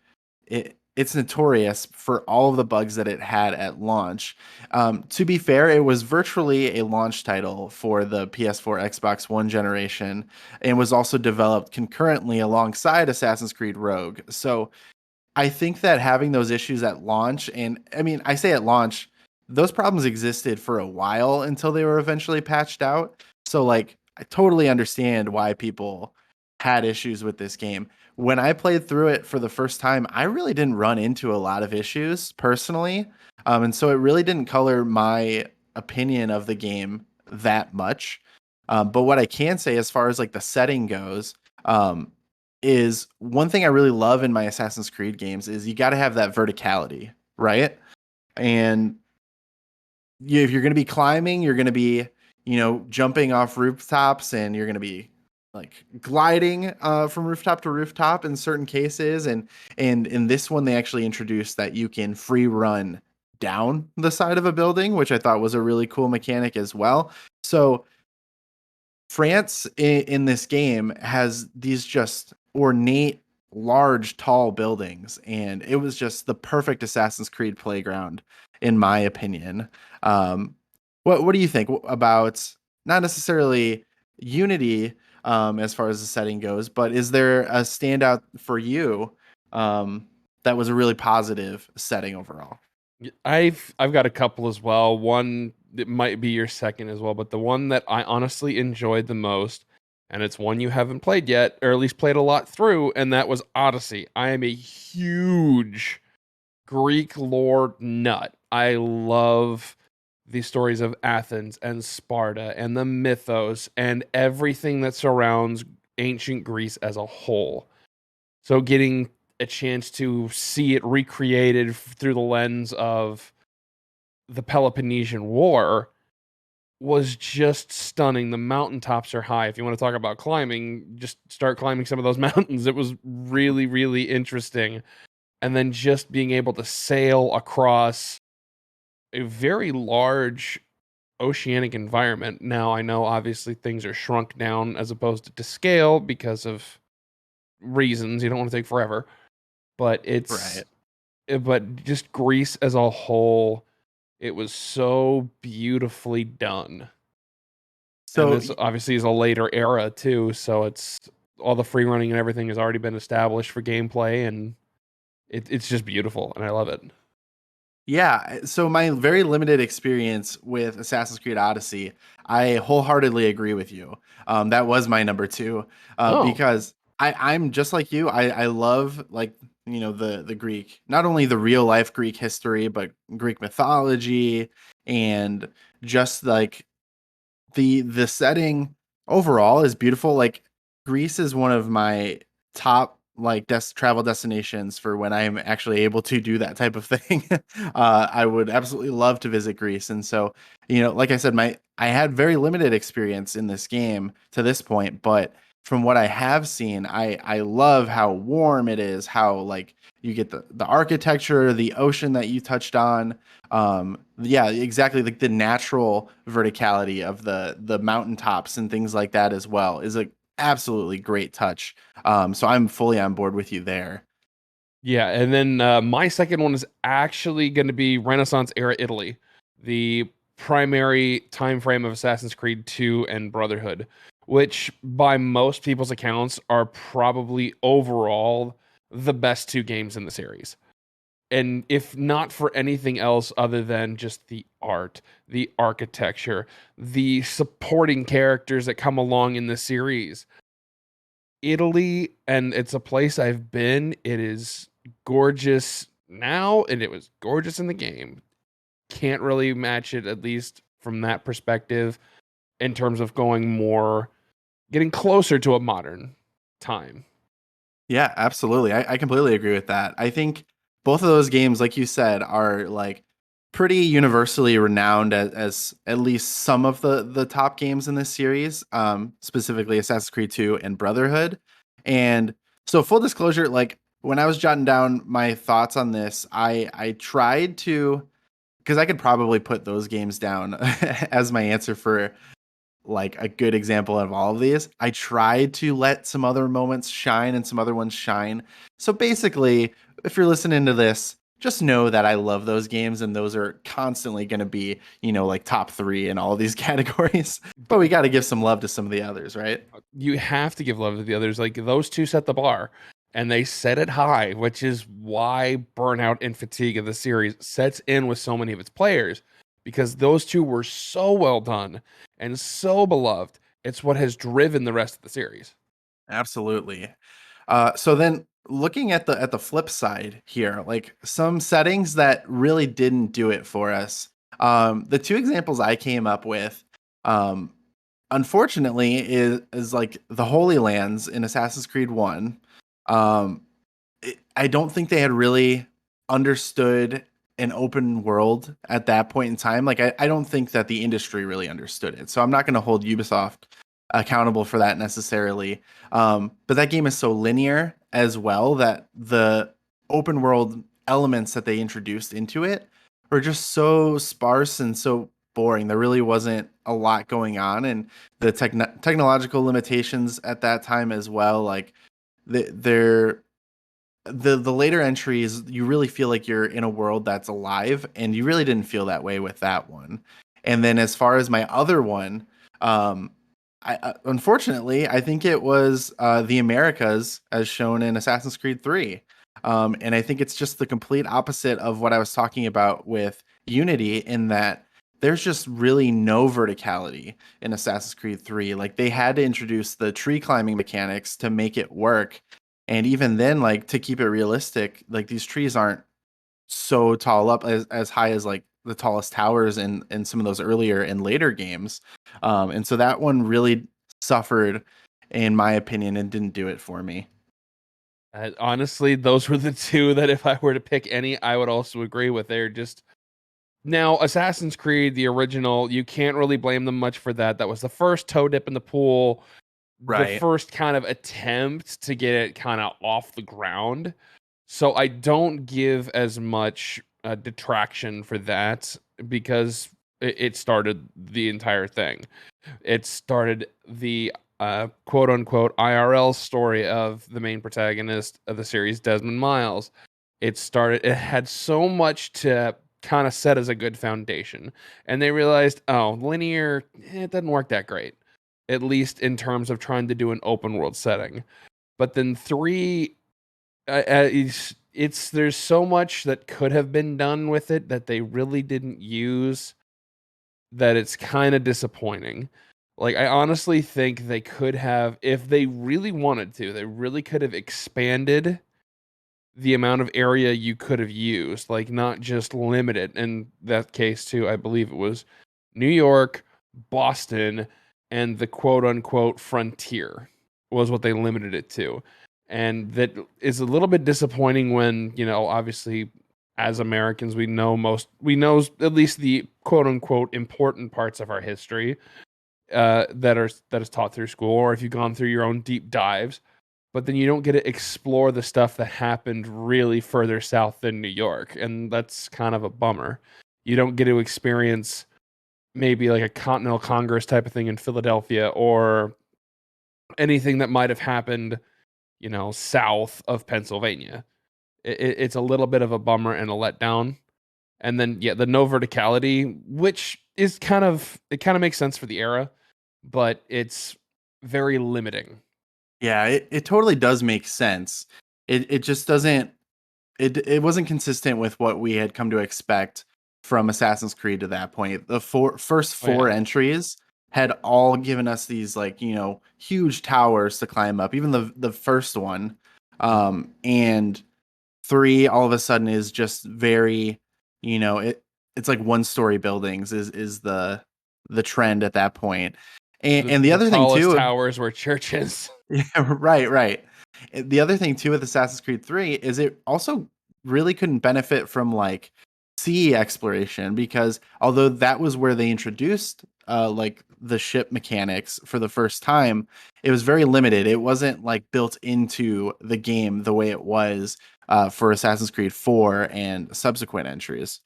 it's notorious for all of the bugs that it had at launch. To be fair, it was virtually a launch title for the PS4, Xbox One generation, and was also developed concurrently alongside Assassin's Creed Rogue. So I think that having those issues at launch, and I mean, I say at launch, those problems existed for a while until they were eventually patched out. So, like, I totally understand why people had issues with this game. When I played through it for the first time, I really didn't run into a lot of issues personally. And so it really didn't color my opinion of the game that much. But what I can say, as far as like the setting goes, um, is one thing I really love in my Assassin's Creed games is you got to have that verticality, right? And if you're going to be climbing, you're going to be, jumping off rooftops, and you're going to be like gliding from rooftop to rooftop in certain cases. And in this one, they actually introduced that you can free run down the side of a building, which I thought was a really cool mechanic as well. So France in this game has these just ornate, large, tall buildings, and it was just the perfect Assassin's Creed playground, in my opinion. Um, what do you think about not necessarily Unity as far as the setting goes, but is there a standout for you that was a really positive setting overall? I've got a couple as well. One that might be your second as well, but the one that I honestly enjoyed the most, and it's one you haven't played yet, or at least played a lot through, and that was Odyssey. I am a huge Greek lore nut. I love the stories of Athens and Sparta and the mythos and everything that surrounds ancient Greece as a whole. So getting a chance to see it recreated through the lens of the Peloponnesian War was just stunning. The mountaintops are high. If you want to talk about climbing, just start climbing some of those mountains. It was really, really interesting. And then just being able to sail across a very large oceanic environment. Now, I know obviously things are shrunk down as opposed to scale because of reasons. You don't want to take forever, but Right. but just Greece as a whole, it was so beautifully done. And So this obviously is a later era too, so it's all the free running and everything has already been established for gameplay, and it's just beautiful, and I love it. yeah, so my very limited experience with Assassin's Creed Odyssey, I wholeheartedly agree with you. That was my number two, Oh, because I'm just like you. I love like the Greek, not only the real life Greek history, but Greek mythology, and just like the setting overall is beautiful. Like Greece is one of my top like travel destinations for when I'm actually able to do that type of thing. I would absolutely love to visit Greece. And so, like I said, I had very limited experience in this game to this point, but from what I have seen, I love how warm it is, how like you get the architecture, the ocean that you touched on. Yeah, exactly. Like the natural verticality of the mountaintops and things like that as well is a absolutely great touch. So I'm fully on board with you there. Yeah, and then my second one is actually going to be Renaissance era Italy, the primary time frame of Assassin's Creed 2 and Brotherhood, which by most people's accounts are probably overall the best two games in the series. And if not for anything else other than just the art, the architecture, the supporting characters that come along in the series, Italy, and it's a place I've been. It is gorgeous now, and it was gorgeous in the game. Can't really match it, at least from that perspective, in terms of getting closer to a modern time. Yeah, absolutely. I completely agree with that. I think both of those games, like you said, are like pretty universally renowned as at least some of the top games in this series, specifically Assassin's Creed 2 and Brotherhood. And so full disclosure, like when I was jotting down my thoughts on this, I tried to, because I could probably put those games down as my answer for like a good example of all of these. I tried to let some other moments shine and some other ones shine. So basically, if you're listening to this, just know that I love those games and those are constantly going to be, like top 3 in all of these categories. But we got to give some love to some of the others, right? You have to give love to the others. Like those two set the bar, and they set it high, which is why burnout and fatigue of the series sets in with so many of its players, because those two were so well done and so beloved. It's what has driven the rest of the series. Absolutely. So then looking at the flip side here, like some settings that really didn't do it for us. The two examples I came up with, um, unfortunately, is like the Holy Lands in Assassin's Creed 1. Um, I don't think they had really understood an open world at that point in time. Like I don't think that the industry really understood it. So I'm not going to hold Ubisoft accountable for that necessarily. But that game is so linear as well that the open world elements that they introduced into it were just so sparse and so boring. There really wasn't a lot going on, and the technological limitations at that time as well. Like they're the later entries, you really feel like you're in a world that's alive, and you really didn't feel that way with that one. And then as far as my other one, um, I unfortunately I think it was the Americas as shown in Assassin's Creed 3. And I think it's just the complete opposite of what I was talking about with Unity, in that there's just really no verticality in Assassin's Creed 3. Like they had to introduce the tree climbing mechanics to make it work, and even then, like to keep it realistic, like these trees aren't so tall up as high as like the tallest towers in some of those earlier and later games. And so that one really suffered, in my opinion, and didn't do it for me. Honestly, those were the two that if I were to pick any, I would also agree with. They're just now Assassin's Creed, the original. You can't really blame them much for that. That was the first toe dip in the pool, the Right. first kind of attempt to get it kind of off the ground. So I don't give as much detraction for that because it started the entire thing. It started the quote unquote IRL story of the main protagonist of the series, Desmond Miles. It had so much to kind of set as a good foundation. And they realized, oh, linear, it doesn't work that great, at least in terms of trying to do an open world setting. But then three, there's so much that could have been done with it that they really didn't use, that it's kind of disappointing. Like I honestly think they could have, if they really wanted to, they really could have expanded the amount of area you could have used, like not just limit it. In that case too, I believe it was New York, Boston, and the quote unquote frontier was what they limited it to. And that is a little bit disappointing when, obviously as Americans, we know at least the quote unquote important parts of our history that is taught through school, or if you've gone through your own deep dives, but then you don't get to explore the stuff that happened really further south than New York. And that's kind of a bummer. You don't get to experience maybe like a Continental Congress type of thing in Philadelphia, or anything that might have happened, south of Pennsylvania. It's a little bit of a bummer and a letdown. And then, yeah, the no verticality, which is kind of makes sense for the era, but it's very limiting. Yeah, it totally does make sense. It just doesn't it wasn't consistent with what we had come to expect from Assassin's Creed to that point. The first Oh, yeah. four entries had all given us these like, huge towers to climb up, even the first one. And 3 all of a sudden is just very, it's like one story buildings is the trend at that point. And the The other thing tallest too, towers were churches. yeah, right. The other thing too with Assassin's Creed 3 is it also really couldn't benefit from like sea exploration, because although that was where they introduced like the ship mechanics for the first time, it was very limited. It wasn't like built into the game the way it was for Assassin's Creed 4 and subsequent entries.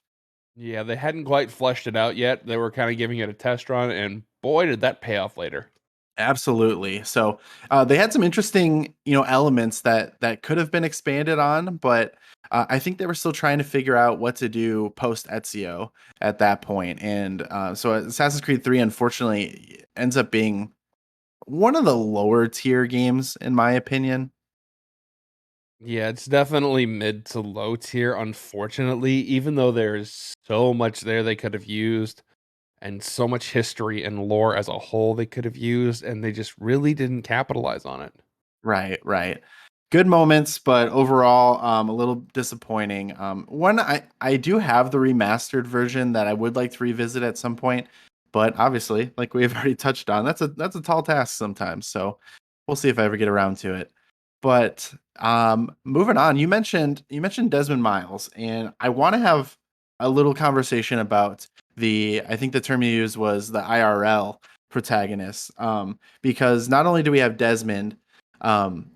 Yeah, they hadn't quite fleshed it out yet. They were kind of giving it a test run, and boy, did that pay off later. Absolutely. So they had some interesting, elements that could have been expanded on, but I think they were still trying to figure out what to do post Ezio at that point. And so Assassin's Creed 3, unfortunately, ends up being one of the lower tier games, in my opinion. Yeah, it's definitely mid to low tier, unfortunately, even though there's so much there they could have used, and so much history and lore as a whole they could have used, and they just really didn't capitalize on it. Right. Good moments, but overall, a little disappointing. One, I do have the remastered version that I would like to revisit at some point, but obviously, like we've already touched on, that's a tall task sometimes. So we'll see if I ever get around to it. But moving on, you mentioned Desmond Miles, and I want to have a little conversation about I think the term you used was the IRL protagonist, because not only do we have Desmond, um,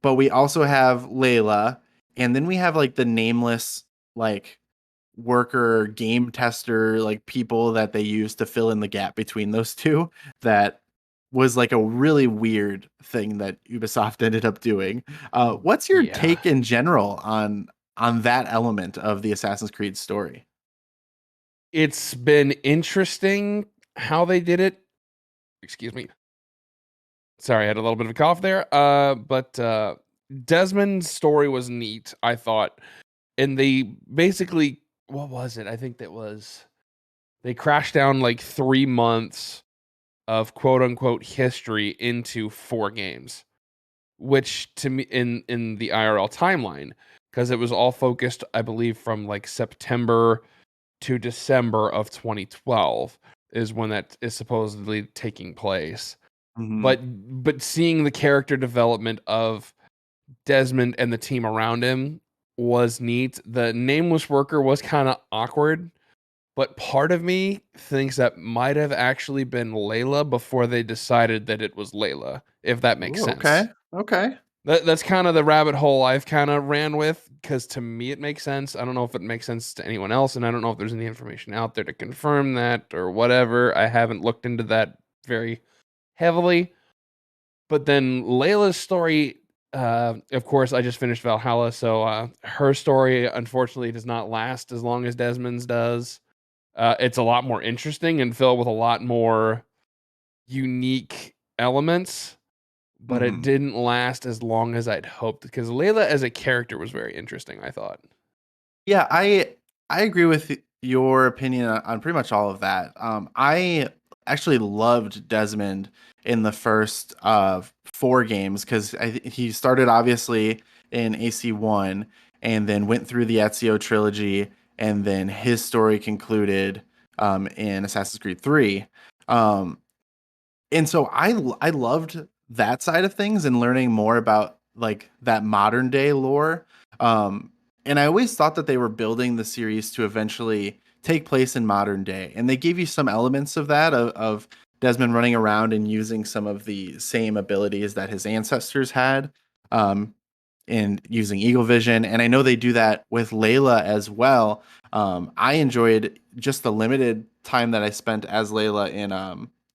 but we also have Layla, and then we have like the nameless like worker game tester like people that they use to fill in the gap between those two. That was like a really weird thing that Ubisoft ended up doing. What's your Yeah. take in general on that element of the Assassin's Creed story? It's been interesting how they did it. Excuse me. Sorry, I had a little bit of a cough there. But Desmond's story was neat, I thought. And they basically, what was it? I think that was they crashed down like 3 months of quote unquote history into 4 games, which to me in the IRL timeline, because it was all focused, I believe, from like September to December of 2012 is when that is supposedly taking place. Hmm. But seeing the character development of Desmond and the team around him was neat. The nameless worker was kind of awkward, but part of me thinks that might have actually been Layla before they decided that it was Layla, if that makes Ooh, okay. sense. Okay. That's kind of the rabbit hole I've kind of ran with, because to me it makes sense. I don't know if it makes sense to anyone else, and I don't know if there's any information out there to confirm that or whatever. I haven't looked into that very heavily. But then Layla's story, of course, I just finished Valhalla, so her story unfortunately does not last as long as Desmond's does. It's a lot more interesting and filled with a lot more unique elements, but it Hmm. didn't last as long as I'd hoped, because Layla as a character was very interesting, I thought. Yeah, I agree with your opinion on pretty much all of that. I actually loved Desmond in the first 4 games, because he started obviously in AC1 and then went through the Ezio trilogy, and then his story concluded in Assassin's Creed 3. Um, and so I loved that side of things and learning more about like that modern day lore. And I always thought that they were building the series to eventually take place in modern day. And they gave you some elements of that, of Desmond running around and using some of the same abilities that his ancestors had, um, and using Eagle Vision. And I know they do that with Layla as well. I enjoyed just the limited time that I spent as Layla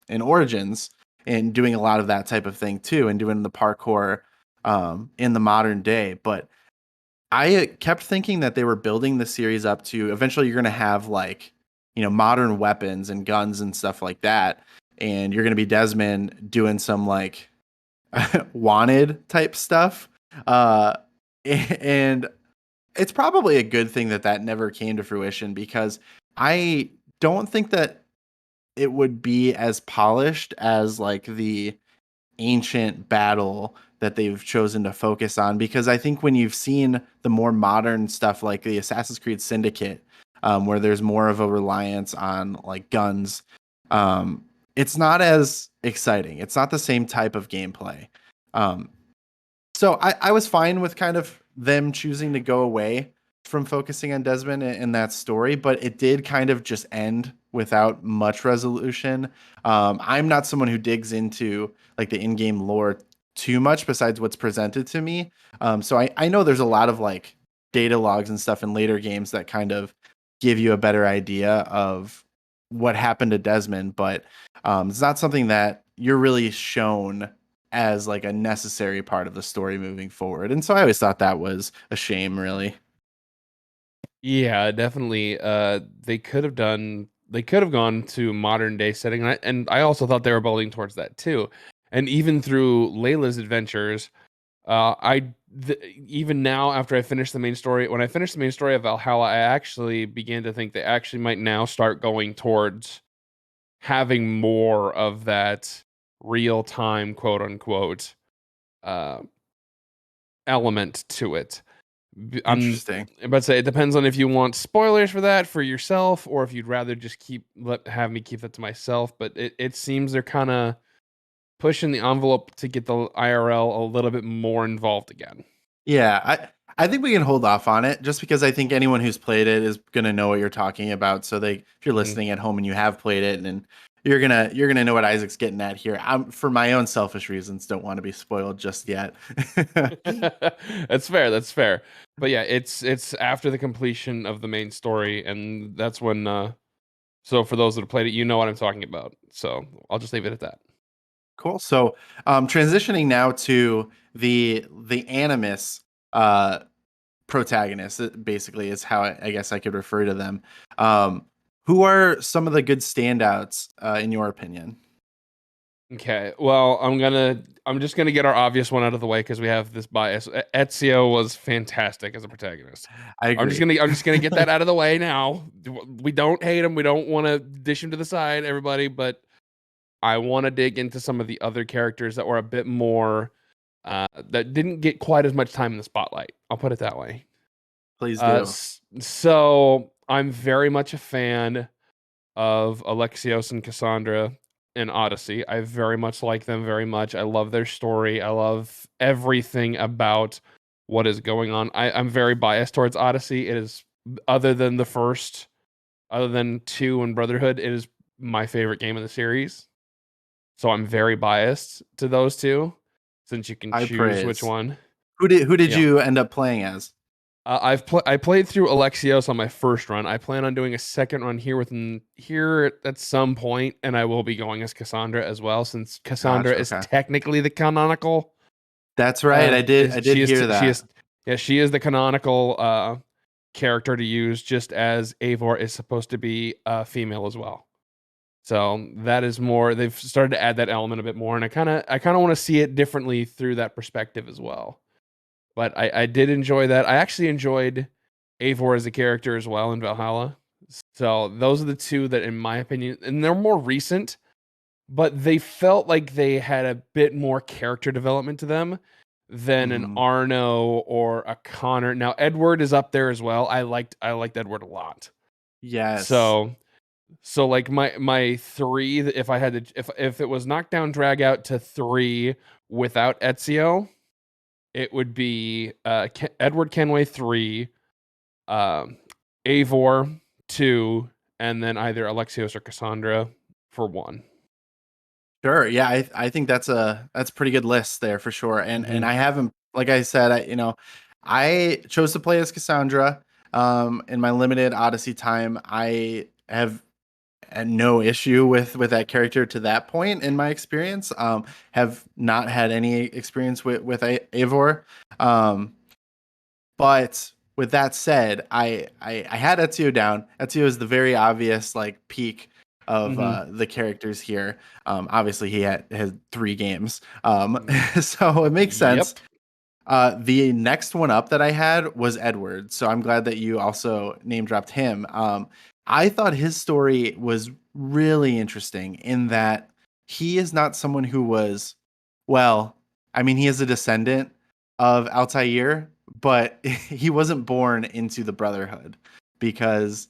in Origins, and doing a lot of that type of thing too, and doing the parkour in the modern day. But I kept thinking that they were building the series up to eventually you're going to have like, modern weapons and guns and stuff like that. And you're going to be Desmond doing some like wanted type stuff. Uh, and it's probably a good thing that that never came to fruition, because I don't think that it would be as polished as like the ancient battle that they've chosen to focus on. Because I think when you've seen the more modern stuff like the Assassin's Creed Syndicate, where there's more of a reliance on like guns, it's not as exciting. It's not the same type of gameplay. Um, so I was fine with kind of them choosing to go away from focusing on Desmond in that story, but it did kind of just end without much resolution. I'm not someone who digs into like the in-game lore too much besides what's presented to me. So I know there's a lot of like data logs and stuff in later games that kind of give you a better idea of what happened to Desmond, but it's not something that you're really shown as like a necessary part of the story moving forward. And so I always thought that was a shame, really. Yeah, definitely. They could have gone to modern day setting, and I also thought they were building towards that too. And even through Layla's adventures, even now after I finished the main story, when I finished the main story of Valhalla, I actually began to think they actually might now start going towards having more of that real time, quote unquote, uh, element to it. I'm Interesting. about to say it depends on if you want spoilers for that for yourself, or if you'd rather just have me keep that to myself. But it seems they're kind of pushing the envelope to get the IRL a little bit more involved again. Yeah, I think we can hold off on it, just because I think anyone who's played it is gonna know what you're talking about. So if you're Mhm. listening at home and you have played it, and you're gonna know what Isaac's getting at here. I'm, for my own selfish reasons, don't want to be spoiled just yet. That's fair. That's fair. But yeah, it's after the completion of the main story, and that's when. So for those that have played it, you know what I'm talking about. So I'll just leave it at that. Cool. So, transitioning now to the Animus uh, protagonist, basically is how I guess I could refer to them. Who are some of the good standouts in your opinion? Okay. Well, I'm just gonna get our obvious one out of the way because we have this bias. Ezio was fantastic as a protagonist. I agree. I'm just gonna get that out of the way now. We don't hate him. We don't want to dish him to the side, everybody. But I want to dig into some of the other characters that were a bit more that didn't get quite as much time in the spotlight. I'll put it that way. Please do. So I'm very much a fan of Alexios and Cassandra in Odyssey. I very much like them very much. I love their story. I love everything about what is going on. I'm very biased towards Odyssey. It is, other than the first, other than 2 and Brotherhood, it is my favorite game in the series. So I'm very biased to those two, since you can I choose which praise. one. Who did Yeah. you end up playing as? I played through Alexios on my first run. I plan on doing a second run here at some point, and I will be going as Cassandra as well, since Cassandra Gotcha. is Okay. technically the canonical. That's right. I did hear She that. is yeah, she is the canonical character to use, just as Eivor is supposed to be female as well. So that is more. They've started to add that element a bit more, and I kind of want to see it differently through that perspective as well. But I did enjoy that. I actually enjoyed Eivor as a character as well in Valhalla. So those are the two that, in my opinion, and they're more recent, but they felt like they had a bit more character development to them than an Mhm. Arno or a Connor. Now Edward is up there as well. I liked Edward a lot. Yes. So like my three, if I had to, if it was knockdown drag out to 3 without Ezio, it would be Edward Kenway 3, Eivor 2, and then either Alexios or Cassandra for 1. Sure. Yeah, I think that's a pretty good list there for sure. And I haven't, like I said, I chose to play as Cassandra. In my limited Odyssey time, I have had no issue with that character to that point in my experience. Have not had any experience with Eivor. But with that said, I had Ezio down. Ezio is the very obvious like peak of the characters here. Obviously, he has 3 games, so it makes sense. Yep. The next one up that I had was Edward, so I'm glad that you also name dropped him. I thought his story was really interesting in that he is not someone who was, well, I mean, he is a descendant of Altair, but he wasn't born into the Brotherhood because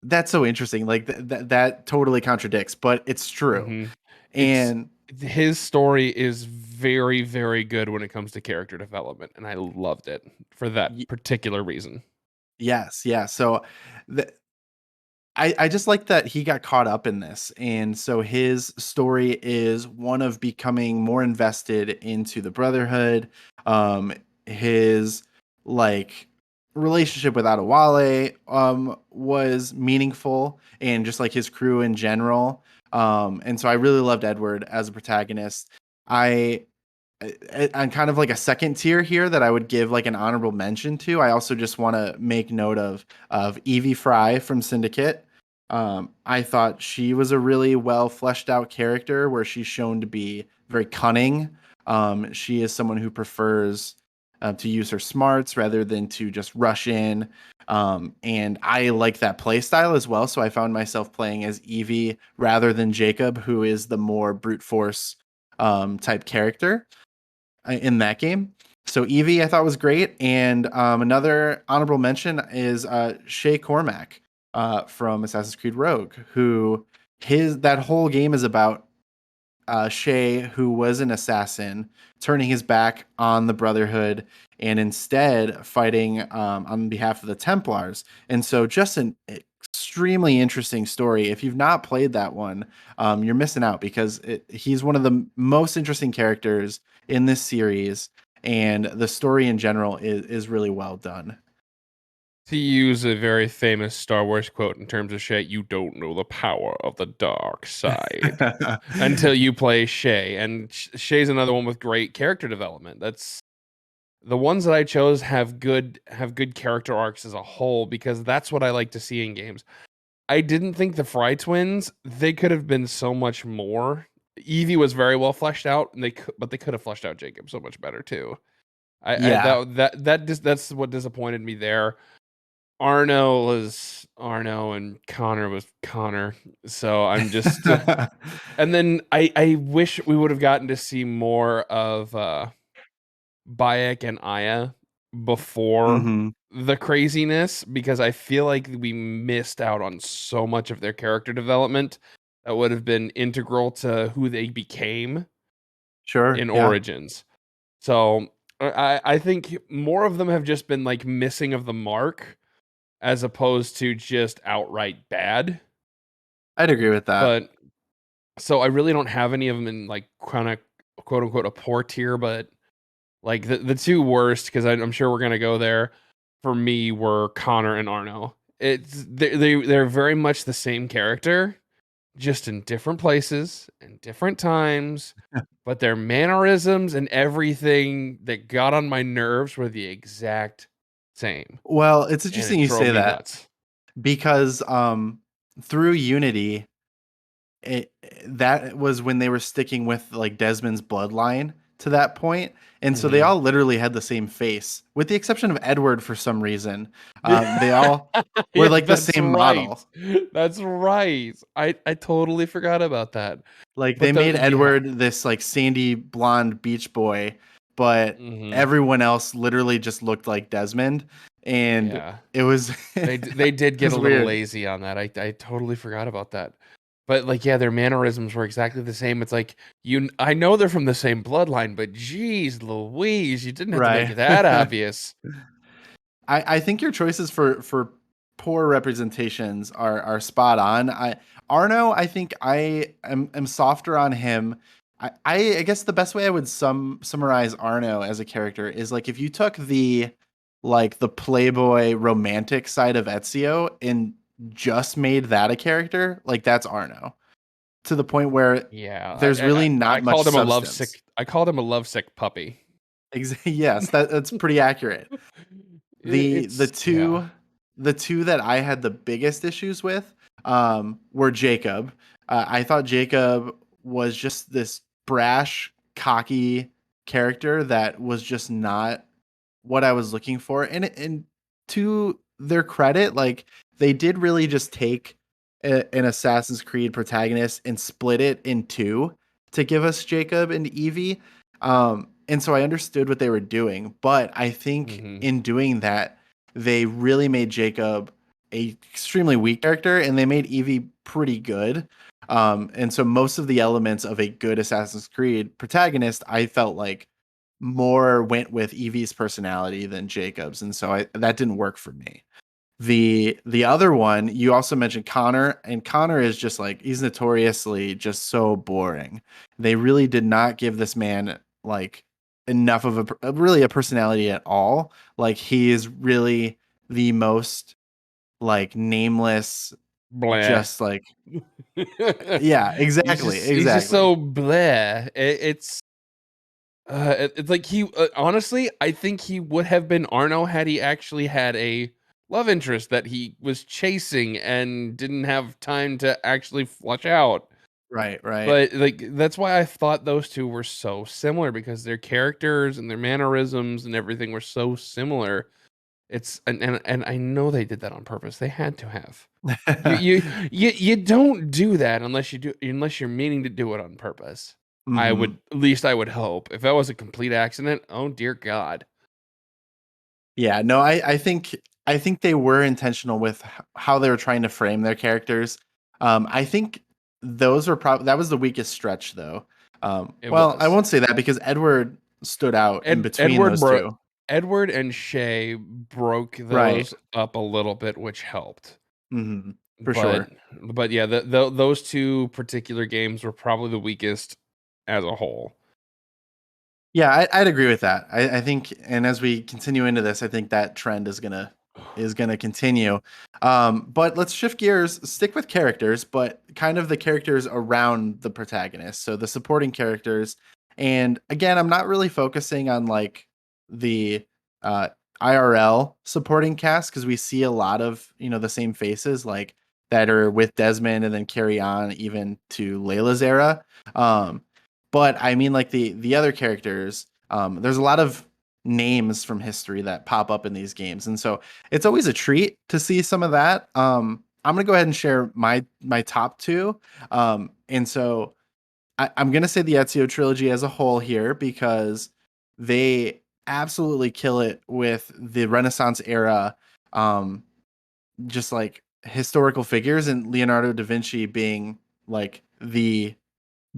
that's so interesting. Like that totally contradicts, but it's true. It's And his story is very, very good when it comes to character development, and I loved it for that particular reason. yes, yeah. So the, I just like that he got caught up in this. And so his story is one of becoming more invested into the Brotherhood. His like relationship with Adewale was meaningful, and just like his crew in general. And so I really loved Edward as a protagonist. I on kind of like a second tier here that I would give like an honorable mention to. I also just want to make note of Evie Fry from Syndicate. I thought she was a really well fleshed out character where she's shown to be very cunning. She is someone who prefers to use her smarts rather than to just rush in. And I like that play style as well. So I found myself playing as Evie rather than Jacob, who is the more brute force type character in that game. So Evie, I thought was great, and another honorable mention is Shay Cormac from Assassin's Creed Rogue, who his that whole game is about Shay, who was an assassin, turning his back on the Brotherhood and instead fighting on behalf of the Templars. And so, just an extremely interesting story. If you've not played that one, you're missing out because he's one of the most interesting characters in this series, and the story in general is really well done. To use a very famous Star Wars quote in terms of Shay, you don't know the power of the dark side until you play Shay. And Shay's another one with great character development. That's the ones that I chose have good character arcs as a whole because that's what I like to see in games. I didn't think the Fry twins, they could have been so much more. Evie was very well fleshed out, and but they could have fleshed out Jacob so much better too. Yeah. That's what disappointed me there. Arno was Arno and Connor was Connor. So I'm just and then I wish we would have gotten to see more of Bayek and Aya before hmm the craziness because I feel like we missed out on so much of their character development that would have been integral to who they became Sure. in Yeah. Origins. So I think more of them have just been like missing of the mark as opposed to just outright bad. I'd agree with that. But so I really don't have any of them in like kind of quote unquote a poor tier, but like the 2 worst because I'm sure we're gonna go there for me were Connor and Arno. They're very much the same character, just in different places and different times, but their mannerisms and everything that got on my nerves were the exact same, Well, it's and interesting it you drove say me that nuts. because through Unity, it, that was when they were sticking with like Desmond's bloodline to that point, and so they Mhm. all literally had the same face, with the exception of Edward for some reason. They all were Yeah, like the that's same right. model. That's right. I totally forgot about that. Like they But made yeah. Edward this like sandy blonde beach boy, but Mhm. everyone else literally just looked like Desmond, and Yeah. it was They did it get was a little weird. lazy on that. I totally forgot about that. But like, yeah, their mannerisms were exactly the same. It's like I know they're from the same bloodline, but geez, Louise, you didn't have to make Right. it that obvious. I think your choices for poor representations are spot on. Arno, I think am softer on him. I guess the best way I would summarize Arno as a character is like if you took the playboy romantic side of Ezio and just made that a character, like that's Arno. To the point where Yeah, there's really I not much called him a substance. lovesick. I called him a lovesick puppy. Yes, that's pretty accurate. The the It's yeah, two the two that I had the biggest issues with were Jacob. I thought Jacob was just this brash, cocky character that was just not what I was looking for. And to their credit, like they did really just take an Assassin's Creed protagonist and split it in two to give us Jacob and Evie. And so I understood what they were doing, but I think hmm in doing that, they really made Jacob a extremely weak character, and they made Evie pretty good. And so most of the elements of a good Assassin's Creed protagonist, I felt like more went with Evie's personality than Jacob's, and so that didn't work for me. The other one you also mentioned Connor, and Connor is just like he's notoriously just so boring. They really did not give this man like enough of really a personality at all. Like he is really the most like nameless, blah. just like yeah, exactly, He's just exactly. so blah. It's like he honestly, I think he would have been Arno had he actually had a love interest that he was chasing and didn't have time to actually flush out. Right, right. But like that's why I thought those two were so similar because their characters and their mannerisms and everything were so similar. It's and I know they did that on purpose. They had to have. You don't do that unless you're meaning to do it on purpose. I hmm would at least I would hope. If that was a complete accident, oh dear God. Yeah, no, I think they were intentional with how they were trying to frame their characters. I think those were probably that was the weakest stretch though. It Well, I was. won't say that because Edward stood out in between Edward those two. Edward and Shay broke Right. those up a little bit, which helped. hmm For But sure. yeah, those two particular games were probably the weakest as a whole. Yeah, I'd agree with that. I think, and as we continue into this, I think that trend is gonna continue. But let's shift gears, stick with characters, but kind of the characters around the protagonist, so the supporting characters. And again, I'm not really focusing on like the uh, IRL supporting cast because we see a lot of the same faces like that are with Desmond and then carry on even to Layla's era. Um, but I mean, like the other characters, there's a lot of names from history that pop up in these games, and so it's always a treat to see some of that. I'm gonna go ahead and share my top two, and so I'm gonna say the Ezio trilogy as a whole here because they absolutely kill it with the Renaissance era, um, just like historical figures, and Leonardo da Vinci being like the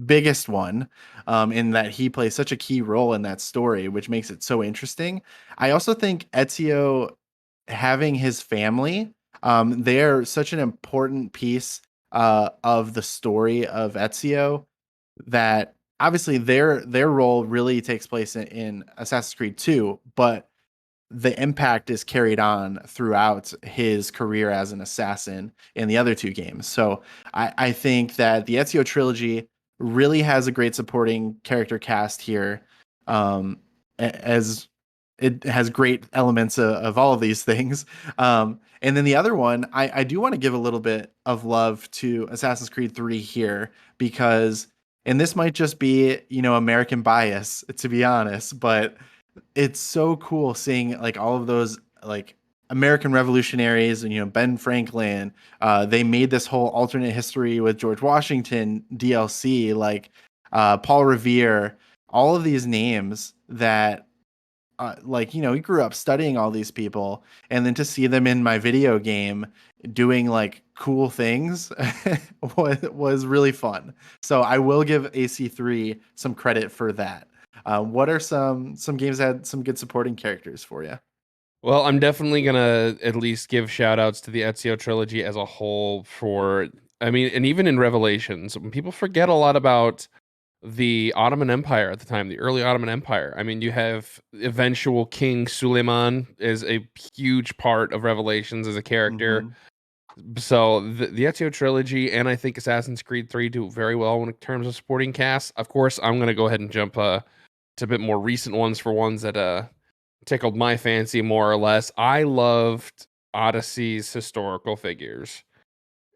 biggest one, in that he plays such a key role in that story, which makes it so interesting. I also think Ezio having his family, they're such an important piece of the story of Ezio that obviously their role really takes place in Assassin's Creed 2, but the impact is carried on throughout his career as an assassin in the other two games. So I think that the Ezio trilogy really has a great supporting character cast here, as it has great elements of all of these things. And then the other one, I do want to give a little bit of love to Assassin's Creed 3 here because, and this might just be, American bias, to be honest, but it's so cool seeing like all of those like American revolutionaries and Ben Franklin. They made this whole alternate history with George Washington DLC, like Paul Revere, all of these names that like we grew up studying all these people, and then to see them in my video game doing like cool things was really fun. So I will give AC3 some credit for that. What are some games that had some good supporting characters for you? Well, I'm definitely gonna at least give shout outs to the Ezio trilogy as a whole for, I mean, and even in Revelations, when people forget a lot about the Ottoman Empire at the time, the early Ottoman Empire. I mean, you have eventual King Suleiman is a huge part of Revelations as a character. Mm-hmm. So the Ezio trilogy and I think Assassin's Creed 3 do very well in terms of supporting cast. Of course, I'm gonna go ahead and jump to a bit more recent ones for ones that tickled my fancy more or less. I loved Odyssey's historical figures.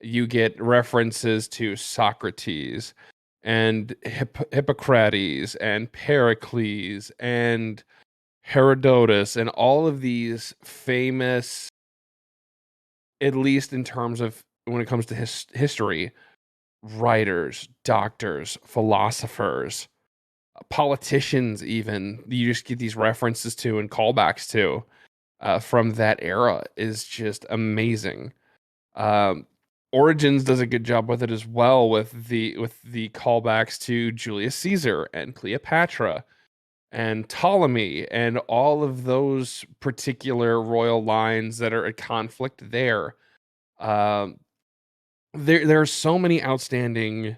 You get references to Socrates and Hippocrates and Pericles and Herodotus and all of these famous, at least in terms of when it comes to history, writers, doctors, philosophers, politicians, even you just get these references to and callbacks to from that era is just amazing. Um, Origins does a good job with it as well, with the callbacks to Julius Caesar and Cleopatra and Ptolemy and all of those particular royal lines that are at conflict there. Um, there are so many outstanding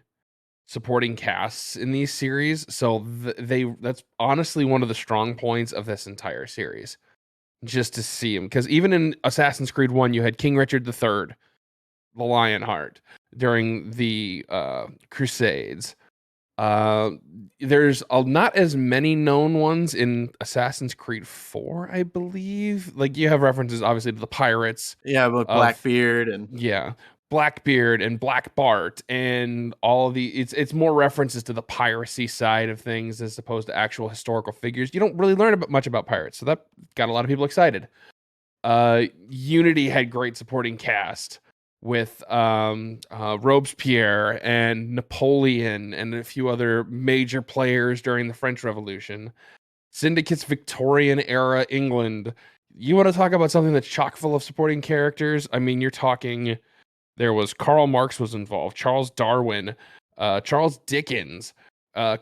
supporting casts in these series, so that's honestly one of the strong points of this entire series. Just to see him, because even in Assassin's Creed 1, you had King Richard III, the Lionheart, during the Crusades. Uh, there's not as many known ones in Assassin's Creed 4, I believe. Like you have references, obviously, to the pirates Yeah, with of Blackbeard and yeah, Blackbeard and Black Bart and all of the it's more references to the piracy side of things as opposed to actual historical figures. You don't really learn much about pirates, so that got a lot of people excited. Unity had great supporting cast with Robespierre and Napoleon and a few other major players during the French Revolution. Syndicate's Victorian era England. You want to talk about something that's chock full of supporting characters? I mean, you're talking. There was Karl Marx was involved, Charles Darwin, Charles Dickens,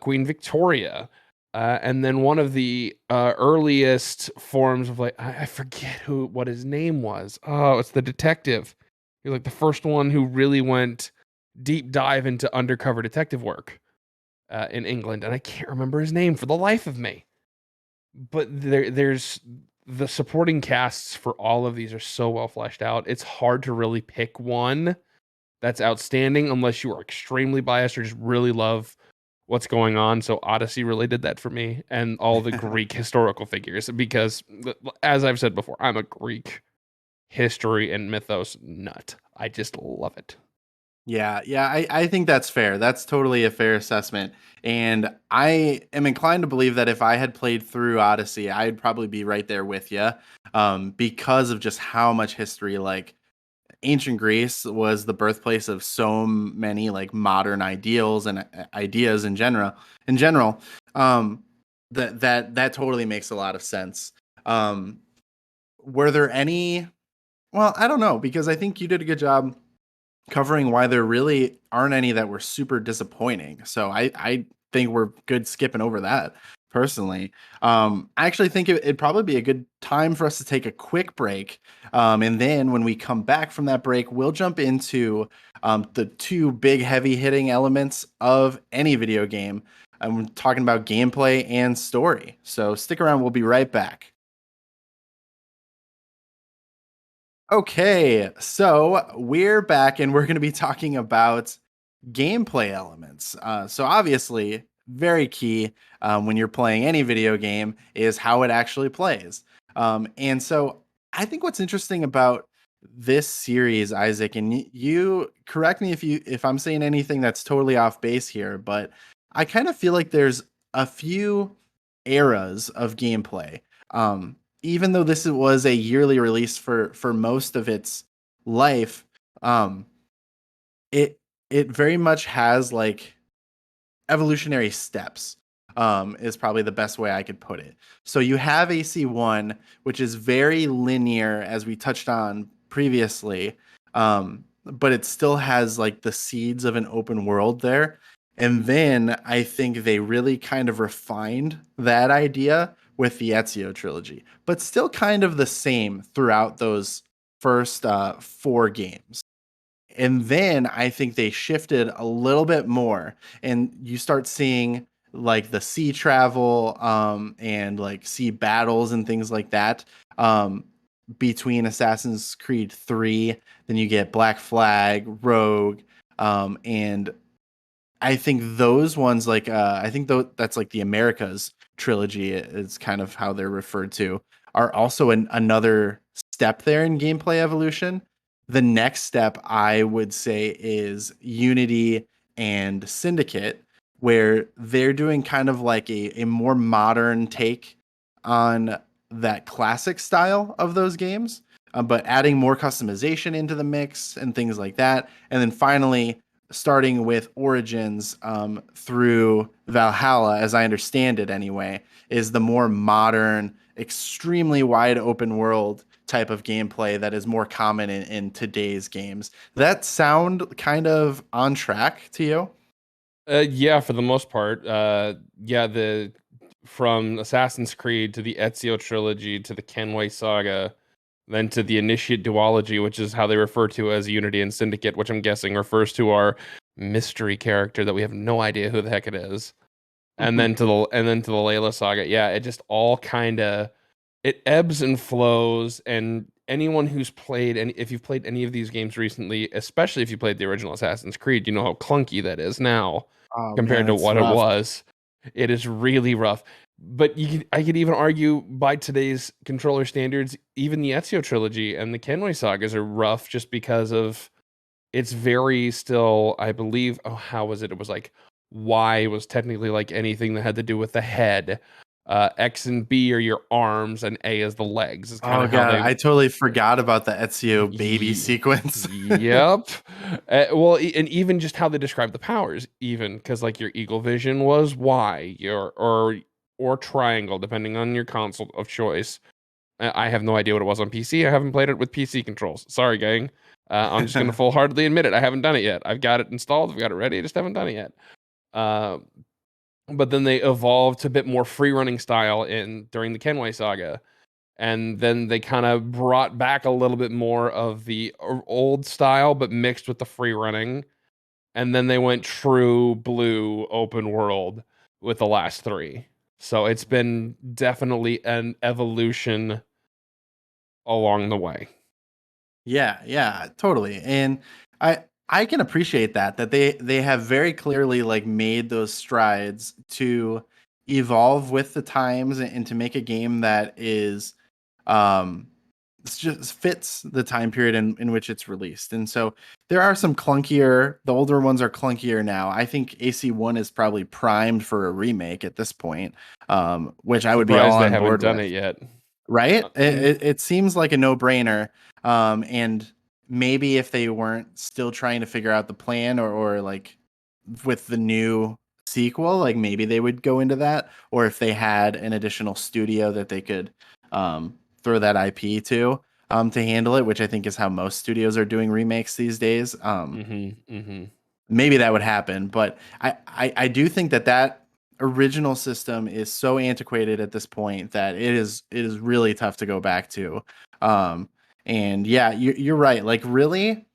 Queen Victoria, and then one of the earliest forms of like I forget what his name was. Oh, it's the detective. You're like the first one who really went deep dive into undercover detective work in England, and I can't remember his name for the life of me. But there's the supporting casts for all of these are so well fleshed out. It's hard to really pick one that's outstanding unless you are extremely biased or just really love what's going on. So Odyssey really did that for me, and all the Greek historical figures, because as I've said before, I'm a Greek history and mythos nut. I just love it. Yeah, I think that's fair. That's totally a fair assessment. And I am inclined to believe that if I had played through Odyssey, I'd probably be right there with you, because of just how much history, like ancient Greece was the birthplace of so many like modern ideals and ideas in general. In general, um, that totally makes a lot of sense. Um, were there any? Well, I don't know because I think you did a good job covering why there really aren't any that were super disappointing. So I think we're good skipping over that personally. I actually think it'd probably be a good time for us to take a quick break. And then when we come back from that break, we'll jump into the two big heavy hitting elements of any video game. I'm talking about gameplay and story. So stick around. We'll be right back. Okay, so we're back and we're going to be talking about gameplay elements. So obviously, very key when you're playing any video game is how it actually plays. And so I think what's interesting about this series, Isaac, and you correct me if I'm saying anything that's totally off base here, but I kind of feel like there's a few eras of gameplay. Even though this was a yearly release for most of its life, um, it it very much has like evolutionary steps. Is probably the best way I could put it. So you have AC1, which is very linear, as we touched on previously. but it still has like the seeds of an open world there. And then I think they really kind of refined that idea with the Ezio trilogy, but still kind of the same throughout those first 4 games. And then I think they shifted a little bit more, and you start seeing like the sea travel and like sea battles and things like that um, between Assassin's Creed 3. Then you get Black Flag, Rogue, and I think those ones, like I think that's like the Americas trilogy is kind of how they're referred to, are also another step there in gameplay evolution. The next step I would say is Unity and Syndicate, where they're doing kind of like a more modern take on that classic style of those games, but adding more customization into the mix and things like that. And then finally, starting with Origins through Valhalla, as I understand it anyway, is the more modern, extremely wide open world type of gameplay that is more common in today's games. That sound kind of on track to you? Yeah, for the most part. Yeah, the from Assassin's Creed to the Ezio trilogy to the Kenway saga, then to the Initiate duology, which is how they refer to as Unity and Syndicate, which I'm guessing refers to our mystery character that we have no idea who the heck it is. And then to the Layla saga. Yeah, it just all kind of it ebbs and flows. And anyone who's played, and if you've played any of these games recently, especially if you played the original Assassin's Creed, you know how clunky that is now Oh compared man, to it's what it rough. was. It is really rough. But I could even argue by today's controller standards, even the Ezio trilogy and the Kenway sagas are rough just because of it's very still, I believe, oh, how was it? It was like Y was technically like anything that had to do with the head. X and B are your arms, and A is the legs. Is kind Oh of how god, they. I totally forgot about the Ezio baby sequence. Yep. Well, and even just how they describe the powers, even because like your eagle vision was Y, your or triangle, depending on your console of choice. I have no idea what it was on PC. I haven't played it with PC controls. Sorry, gang. I'm just gonna full heartedly admit it. I haven't done it yet. I've got it installed. I've got it ready. I just haven't done it yet. Uh, but then they evolved to a bit more free running style in during the Kenway saga, and then they kind of brought back a little bit more of the old style, but mixed with the free running. And then they went true blue open world with the last 3. So it's been definitely an evolution along the way. Yeah, yeah, totally. And I can appreciate that they have very clearly like made those strides to evolve with the times and to make a game that is um just fits the time period in which it's released. And so there are some clunkier, the older ones are clunkier now. I think AC1 is probably primed for a remake at this point, which I would be all Surprised they on haven't board done with. it yet. Right? It, Mm, it, it seems like a no-brainer. And maybe if they weren't still trying to figure out the plan or like with the new sequel, like maybe they would go into that. Or if they had an additional studio that they could throw that IP to handle it, which I think is how most studios are doing remakes these days. Maybe that would happen, but I do think that original system is so antiquated at this point that it is really tough to go back to. Um, and yeah, you're right. Like really,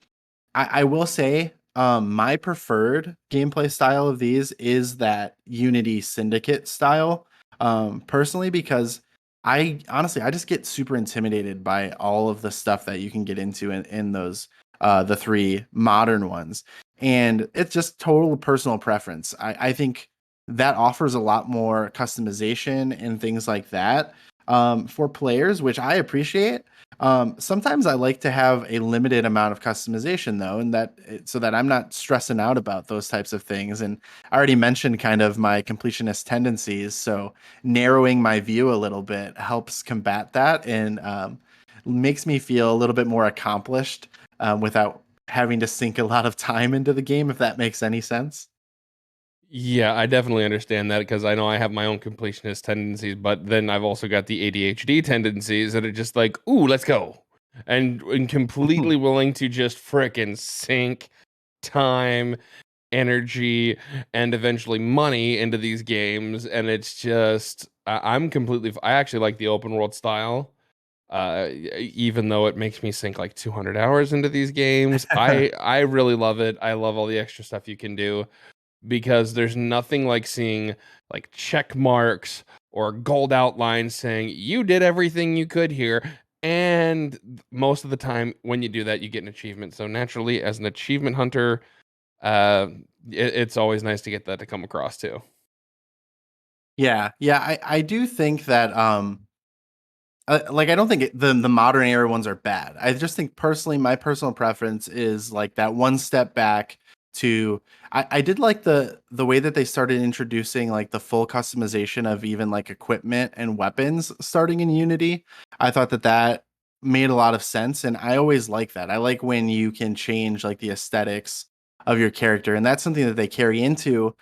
I will say my preferred gameplay style of these is that Unity Syndicate style. Personally, because I honestly I just get super intimidated by all of the stuff that you can get into in those the 3 modern ones. And it's just total personal preference. I think that offers a lot more customization and things like that for players, which I appreciate. Sometimes I like to have a limited amount of customization though, and so that I'm not stressing out about those types of things. And I already mentioned kind of my completionist tendencies, so narrowing my view a little bit helps combat that and makes me feel a little bit more accomplished without having to sink a lot of time into the game, if that makes any sense. Yeah, I definitely understand that because I know I have my own completionist tendencies, but then I've also got the ADHD tendencies that are just like, ooh, let's go. and completely willing to just frickin' sink time, energy, and eventually money into these games. And it's just, I actually like the open world style. Even though it makes me sink like 200 hours into these games, I really love it. I love all the extra stuff you can do, because there's nothing like seeing like check marks or gold outlines saying you did everything you could here. And most of the time when you do that, you get an achievement. So naturally, as an achievement hunter, uh, it's always nice to get that to come across too. Yeah, I do think that like I don't think the modern era ones are bad. I just think personally, my personal preference is like that one step back to. I did like the way that they started introducing like the full customization of even like equipment and weapons starting in Unity. I thought that made a lot of sense, and I always like that. I like when you can change like the aesthetics of your character, and that's something that they carry into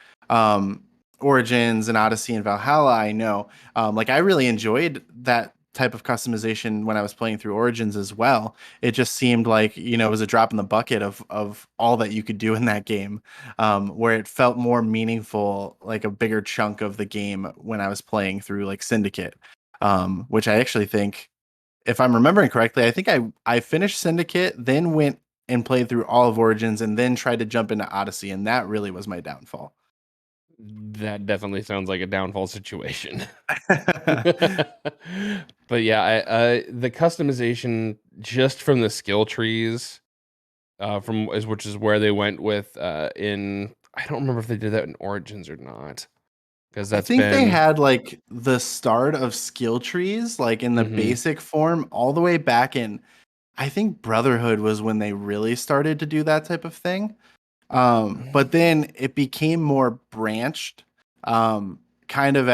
Origins and Odyssey and Valhalla. I know, like I really enjoyed that type of customization when I was playing through Origins as well. It just seemed like, it was a drop in the bucket of all that you could do in that game, where it felt more meaningful, like a bigger chunk of the game when I was playing through like Syndicate, which I actually think, if I'm remembering correctly, I think I finished Syndicate, then went and played through all of Origins, and then tried to jump into Odyssey, and that really was my downfall. That definitely sounds like a downfall situation. But yeah, the customization just from the skill trees, which is where they went with in. I don't remember if they did that in Origins or not, because I that's think they been. had like the start of skill trees, like in the Mhm. basic form, all the way back in. I think Brotherhood was when they really started to do that type of thing. But then it became more branched, kind of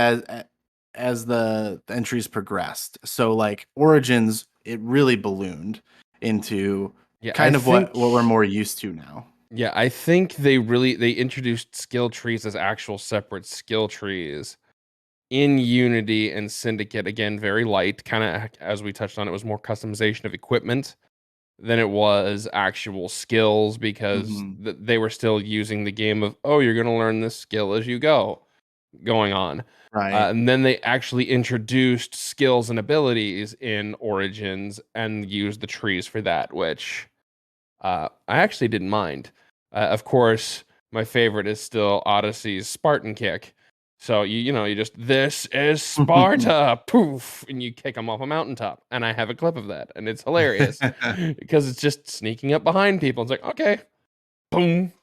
as the entries progressed. So like Origins, it really ballooned into Yeah, I kind of think. what we're more used to now. Yeah, I think they introduced skill trees as actual separate skill trees in Unity and Syndicate. Again, very light, kind of as we touched on. It was more customization of equipment than it was actual skills, because Mhm. they were still using the game of, oh, you're going to learn this skill as you go, going on. Right. And then they actually introduced skills and abilities in Origins and used the trees for that, which I actually didn't mind. Of course, my favorite is still Odyssey's Spartan kick. So you just, this is Sparta, poof, and you kick them off a mountaintop. And I have a clip of that, and it's hilarious because it's just sneaking up behind people. It's like, okay, boom,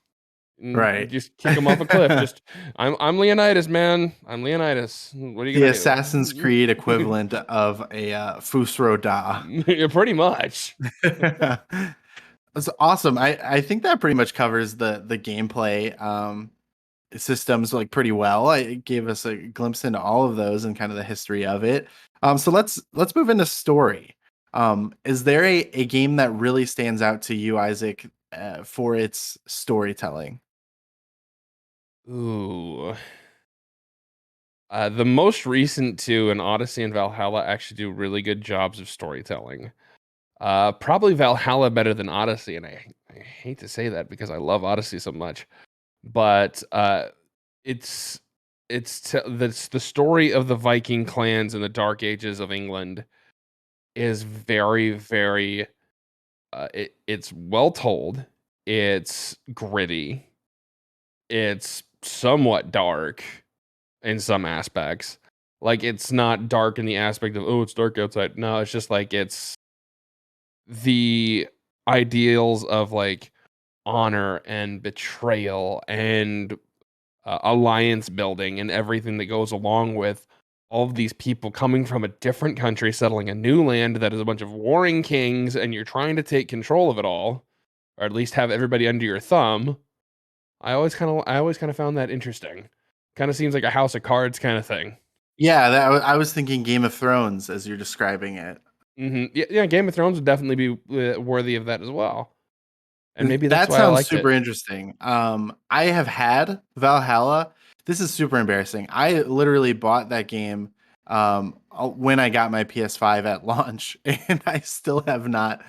and you Right. just kick them off a cliff. Just, I'm Leonidas, man. I'm Leonidas. What are you The gonna Assassin's do? Creed equivalent of a Fusro Da. Yeah, pretty much. That's awesome. I think that pretty much covers the gameplay systems like pretty well. It gave us a glimpse into all of those and kind of the history of it. So let's move into story. Is there a game that really stands out to you, Isaac, for its storytelling? Ooh. The most recent two, in Odyssey and Valhalla, actually do really good jobs of storytelling. Probably Valhalla better than Odyssey, and I hate to say that because I love Odyssey so much. But it's the story of the Viking clans in the Dark Ages of England is very, very. It's well told. It's gritty. It's somewhat dark in some aspects. Like, it's not dark in the aspect of, oh, it's dark outside. No, it's just like it's the ideals of like honor and betrayal and alliance building and everything that goes along with all of these people coming from a different country, settling a new land that is a bunch of warring kings, and you're trying to take control of it all, or at least have everybody under your thumb. I always kind of found that interesting. Kind of seems like a House of Cards kind of thing. Yeah, I was thinking Game of Thrones as you're describing it. Yeah, yeah, Game of Thrones would definitely be worthy of that as well, and maybe that's That why I sounds liked it. super interesting. I have had Valhalla. This is super embarrassing. I literally bought that game when I got my PS5 at launch, and I still have not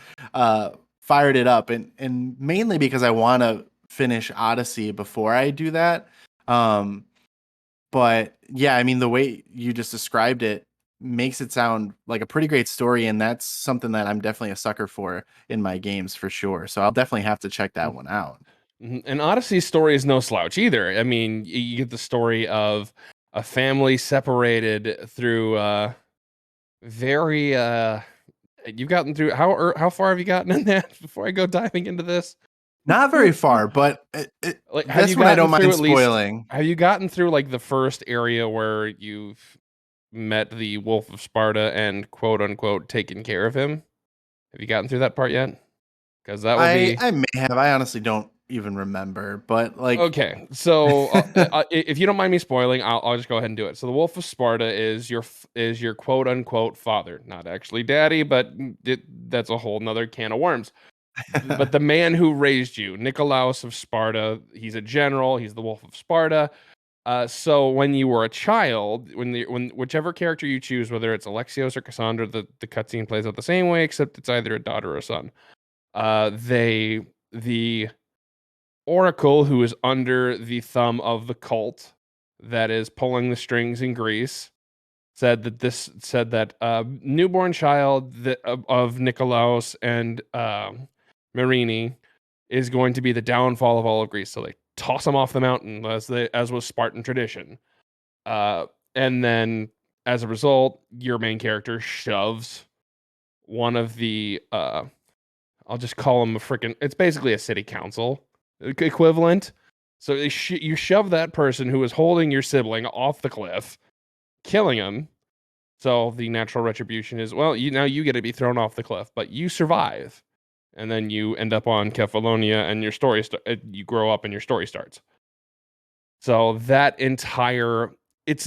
fired it up, and mainly because I want to finish Odyssey before I do that. Um, but yeah, I mean, the way you just described it makes it sound like a pretty great story, and that's something that I'm definitely a sucker for in my games for sure. So I'll definitely have to check that one out. And Odyssey's story is no slouch either. I mean, you get the story of a family separated through very you've gotten through how far have you gotten in that before I go diving into this? Not very far, but Like, have you this one I gotten don't through mind at least? spoiling. Have you gotten through like the first area where you've met the Wolf of Sparta and quote unquote taken care of him? Have you gotten through that part yet? Because that will be I may have. I honestly don't even remember, but like, okay. So if you don't mind me spoiling, I'll just go ahead and do it. So the Wolf of Sparta is your quote unquote father, not actually daddy, but that's a whole nother can of worms. But the man who raised you, Nicolaus of Sparta, he's a general. He's the Wolf of Sparta. So when you were a child, when whichever character you choose, whether it's Alexios or Cassandra, the cutscene plays out the same way, except it's either a daughter or a son. The Oracle, who is under the thumb of the cult that is pulling the strings in Greece, said that newborn child of Nicolaus and Marini is going to be the downfall of all of Greece. So they toss him off the mountain as was Spartan tradition. And then as a result, your main character shoves one of the I'll just call him a freaking. It's basically a city council equivalent. So you shove that person who is holding your sibling off the cliff, killing him. So the natural retribution is, well, now you get to be thrown off the cliff, but you survive, and then you end up on Kefalonia, and your story you grow up and your story starts. So it's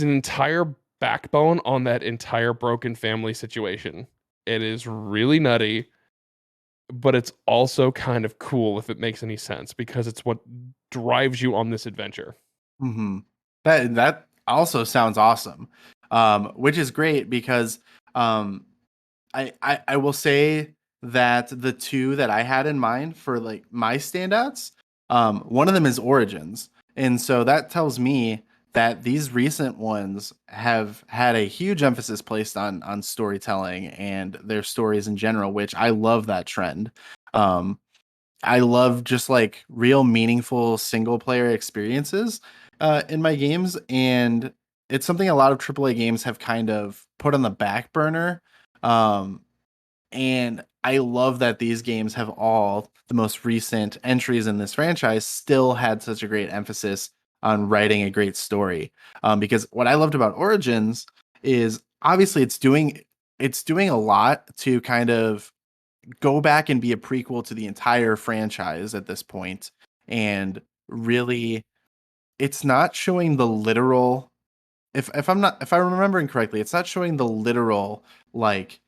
an entire backbone on that entire broken family situation. It is really nutty, but it's also kind of cool if it makes any sense because it's what drives you on this adventure. hmm that also sounds awesome, which is great because um, I will say that the two that I had in mind for like my standouts, one of them is Origins, and so that tells me that these recent ones have had a huge emphasis placed on storytelling and their stories in general, which I love that trend. Um, I love just like real meaningful single player experiences in my games, and it's something a lot of AAA games have kind of put on the back burner. Um, and I love that these games have all the most recent entries in this franchise still had such a great emphasis on writing a great story. Because what I loved about Origins is obviously it's doing a lot to kind of go back and be a prequel to the entire franchise at this point, and really it's not showing the literal, if I'm remembering correctly, it's not showing the literal like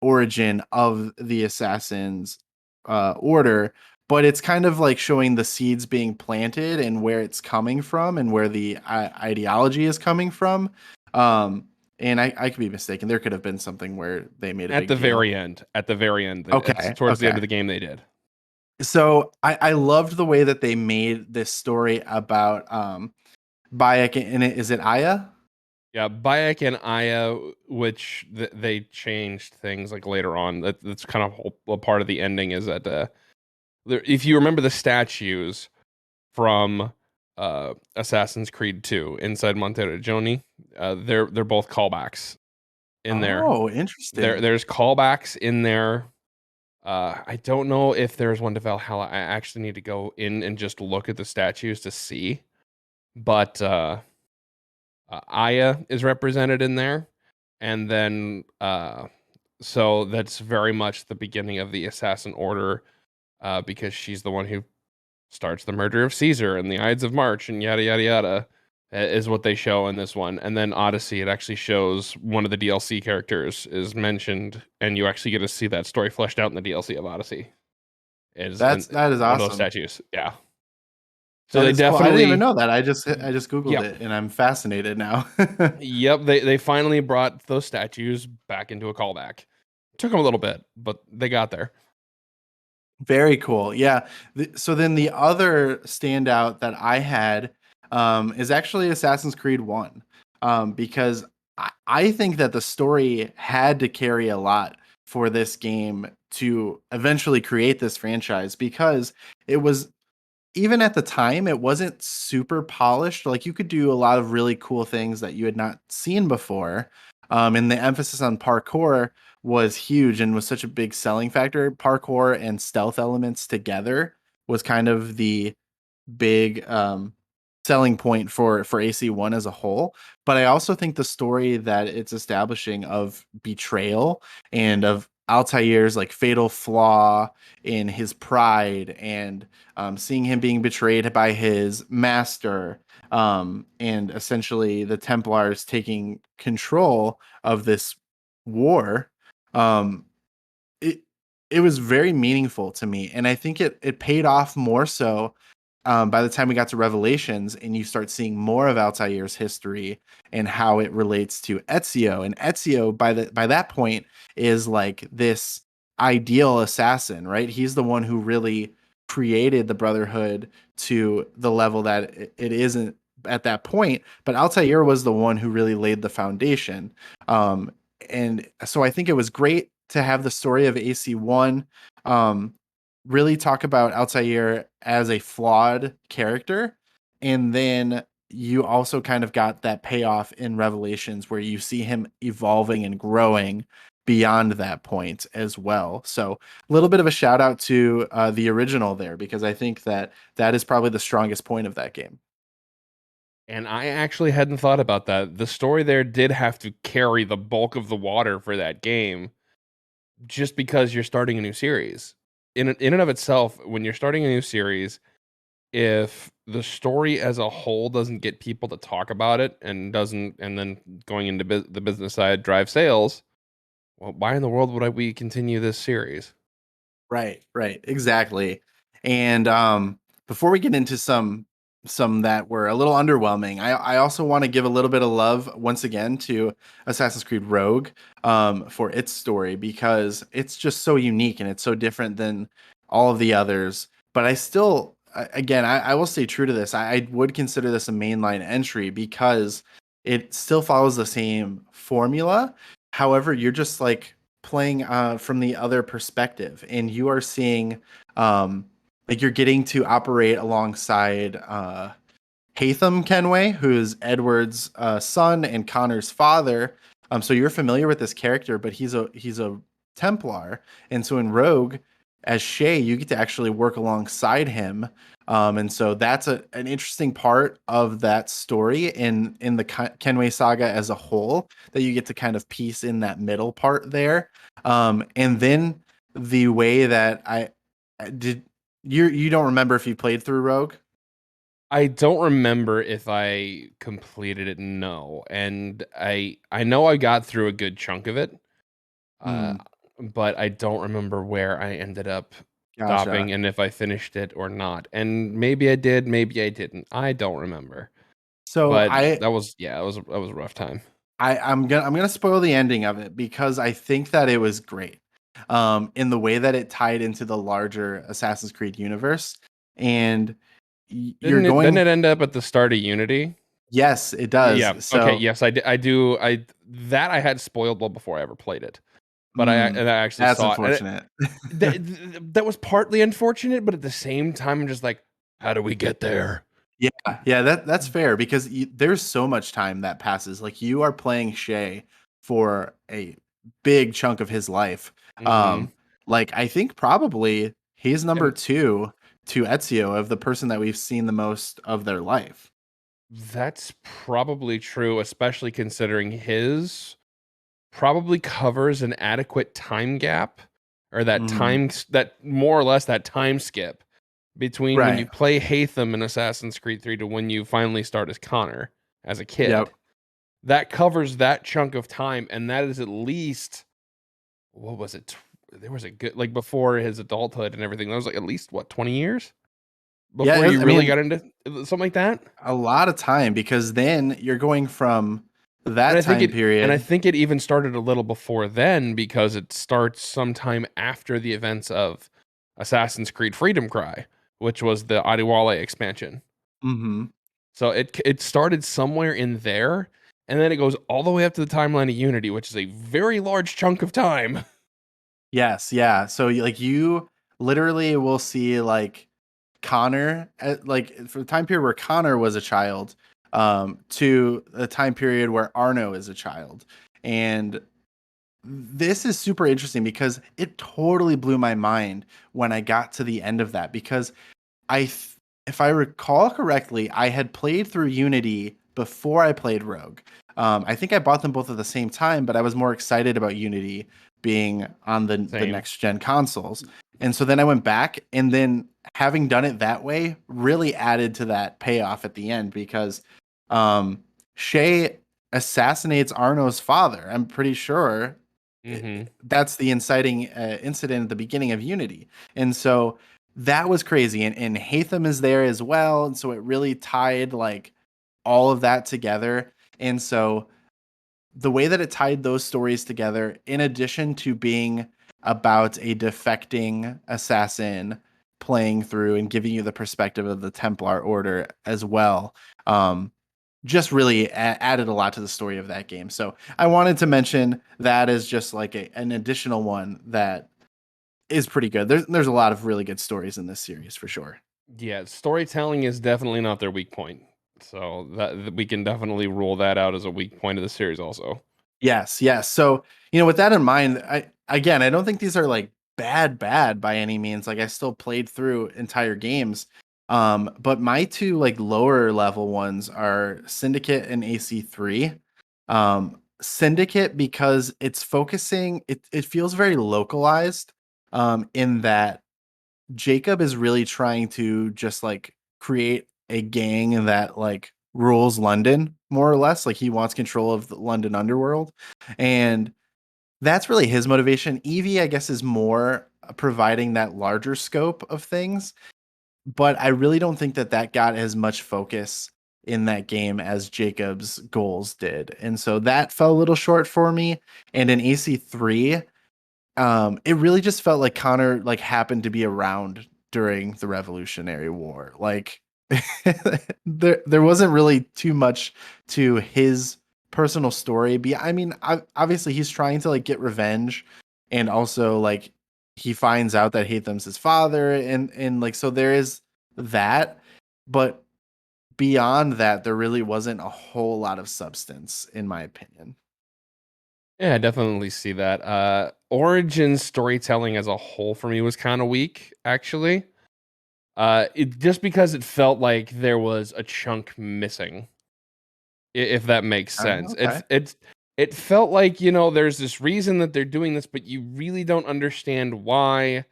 origin of the assassins order, but it's kind of like showing the seeds being planted and where it's coming from and where the ideology is coming from. um and I could be mistaken, there could have been something where they made a At big the deal. very end, it's Okay, towards the end okay. of the game they did. So I loved the way that they made this story about Bayek, and is it Aya? Yeah, Bayek and Aya, which they changed things like later on. That's kind of a part of the ending is that if you remember the statues from Assassin's Creed 2 inside Monterrey, they're both callbacks in there. Oh, interesting. There's callbacks in there. I don't know if there's one to Valhalla. I actually need to go in and just look at the statues to see. But Aya is represented in there, and then so that's very much the beginning of the Assassin Order, because she's the one who starts the murder of Caesar and the Ides of March and yada yada yada, is what they show in this one. And then Odyssey, it actually shows one of the DLC characters is mentioned, and you actually get to see that story fleshed out in the DLC of Odyssey. Is in That is one of those awesome. statues. Yeah. So That they is cool. I didn't even definitely, know that. I just Googled yeah, it and I'm fascinated now. yep. They finally brought those statues back into a callback. Took them a little bit, but they got there. Very cool. Yeah. So then the other standout that I had is actually Assassin's Creed 1, because I think that the story had to carry a lot for this game to eventually create this franchise, because it was, even at the time, it wasn't super polished. Like, you could do a lot of really cool things that you had not seen before. And the emphasis on parkour was huge and was such a big selling factor. Parkour and stealth elements together was kind of the big selling point for AC1 as a whole. But I also think the story that it's establishing of betrayal and of Altair's like fatal flaw in his pride, and seeing him being betrayed by his master, and essentially the Templars taking control of this war. Um, it it was very meaningful to me, and I think it paid off more so by the time we got to Revelations, and you start seeing more of Altair's history and how it relates to Ezio. And Ezio, by that point, is like this ideal assassin, right? He's the one who really created the Brotherhood to the level that it isn't at that point. But Altair was the one who really laid the foundation. Um, and so I think it was great to have the story of AC1. Really talk about Altair as a flawed character. And then you also kind of got that payoff in Revelations where you see him evolving and growing beyond that point as well. So a little bit of a shout out to the original there, because I think that that is probably the strongest point of that game. And I actually hadn't thought about that. The story there did have to carry the bulk of the water for that game, just because you're starting a new series. In and of itself, when you're starting a new series, if the story as a whole doesn't get people to talk about it and doesn't, and then going into the business side drive sales, well, why in the world would we continue this series? Right, exactly. And before we get into some that were a little underwhelming, I also want to give a little bit of love once again to Assassin's Creed Rogue, for its story, because it's just so unique and it's so different than all of the others. But I still, again, I will stay true to this. I would consider this a mainline entry because it still follows the same formula. However, you're just like playing from the other perspective, and you are seeing, um, like, you're getting to operate alongside Hatham Kenway, who's Edward's son and Connor's father. So you're familiar with this character, but he's a Templar, and so in Rogue, as Shay, you get to actually work alongside him. And so that's an interesting part of that story in the Kenway saga as a whole, that you get to kind of piece in that middle part there. And then the way that I did, you don't remember if you played through Rogue? I don't remember if I completed it. No, and I know I got through a good chunk of it, uh, Hmm, but I don't remember where I ended up gotcha. stopping and if I finished it or not. And maybe I did, maybe I didn't. I don't remember. So But that was, yeah, that was a rough time. I'm gonna spoil the ending of it because I think that it was great, in the way that it tied into the larger Assassin's Creed universe. And you're Didn't going, it end up at the start of Unity? yes, it Yeah. does. Okay. So Yes, I do. I do. I that I had spoiled well before I ever played it, but mm, I actually that's saw it. And unfortunate. that was partly unfortunate, but at the same time, I'm just like, how do we get there? Yeah, yeah, that's fair, because there's so much time that passes. Like, you are playing Shay for a big chunk of his life. Hmm. Um, like, I think probably he's number And two to Ezio of the person that we've seen the most of their life. that's probably true, especially considering his probably covers an adequate time gap, or Hmm. that more or less that time skip between when you Right. play Hatham in Assassin's Creed 3 to when you finally start as Connor as a kid. Yep. That covers that chunk of time, and that is at least, what was it? There was a good, like, before his adulthood and everything. That was like at least what, 20 years? before you I really mean, got into something like that? a lot of time, because then you're going from And that I think time period. it even started a little before then because it starts sometime after the events of Assassin's Creed Freedom Cry, which was the Adiwale expansion. Mm-hmm. So it started somewhere in there, and then it goes all the way up to the timeline of Unity, which is a very large chunk of time. Yes, yeah. So like you literally will see like Connor like for the time period where Connor was a child, to the time period where Arno is a child. And this is super interesting because it totally blew my mind when I got to the end of that, because if I recall correctly, I had played through Unity before I played Rogue. I think I bought them both at the same time, but I was more excited about Unity being on the Same. next gen consoles. And so then I went back, and then having done it that way really added to that payoff at the end, because Shay assassinates Arno's father. I'm pretty sure Mm-hmm. that's the inciting incident at the beginning of Unity. And so that was crazy. And Hatham is there as well. And so it really tied like all of that together. And so the way that it tied those stories together, in addition to being about a defecting assassin playing through and giving you the perspective of the Templar Order as well, just really added a lot to the story of that game. So I wanted to mention that as just like an additional one that is pretty good. There's a lot of really good stories in this series for sure. Yeah, storytelling is definitely not their weak point. So that we can definitely rule that out as a weak point of the series also. Yes, yes. So, with that in mind, I don't think these are like bad by any means. Like I still played through entire games. But my two like lower level ones are Syndicate and AC3. Syndicate, because it's focusing, it feels very localized, in that Jacob is really trying to just like create a gang that like rules London more or less. Like he wants control of the London underworld. And that's really his motivation. Evie, I guess, is more providing that larger scope of things. But I really don't think that got as much focus in that game as Jacob's goals did. And so that fell a little short for me. And in AC3, it really just felt like Connor like happened to be around during the Revolutionary War. Like there wasn't really too much to his personal story. I mean, obviously he's trying to like get revenge, and also like he finds out that Hatham's his father, and like so there is that, but beyond that, there really wasn't a whole lot of substance, in my opinion. Yeah, I definitely see that. Origin storytelling as a whole for me was kind of weak, actually. It just because it felt like there was a chunk missing, if that makes sense. Okay. It felt like, there's this reason that they're doing this, but you really don't understand why.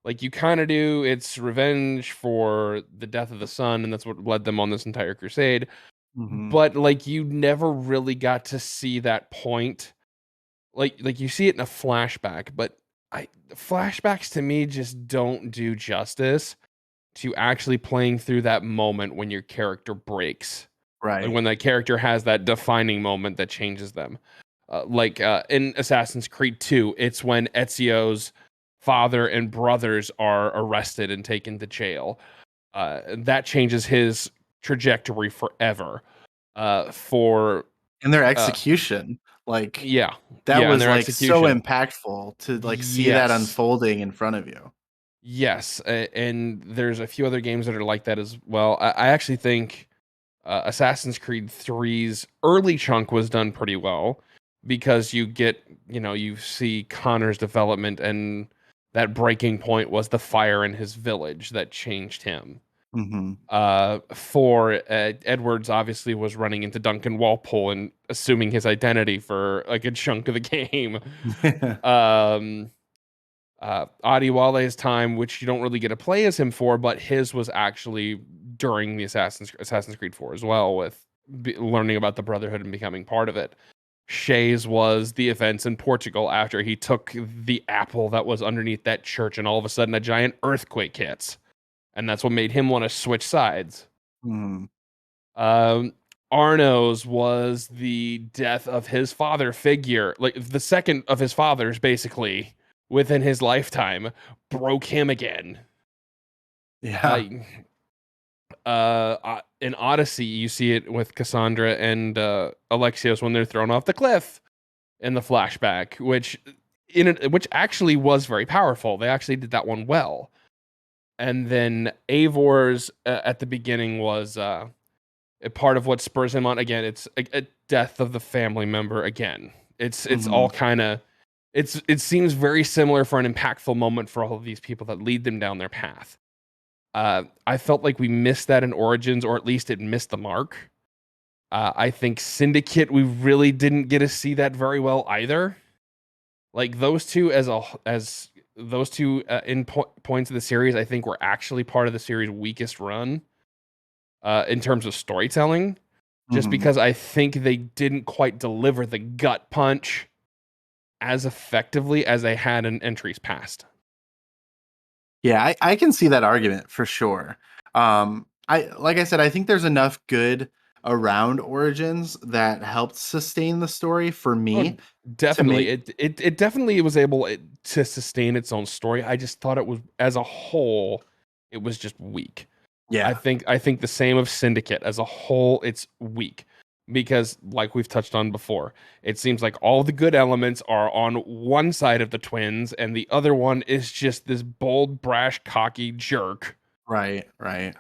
Like you kind of do. It's revenge for the death of the son, and that's what led them on this entire crusade. Hmm. But like you never really got to see that point. Like you see it in a flashback, but flashbacks to me just don't do justice to actually playing through that moment when your character breaks. Like Right. when that character has that defining moment that changes them. In Assassin's Creed 2, it's when Ezio's father and brothers are arrested and taken to jail. That changes his trajectory forever. For And their uh, execution, like yeah, that yeah, and was their like so execution. impactful to like see that Yes, unfolding in front of you. yes, and there's a few other games that are like that as well. I actually think Assassin's Creed 3's early chunk was done pretty well because you see Connor's development, and that breaking point was the fire in his village that changed him. Hmm. For Edwards obviously was running into Duncan Walpole and assuming his identity for a good chunk of the game. Um, Adiwale's time, which you don't really get to play as him for, but his was actually during the Assassin's Creed 4 as well, with learning about the Brotherhood and becoming part of it. Shay's was the events in Portugal after he took the apple that was underneath that church, and all of a sudden a giant earthquake hits. and that's what made him want to switch sides. Hmm. Arno's was the death of his father figure, like the second of his fathers, basically within his lifetime, broke him again. Yeah. In Odyssey, you see it with Cassandra and Alexios when they're thrown off the cliff in the flashback, which actually was very powerful. They actually did that one well. And then Eivor's at the beginning was a part of what spurs him on. Again, it's a death of the family member again. It's Mhm. all kind of it seems very similar for an impactful moment for all of these people that lead them down their path. I felt like we missed that in Origins, or at least it missed the mark. I think Syndicate, we really didn't get to see that very well either. Like those two as those two points of the series, I think were actually part of the series' weakest run in terms of storytelling, just Mhm. because I think they didn't quite deliver the gut punch as effectively as they had in entries past. Yeah, I can see that argument for sure. I like I said, I think there's enough good around Origins that helped sustain the story for Oh, me to definitely. make. It definitely was able to sustain its own story. I just thought it was, as a whole, it was just weak. Yeah, I think the same of Syndicate. As a whole, it's weak because, like we've touched on before, it seems like all the good elements are on one side of the twins, and the other one is just this bold, brash, cocky jerk. right. That's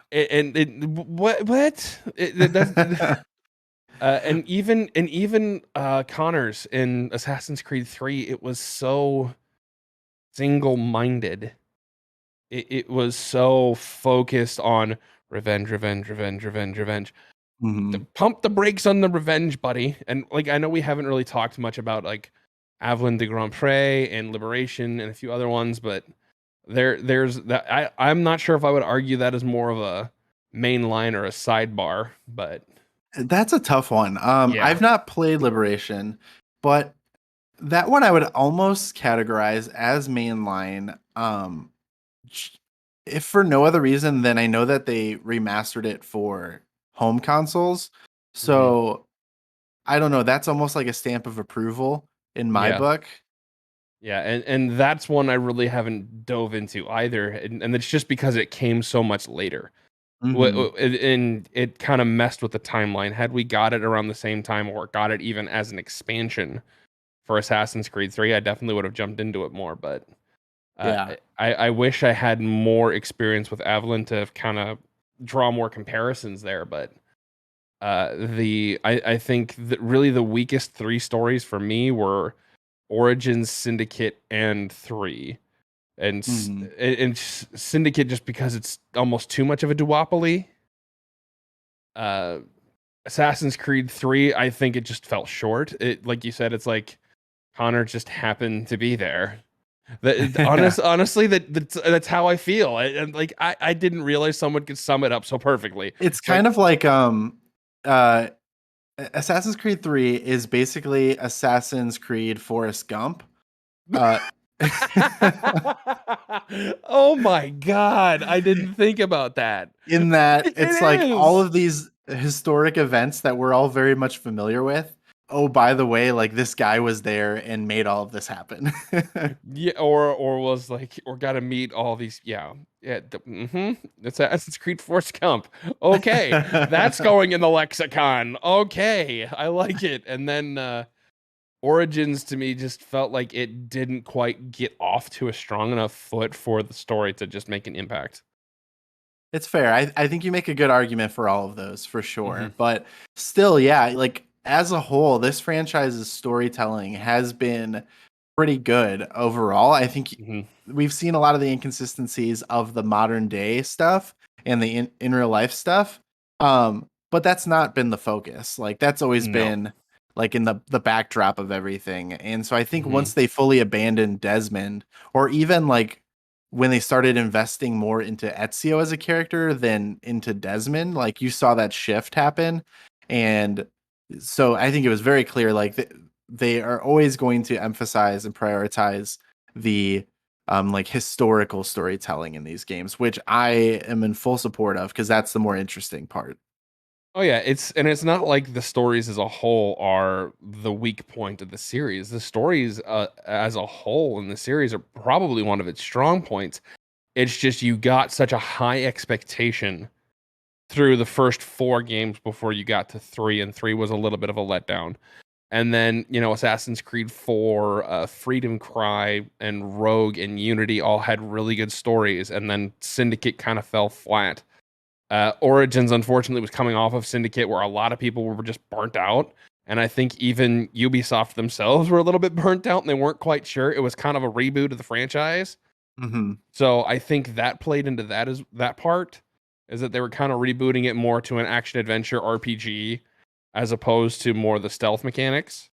and even Connors in Assassin's Creed 3, it was so single-minded. It was so focused on revenge, revenge, revenge, revenge, revenge. Mhm. Pump the brakes on the revenge, buddy. And like I know we haven't really talked much about like Avalon de Grand Pré and Liberation and a few other ones, but there's that. I'm not sure if I would argue that as more of a main line or a sidebar, but That's a tough one. yeah. I've not played Liberation, but that one I would almost categorize as mainline. j- if for no other reason than I know that they remastered it for home consoles. Mhm. So I don't know. That's almost like a stamp of approval in my Yeah. book. Yeah, and that's one I really haven't dove into either, and it's just because it came so much later. Hmm. And it kind of messed with the timeline. Had we got it around the same time, or got it even as an expansion for Assassin's Creed 3, I definitely would have jumped into it more. But uh, Yeah. I wish I had more experience with Avalon to kind of draw more comparisons there. But I think that really the weakest three stories for me were Origins, Syndicate, and 3. Hmm. And Syndicate, just because it's almost too much of a duopoly. Uh, Assassin's Creed 3, I think it just fell short. It, like you said, it's like Connor just happened to be there. Yeah. Honestly, that's how I feel. And like I didn't realize someone could sum it up so perfectly. It's Like kind of like uh Assassin's Creed 3 is basically Assassin's Creed Forrest Gump. Uh oh my god, I didn't think about that. in that It it's like all is. of these historic events that we're all very much familiar with. Oh, by the way, like this guy was there and made all of this happen. Yeah, or was like, or got to meet all these. Yeah, yeah. That's Assassin's Creed Force Gump. Okay, that's going in the lexicon. Okay, I like it. And then Origins to me just felt like it didn't quite get off to a strong enough foot for the story to just make an impact. It's fair. I think you make a good argument for all of those for Hmm. sure. But still, yeah, like as a whole, this franchise's storytelling has been pretty good overall. I think Hmm. we've seen a lot of the inconsistencies of the modern day stuff and the in real life stuff. But that's not been the focus. Like that's always No. been like in the backdrop of everything. And so I think Hmm. once they fully abandoned Desmond, or even like when they started investing more into Ezio as a character than into Desmond, like you saw that shift happen. And so I think it was very clear like they are always going to emphasize and prioritize the like historical storytelling in these games, which I am in full support of because that's the more interesting part. Oh yeah, it's not like the stories as a whole are the weak point of the series. The stories as a whole in the series are probably one of its strong points. It's just you got such a high expectation through the first 4 games before you got to 3, and 3 was a little bit of a letdown. And then, Assassin's Creed 4, Freedom Cry, and Rogue and Unity all had really good stories, and then Syndicate kind of fell flat. Origins, unfortunately, was coming off of Syndicate, where a lot of people were just burnt out. And I think even Ubisoft themselves were a little bit burnt out, and they weren't quite sure. It was kind of a reboot of the franchise. Mm-hmm. So I think that played into that part, is that they were kind of rebooting it more to an action adventure RPG as opposed to more the stealth mechanics.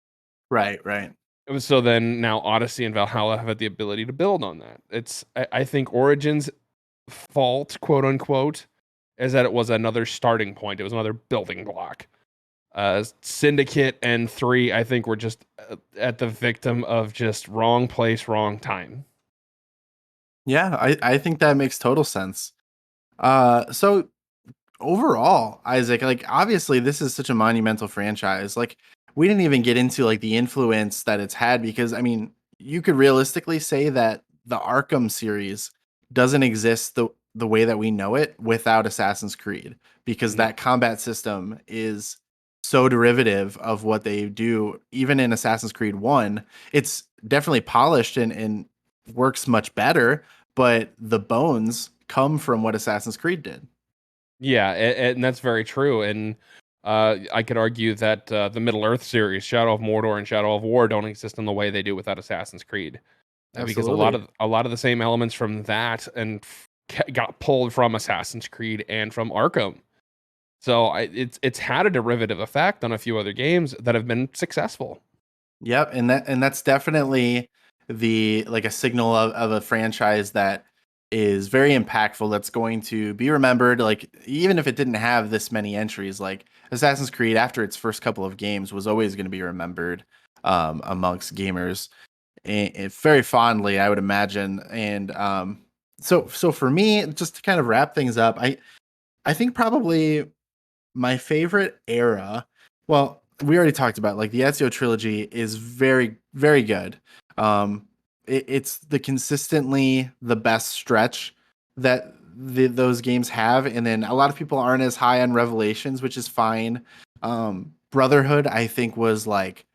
Right, right. So then now Odyssey and Valhalla have had the ability to build on that. I think Origins' fault, quote unquote, is that it was another starting point. It was another building block. Syndicate and 3, I think, were just at the victim of just wrong place, wrong time. Yeah, I think that makes total sense. So overall, Isaac, like obviously this is such a monumental franchise. Like we didn't even get into like the influence that it's had because I mean, you could realistically say that the Arkham series doesn't exist the way that we know it without Assassin's Creed because No. that combat system is so derivative of what they do even in Assassin's Creed 1. It's definitely polished and works much better, but the bones come from what Assassin's Creed did. Yeah, and that's very true. And I could argue that the Middle Earth series, Shadow of Mordor and Shadow of War, don't exist in the way they do without Assassin's Creed, because Absolutely. a lot of the same elements from that got pulled from Assassin's Creed and from Arkham. So it's had a derivative effect on a few other games that have been successful. Yep, and that's definitely the like a signal of a franchise that is very impactful that's going to be remembered like even if it didn't have this many entries like Assassin's Creed after its first couple of games was always going to be remembered amongst gamers and very fondly I would imagine and so for me just to kind of wrap things up I think probably my favorite era, well, we already talked about like the Ezio trilogy is very, very good. It's the consistently the best stretch that those games have, and then a lot of people aren't as high on Revelations, which is fine. Brotherhood, I think, was like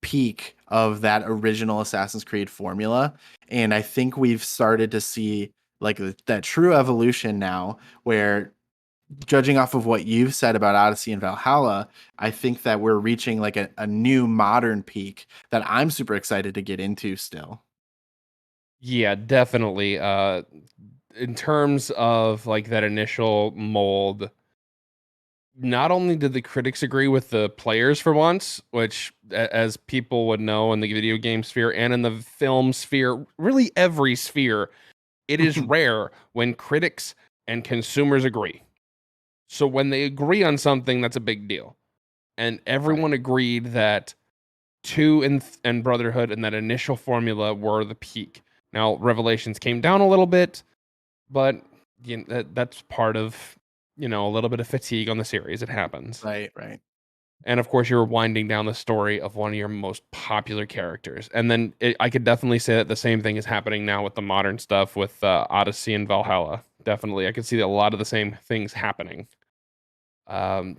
peak of that original Assassin's Creed formula, and I think we've started to see like that true evolution now, where judging off of what you've said about Odyssey and Valhalla, I think that we're reaching like a new modern peak that I'm super excited to get into still. Yeah, definitely. In terms of like that initial mold, not only did the critics agree with the players for once, which, as people would know in the video game sphere and in the film sphere, really every sphere, it is rare when critics and consumers agree. So when they agree on something, that's a big deal. And Right. everyone agreed that 2 and Brotherhood and that initial formula were the peak. Now, Revelations came down a little bit, but that's part of, a little bit of fatigue on the series. It happens. Right, right. And of course, you're winding down the story of one of your most popular characters. And then I could definitely say that the same thing is happening now with the modern stuff with Odyssey and Valhalla. Definitely. I could see a lot of the same things happening. Um,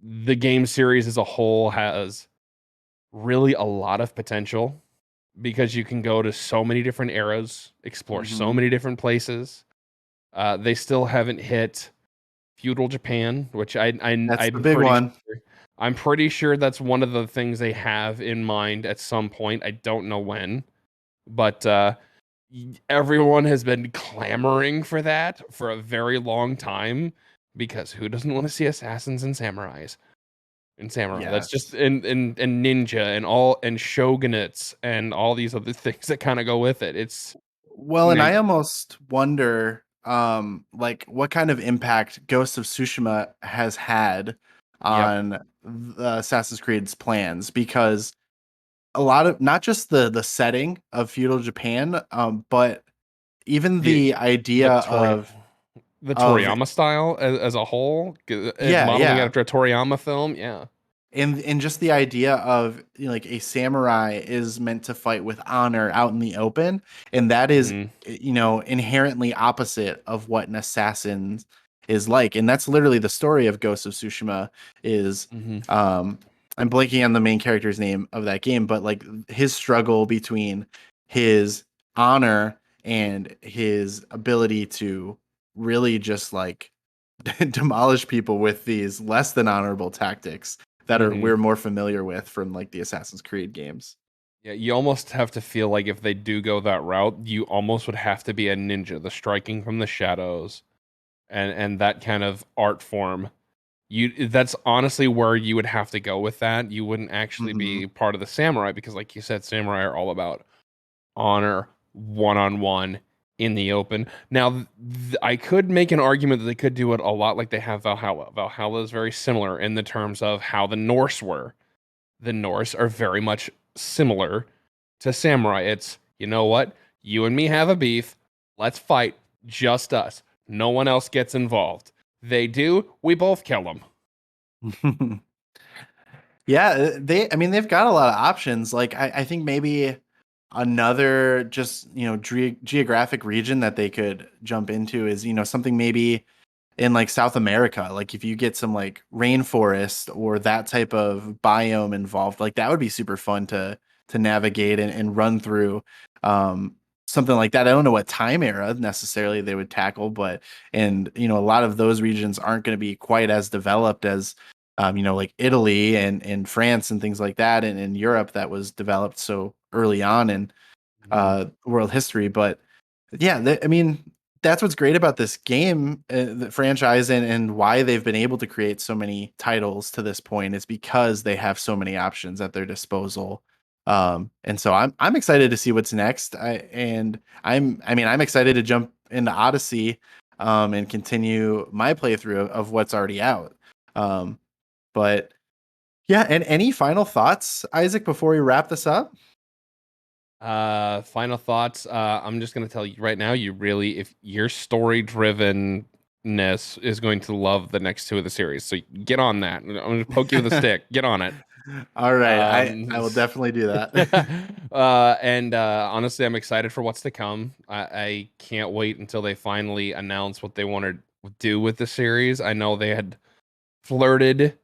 the game series as a whole has really a lot of potential because you can go to so many different eras, explore so Hmm. many different places. They still haven't hit feudal Japan, which That's the I'm big pretty one. sure that's one of the things they have in mind at some point. I don't know when, but everyone has been clamoring for that for a very long time because who doesn't want to see assassins and samurais? And samurai. That's just Yes. and ninja and all and shogunates and all these other things that kind of go with it. It's Well, and my I almost wonder like what kind of impact Ghost of Tsushima has had yep. on the Assassin's Creed's plans because a lot of not just the setting of feudal Japan, but even The the the idea Tori the of Toriyama style as a whole, yeah, modeling yeah. after a Toriyama film. Yeah. And just the idea of, you know, like a samurai is meant to fight with honor out in the open, and that is, Hmm. you know, inherently opposite of what an assassin is like. And that's literally the story of Ghost of Tsushima is Hmm. um I'm blanking on the main character's name of that game, but like his struggle between his honor and his ability to really just like demolish people with these less than honorable tactics that are Hmm. we're more familiar with from like the Assassin's Creed games. Yeah, you almost have to feel like if they do go that route, you almost would have to be a ninja, the striking from the shadows, and that kind of art form. That's honestly where you would have to go with that. You wouldn't actually Hmm. be part of the samurai because, like you said, samurai are all about honor, one on one in the open. Now, I could make an argument that they could do it a lot like they have Valhalla. Valhalla is very similar in the terms of how the Norse were. The Norse are very much similar to samurai. It's, you know what? You and me have a beef. Let's fight. Just us. No one else gets involved. They do. We both kill them. Yeah, I mean, they've got a lot of options. Like, I think maybe another just, you know, geographic region that they could jump into is, you know, something maybe in like South America. Like, if you get some like rainforest or that type of biome involved, like that would be super fun to navigate and run through. Um, Something like that. I don't know what time era necessarily they would tackle, but and you know, a lot of those regions aren't going to be quite as developed as you know, like Italy and France and things like that, and in Europe that was developed so early on in Mhm. world history. But yeah, I mean, that's what's great about this game, the franchise, and why they've been able to create so many titles to this point is because they have so many options at their disposal. And so I'm excited to see what's next. I mean, I'm excited to jump into Odyssey, and continue my playthrough of what's already out. Um, but yeah, and any final thoughts, Isaac, before we wrap this up? Final thoughts. I'm just gonna tell you right now, you really, if your story drivenness is going to love the next two of the series. So get on that. I'm gonna poke you with a stick. Get on it. All right, I Um, will definitely do that. and honestly, I'm excited for what's to come. I can't wait until they finally announce what they want to do with the series. I know they had flirted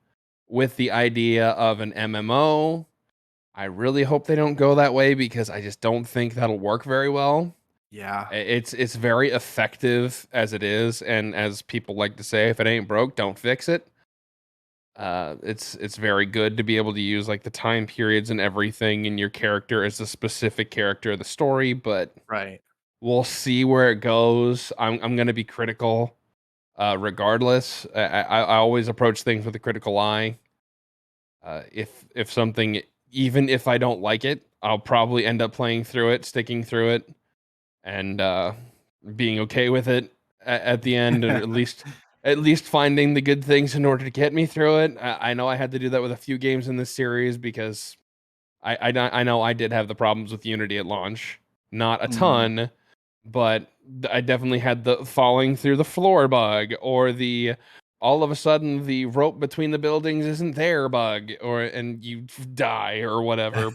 with the idea of an MMO. I really hope they don't go that way because I just don't think that'll work very well. Yeah. It's very effective as it is, and as people like to say, if it ain't broke, don't fix it. It's very good to be able to use like the time periods and everything in your character as a specific character of the story, but Right. we'll see where it goes. I'm gonna be critical, regardless. I always approach things with a critical eye. If something, even if I don't like it, I'll probably end up playing through it, sticking through it, and being okay with it at the end, or at least finding the good things in order to get me through it. I know I had to do that with a few games in this series because I know I did have the problems with Unity at launch, not a Mhm. ton, but I definitely had the falling through the floor bug, or the all of a sudden the rope between the buildings isn't there bug, or and you die or whatever.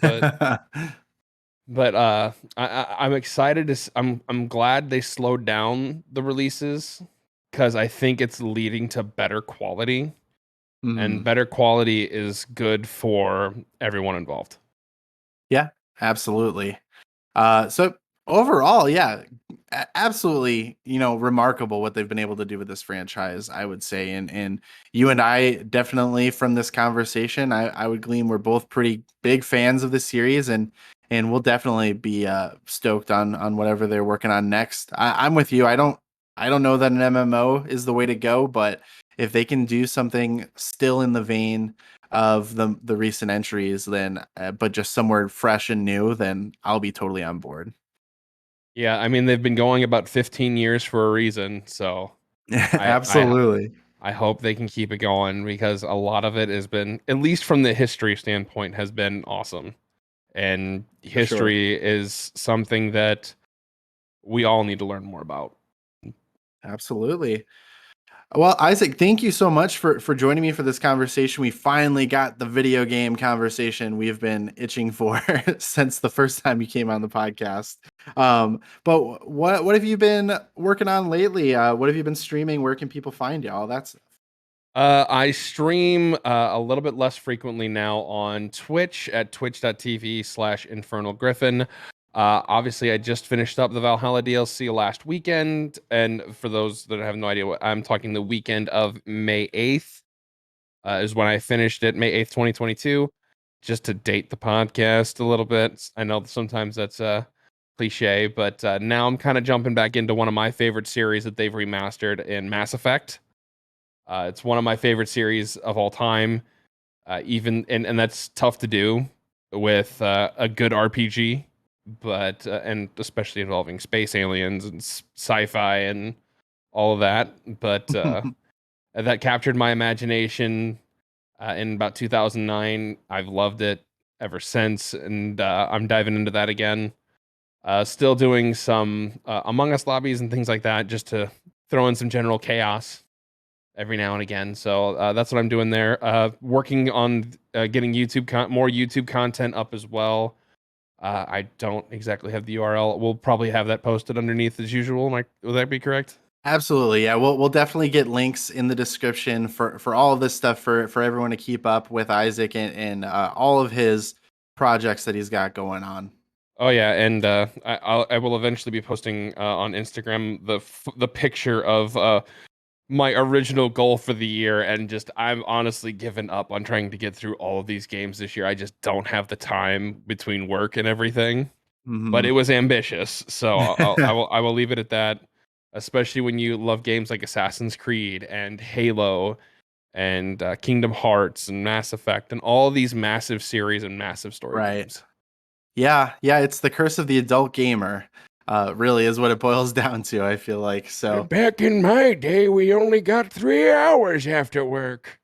But I'm excited to I'm glad they slowed down the releases because I think it's leading to better quality, and Mhm. better quality is good for everyone involved. Yeah, absolutely. So overall, yeah, absolutely, you know, remarkable what they've been able to do with this franchise, I would say. And you and I definitely from this conversation, I would glean we're both pretty big fans of the series, and we'll definitely be stoked on whatever they're working on next. I'm with you. I don't know that an MMO is the way to go, but if they can do something still in the vein of the recent entries, then but just somewhere fresh and new, then I'll be totally on board. Yeah, I mean they've been going about 15 years for a reason, so I I Absolutely, I hope they can keep it going because a lot of it has been, at least from the history standpoint, has been awesome. And for sure. history is something that we all need to learn more about. Absolutely. Well, Isaac, thank you so much for joining me for this conversation. We finally got the video game conversation we've been itching for since the first time you came on the podcast. But what have you been working on lately? What have you been streaming? Where can people find you? All that stuff. I stream a little bit less frequently now on Twitch at twitch.tv/InfernalGriffin. Obviously, I just finished up the Valhalla DLC last weekend, and for those that have no idea what I'm talking, the weekend of May 8th is when I finished it, May 8th, 2022. Just to date the podcast a little bit. I know sometimes that's cliche, but now I'm kind of jumping back into one of my favorite series that they've remastered in Mass Effect. It's one of my favorite series of all time. And that's tough to do with a good RPG, but and especially involving space aliens and sci-fi and all of that. But that captured my imagination in about 2009. I've loved it ever since, and I'm diving into that again. Still doing some Among Us lobbies and things like that, just to throw in some general chaos every now and again. So that's what I'm doing there. Working on getting more YouTube content up as well. I don't exactly have the URL. We'll probably have that posted underneath as usual. Will that be correct? Absolutely. Yeah, we'll definitely get links in the description for all of this stuff for everyone to keep up with Isaac and all of his projects that he's got going on. Oh yeah, and I will eventually be posting on Instagram the picture of my original goal for the year, and just I'm honestly given up on trying to get through all of these games this year. I just don't have the time between work and everything. But it was ambitious, so I will leave it at that. Especially when you love games like Assassin's Creed and Halo and Kingdom Hearts and Mass Effect and all these massive series and massive story games. Yeah, it's the curse of the adult gamer. Really is what it boils down to, I feel like. So back in my day, we only got 3 hours after work.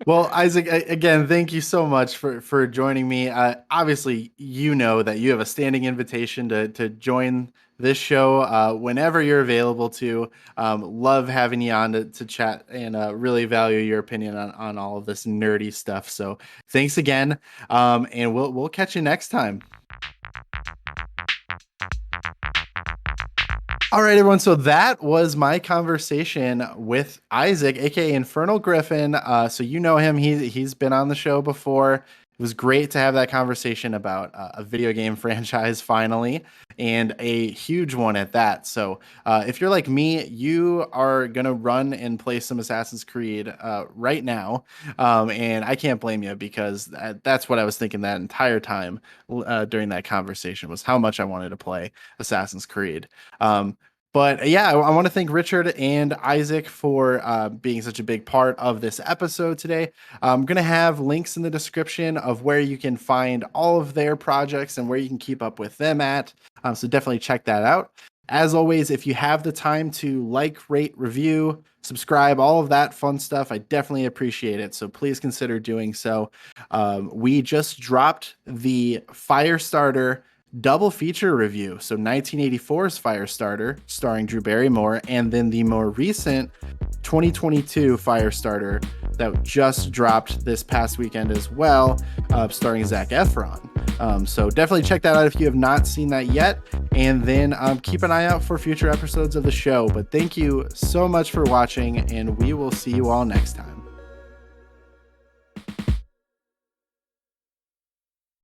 Well, Isaac, again, thank you so much for joining me. Obviously, you know that you have a standing invitation to join this show whenever you're available to. Love having you on to chat, and really value your opinion on all of this nerdy stuff. So thanks again, and we'll catch you next time. All right, everyone. So that was my conversation with Isaac, aka InfernalGriffin. So you know him; he's been on the show before. It was great to have that conversation about a video game franchise finally, and a huge one at that. So if you're like me, you are gonna run and play some Assassin's Creed right now, and I can't blame you, because that's what I was thinking that entire time during that conversation, was how much I wanted to play Assassin's Creed. But yeah, I want to thank Richard and Isaac for being such a big part of this episode today. I'm going to have links in the description of where you can find all of their projects and where you can keep up with them at. So definitely check that out. As always, if you have the time to like, rate, review, subscribe, all of that fun stuff, I definitely appreciate it. So please consider doing so. We just dropped the Firestarter double feature review. So 1984's Firestarter, starring Drew Barrymore, and then the more recent 2022 Firestarter that just dropped this past weekend as well, starring Zac Efron. So definitely check that out if you have not seen that yet. And then keep an eye out for future episodes of the show. But thank you so much for watching, and we will see you all next time.